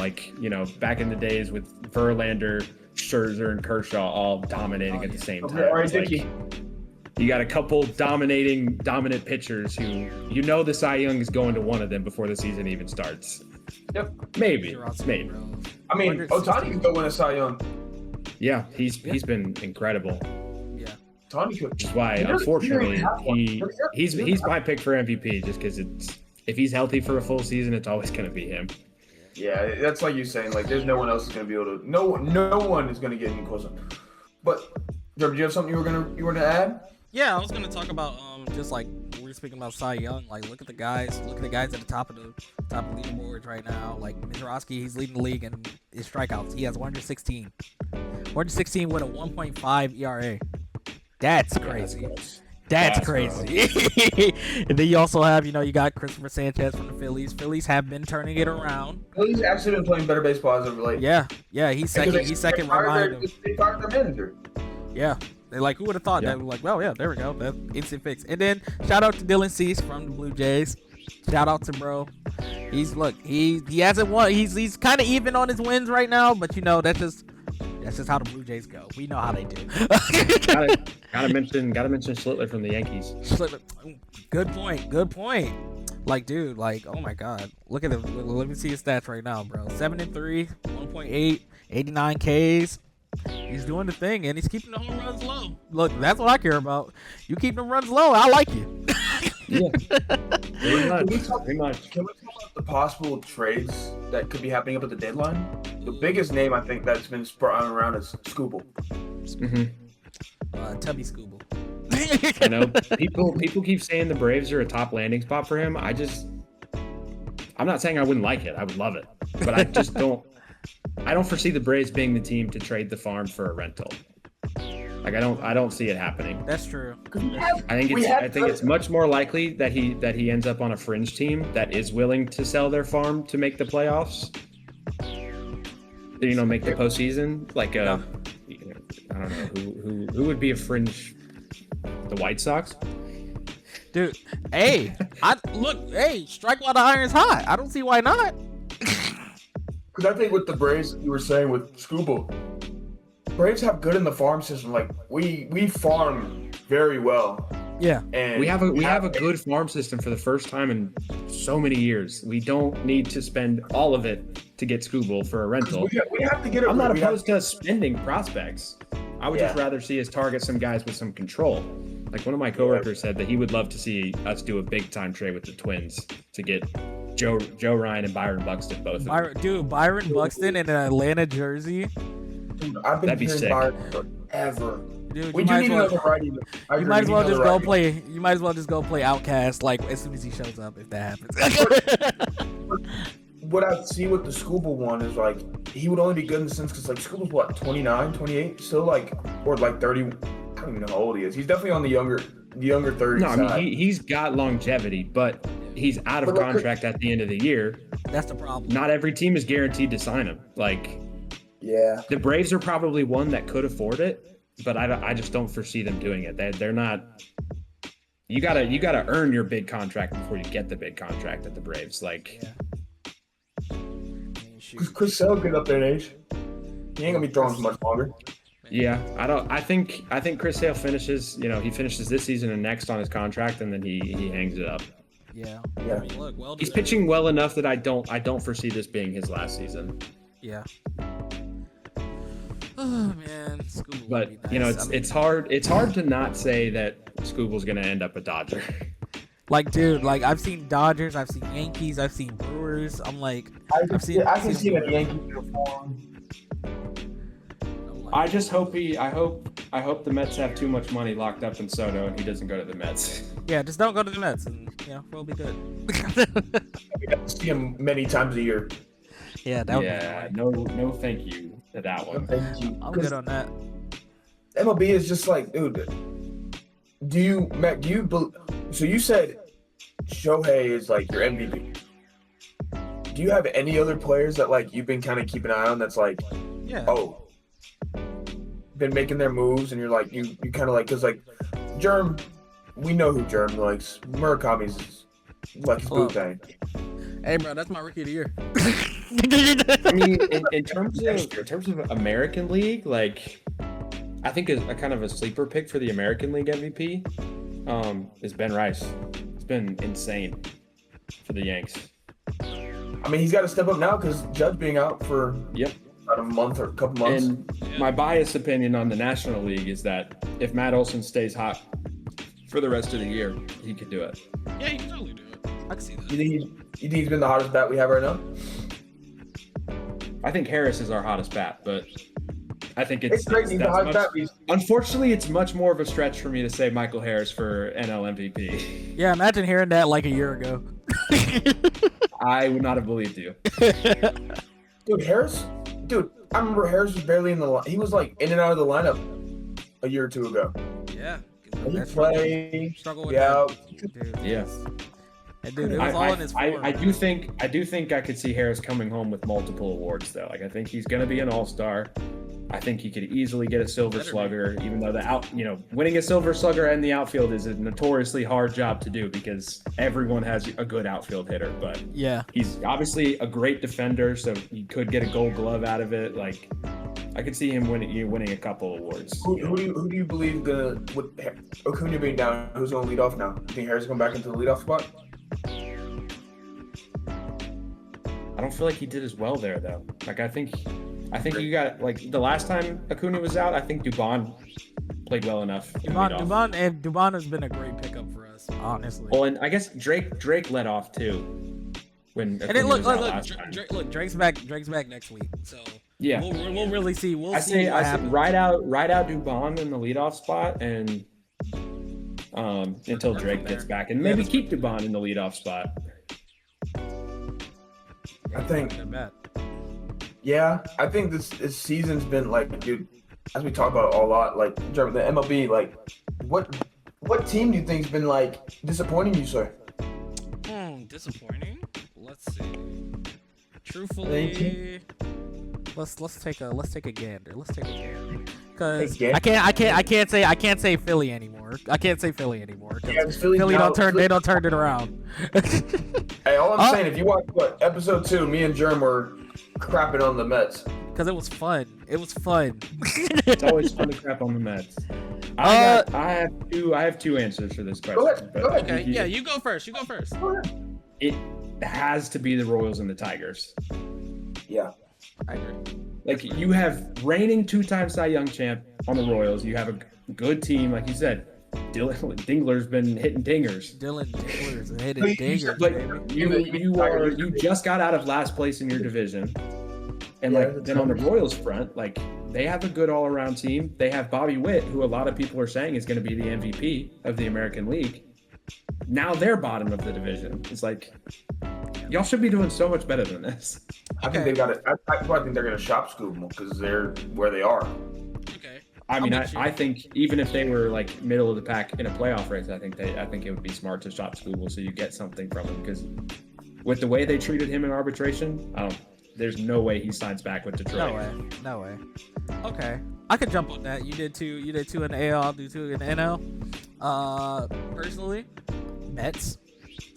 back in the days with Verlander, Scherzer, and Kershaw all dominating at the same time. You got a couple dominant pitchers who the Cy Young is going to one of them before the season even starts. Yep, maybe. I mean, Ohtani can go win a Cy Young. Yeah, he's been incredible. Which is why, unfortunately, he's my pick for MVP. Just because if he's healthy for a full season, it's always going to be him. Yeah, that's like you saying. There's no one else is going to be able to. No one is going to get any closer. But, Joe, do you have something you were going to add? Yeah, I was going to talk about just we were speaking about Cy Young. Look at the guys at the top of the leaderboards right now. Mizorowski, he's leading the league in his strikeouts. He has 116 with a 1.5 ERA. That's crazy. That's crazy. And then you also have, you got Christopher Sanchez from the Phillies. Phillies have been turning it around. Phillies actually been playing better baseball as of late. Yeah, he's second. He's second right behind him. They fired their manager. Yeah. They're who would have thought that? Well, yeah, there we go. That's instant fix. And then shout out to Dylan Cease from the Blue Jays. Shout out to bro. He hasn't won. He's kind of even on his wins right now, but that's just how the Blue Jays go. We know how they do. gotta mention Schlittler from the Yankees. Schlittler, good point. Dude, oh my God, look at him. Let me see his stats right now, bro. 7-3, 1.8, 89 Ks. He's doing the thing, and he's keeping the home runs low. Look, that's what I care about. You keep the runs low, I like you. Yeah. Very much. Can we talk about the possible trades that could be happening up at the deadline? The biggest name I think that's been sprouting around is Scooble. Tubby Scooble. I know people keep saying the Braves are a top landing spot for him. I'm not saying I wouldn't like it. I would love it, but I just don't. I don't foresee the Braves being the team to trade the farm for a rental. I don't see it happening. That's true. I think it's much more likely that he ends up on a fringe team that is willing to sell their farm to make the playoffs. Make the postseason. I don't know who would be a fringe. The White Sox. Dude, strike while the iron's hot. I don't see why not. Because I think with the Braves, you were saying with Scooble, Braves have good in the farm system. We farm very well. Yeah. And We have a good farm system for the first time in so many years. We don't need to spend all of it to get Skubal for a rental. we have to get. I'm not opposed to spending prospects. I would just Yeah. rather see us target some guys with some control. Like one of my coworkers said that he would love to see us do a big time trade with the Twins to get Joe Ryan and Byron Buxton both. Byron Buxton in an Atlanta jersey. Dude, I've been That'd be hearing sick. Byron forever. Dude, We do need another righty. You might as well just go play. You might as well just go play Outcast like as soon as he shows up, if that happens. What I see with the Skubal one is like he would only be good in the sense because like Skubal's what 29, 28, still like or like 30. I don't even know how old he is. He's definitely on the younger 30s. No, I mean he's got longevity, but he's out of contract at the end of the year. That's the problem. Not every team is guaranteed to sign him. Like, yeah, the Braves are probably one that could afford it, but I just don't foresee them doing it. They're not. You gotta earn your big contract before you get the big contract at the Braves. Like, because Chris Sale get up there in age, he ain't gonna be throwing much longer. yeah, I think Chris Sale finishes. He finishes this season and next on his contract, and then he hangs it up. Yeah. Yeah. I mean, look, well He's deserved. pitching well enough that I don't foresee this being his last season. Yeah. Oh man, Skubal But would be nice. it's hard to not say that Skubal's gonna end up a Dodger. Like, dude, like I've seen Dodgers, I've seen Yankees, I've seen Brewers. I'm like, I can see that Yankee uniform. I'm like, I just hope I hope the Mets have too much money locked up in Soto and he doesn't go to the Mets. yeah, just don't go to the Mets, and we'll be good. We got to see him many times a year. Yeah, that would Yeah, be no, thank you to that one. Thank you. I'm good on that. MLB is just like, dude. So you said Shohei is like your MVP. Do you have any other players that like you've been kind of keeping an eye on that's like, Yeah. been making their moves and you're like you kind of like because like Germ, we know who Germ likes. Murakami's like his boo thing. Hey, bro, that's my rookie of the year. I mean, in terms of American League, like I think a kind of a sleeper pick for the American League MVP is Ben Rice. It's been insane for the Yanks. I mean, he's got to step up now because Judge being out for about a month or a couple months. And my biased opinion on the National League is that if Matt Olson stays hot for the rest of the year, he could do it. Yeah, you can totally do it. I can see that. You think he's been the hottest bat we have right now? I think Harris is our hottest bat, but I think it's great. He's the hottest bat. Unfortunately, it's much more of a stretch for me to say Michael Harris for NL MVP. Yeah, imagine hearing that like a year ago. I would not have believed you. Dude, Harris. Dude, I remember Harris was barely in the line. He was like in and out of the lineup a year or two ago. Yeah. He played. Struggle with Yeah. Dude, Yeah. and dude, it was all in his form. I do think I could see Harris coming home with multiple awards though. Like I think he's gonna be an all-star. I think he could easily get a Silver Slugger, even though winning a Silver Slugger in the outfield is a notoriously hard job to do because everyone has a good outfield hitter. But Yeah. he's obviously a great defender, so he could get a Gold Glove out of it. Like I could see him winning a couple awards. Who do you believe with Acuna being down? Who's gonna lead off now? Do you think Harris going back into the leadoff spot? I don't feel like he did as well there though. Like I think you got like the last time Acuna was out, I think Dubon played well enough. Dubon has been a great pickup for us, honestly. Well, and I guess Drake led off too when And it Acuna was out last time. Drake's back next week, so Yeah, we'll really see. I say happens. ride out Dubon in the leadoff spot and until Drake gets back, and maybe keep Dubon in the leadoff spot. I think. Yeah, I think this season's been like, dude, as we talk about it a lot, like the MLB, like, what team do you think's been like disappointing you, sir? Disappointing. Let's see. Truthfully, let's take a gander. Because I can't say Philly anymore. I can't say Philly anymore. Yeah, Philly don't turn it around. Hey, all I'm saying, if you watch episode 2, me and Germ were crapping on the Mets. Because it was fun. It was fun. It's always fun to crap on the Mets. I have two answers for this question. Go ahead. but Go ahead. Okay, yeah, you go first. You go first. It has to be the Royals and the Tigers. Yeah. I agree. Like, you have reigning 2-time Cy Young champ on the Royals. You have a good team, like you said. Dingler's been hitting dingers. Dylan Dingler's hitting dingers, But baby. you just got out of last place in your division. And then on the Royals front, like, they have a good all-around team. They have Bobby Witt, who a lot of people are saying is going to be the MVP of the American League. Now they're bottom of the division. It's like, y'all should be doing so much better than this. I think they got it. I think they're going to shop scoop them because they're where they are. Okay. I mean, I think even if they were like middle of the pack in a playoff race, I think it would be smart to shop Scooble so you get something from him, because with the way they treated him in arbitration, there's no way he signs back with Detroit. No way. Okay, I could jump on that. You did two in the AL, I'll do 2 in the NL. Personally, Mets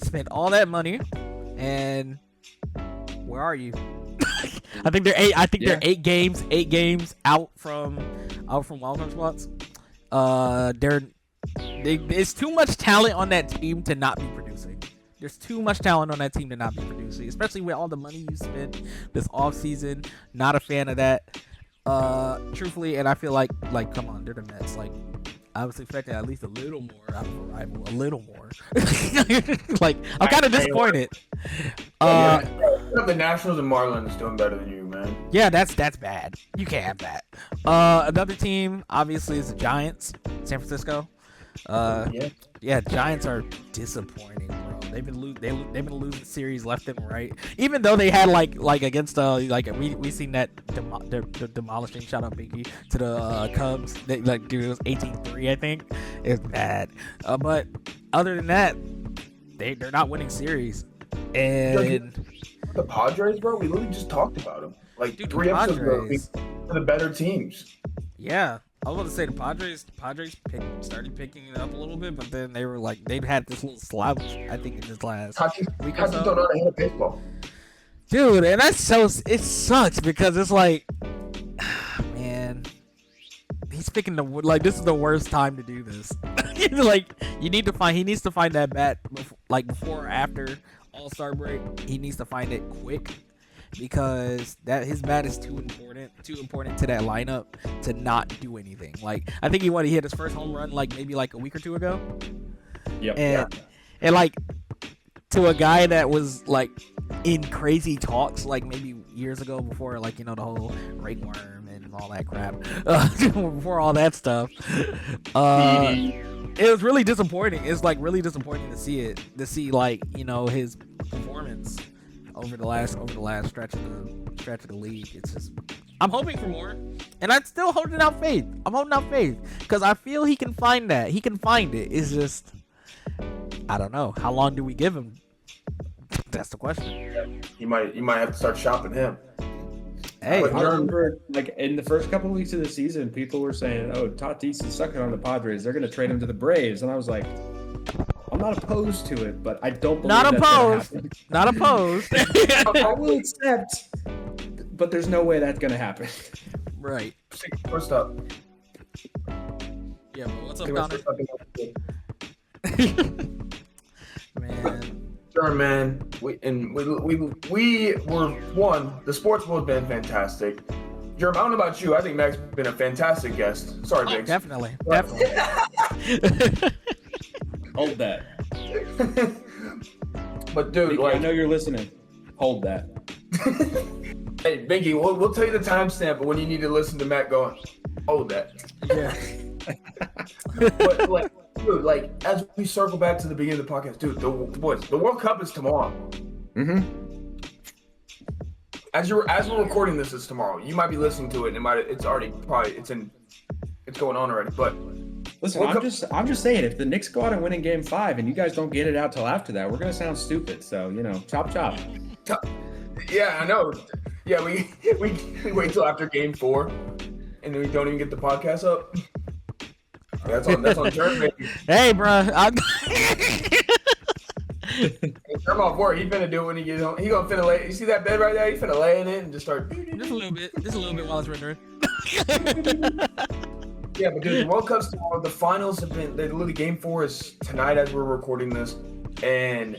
spent all that money, and where are you? I think they're they're 8 games out from wildcard spots. There's too much talent on that team to not be producing. There's too much talent on that team to not be producing, especially with all the money you spent this offseason. Not a fan of that. Truthfully, and I feel like come on, they're the Mets. Like, I was expecting at least a little more out of a rival, a little more. Like, I'm kind of disappointed. The Nationals and Marlins doing better than you, man. Yeah, that's bad. You can't have that. Another team, obviously, is the Giants, San Francisco. Yeah, Giants are disappointing, bro. They've been losing series left and right. Even though they had like against we seen that demolishing, shout out Biggie, to the Cubs. They, dude, it was 18-3, I think. It's bad. But other than that, they're not winning series. And the Padres, bro, we literally just talked about them. Like, dude, 3 episodes ago, for the better teams. Yeah. I was about to say the Padres started picking it up a little bit, but then they were like, they've had this little slouch, I think, in this last week or so. Don't know how to hit a baseball. Dude, and it sucks because it's like, man, he's picking this is the worst time to do this. Like, he needs to find that bat before or after All-Star break. He needs to find it quick, because his bat is too important to that lineup to not do anything. Like, I think he hit his first home run maybe a week or 2 ago. Yep. And like, to a guy that was in crazy talks maybe years ago, before the whole ringworm and all that crap, before all that stuff. It was really disappointing. It's really disappointing to see his performance over the last stretch of the league. It's just, I'm hoping for more, and I'm still holding out faith. Because I feel he can find that. He can find it. It's just, I don't know. How long do we give him? That's the question. You might have to start shopping him. Hey, I remember in the first couple of weeks of the season, people were saying, "Oh, Tatis is sucking on the Padres. They're going to trade him to the Braves," and I was like, I'm not opposed to it, but I don't believe Not that's opposed. Gonna happen. Not opposed. I will accept, but there's no way that's gonna happen. Right. First up. Yeah, but what's up, Connor? Man. Sure, man. We were one. The sports world's been fantastic. Germ, I don't know about you. I think Mac's been a fantastic guest. Sorry, Biggs. Definitely. Hold that. But dude, Mickey, I know you're listening. Hold that. Hey, Binky, we'll tell you the timestamp, but when you need to listen to Matt going, hold that. Yeah. But dude, as we circle back to the beginning of the podcast, dude, the World Cup is tomorrow. Mm-hmm. As we're recording this, it's tomorrow. You might be listening to it, and it's going on already. But listen, I'm just saying, if the Knicks go out and win in Game 5, and you guys don't get it out till after that, we're gonna sound stupid. So chop chop. Yeah, I know. Yeah, we wait till after Game 4, and then we don't even get the podcast up. That's on Germ, baby. Hey, bro. Germ off work. He finna do it when he gets home. He gonna finna lay. You see that bed right there? He finna lay in it and just start. Just a little bit while it's rendering. Yeah, but dude, the World Cup's tomorrow. The finals have been. The game 4 is tonight as we're recording this, and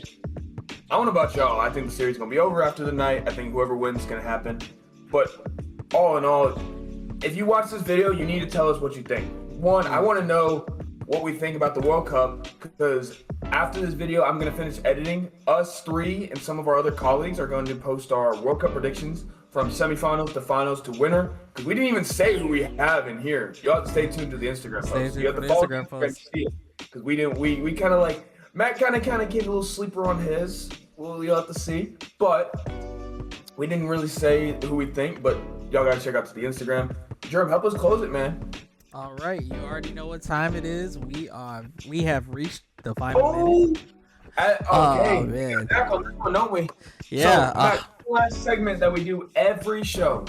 I don't know about y'all. I think the series is gonna be over after the night. I think whoever wins is gonna happen. But all in all, if you watch this video, you need to tell us what you think. One, I want to know what we think about the World Cup, because after this video, I'm going to finish editing. Us three and some of our other colleagues are going to post our World Cup predictions from semifinals to finals to winner, because we didn't even say who we have in here. You'll have to stay tuned to the Instagram post. You have to follow Instagram post. Because we kind of like, Matt kind of gave a little sleeper on his. Well, you'll have to see. But we didn't really say who we think, but y'all got to check out the Instagram. Germ, help us close it, man. All right, you already know what time it is. We have reached the final minute. Okay. Oh man. Back on this one, don't we? Yeah. So, Matt, the last segment that we do every show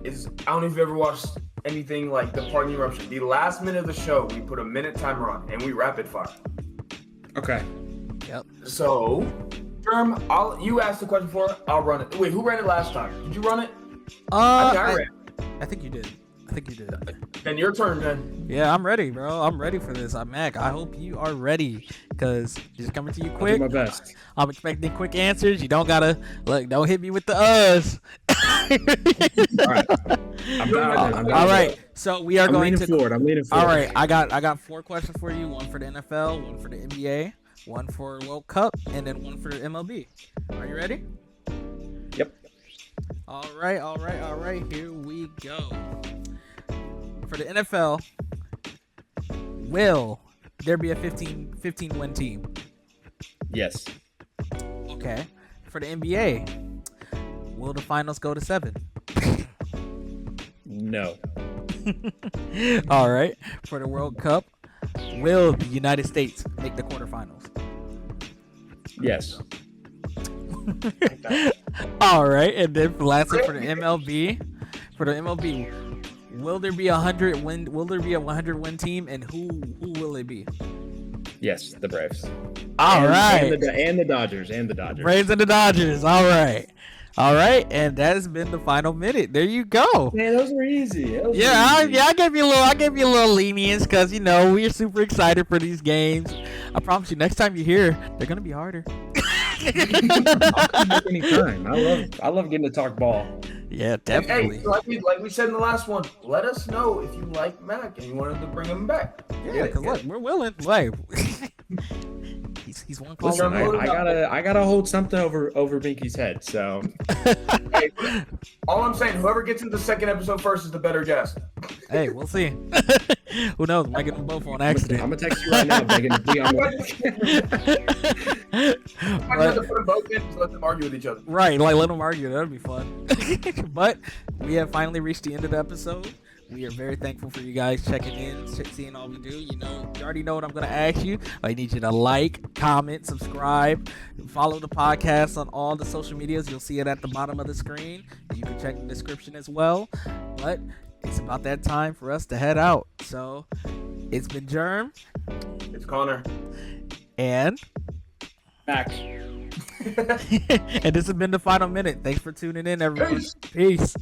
is, I don't know if you've ever watched anything like the Party Eruption. The last minute of the show, we put a minute timer on and we rapid fire. Okay. Yep. So, Germ, you asked the question for it. I'll run it. Wait, who ran it last time? Did you run it? I ran it. I think you did. Then your turn, then. Yeah, I'm ready, bro. I'm ready for this. I'm Mac. I hope you are ready, because just coming to you quick. I'll do my best. I'm expecting quick answers. You don't gotta don't hit me with the uhs. All right. I'm down. All right. So we are I'm going leaning to. forward. All right. I got 4 questions for you. One for the NFL, one for the NBA, one for World Cup, and then one for the MLB. Are you ready? Yep. All right. Here we go. For the NFL, will there be a 15 win team? Yes. Okay. For the NBA, will the finals go to 7? No. All right. For the World Cup, will the United States make the quarterfinals? Yes. All right. And then lastly, for the MLB, will there be a 100 win? Will there be a 100 win team, and who will it be? Yes, the Braves. All right. And the Dodgers. Braves and the Dodgers. All right. And that has been the final minute. There you go. Man, those were easy. I gave you a little lenience, because we're super excited for these games. I promise you, next time you hear, they're gonna be harder. Anytime. I love getting to talk ball. Yeah, definitely. Hey, like we said in the last one, let us know if you like Mac and you wanted to bring him back. Yeah, because look, we're willing. Like, he's one call. Listen, I gotta hold something over Binky's head. So, hey, all I'm saying, whoever gets into the second episode first is the better guest. Hey, we'll see. Who knows? Might get them both on accident. I'm gonna text you right now, begging to be on. I have to put them both in, just let them argue with each other. Right, like let them argue. That'd be fun. But we have finally reached the end of the episode. We are very thankful for you guys checking in, seeing all we do. You already know what I'm going to ask you. I need you to like, comment, subscribe, follow the podcast on all the social medias. You'll see it at the bottom of the screen. You can check the description as well. But it's about that time for us to head out. So it's been Germ. It's Connor. And Mac. And this has been the final minute. Thanks for tuning in, everyone. Peace.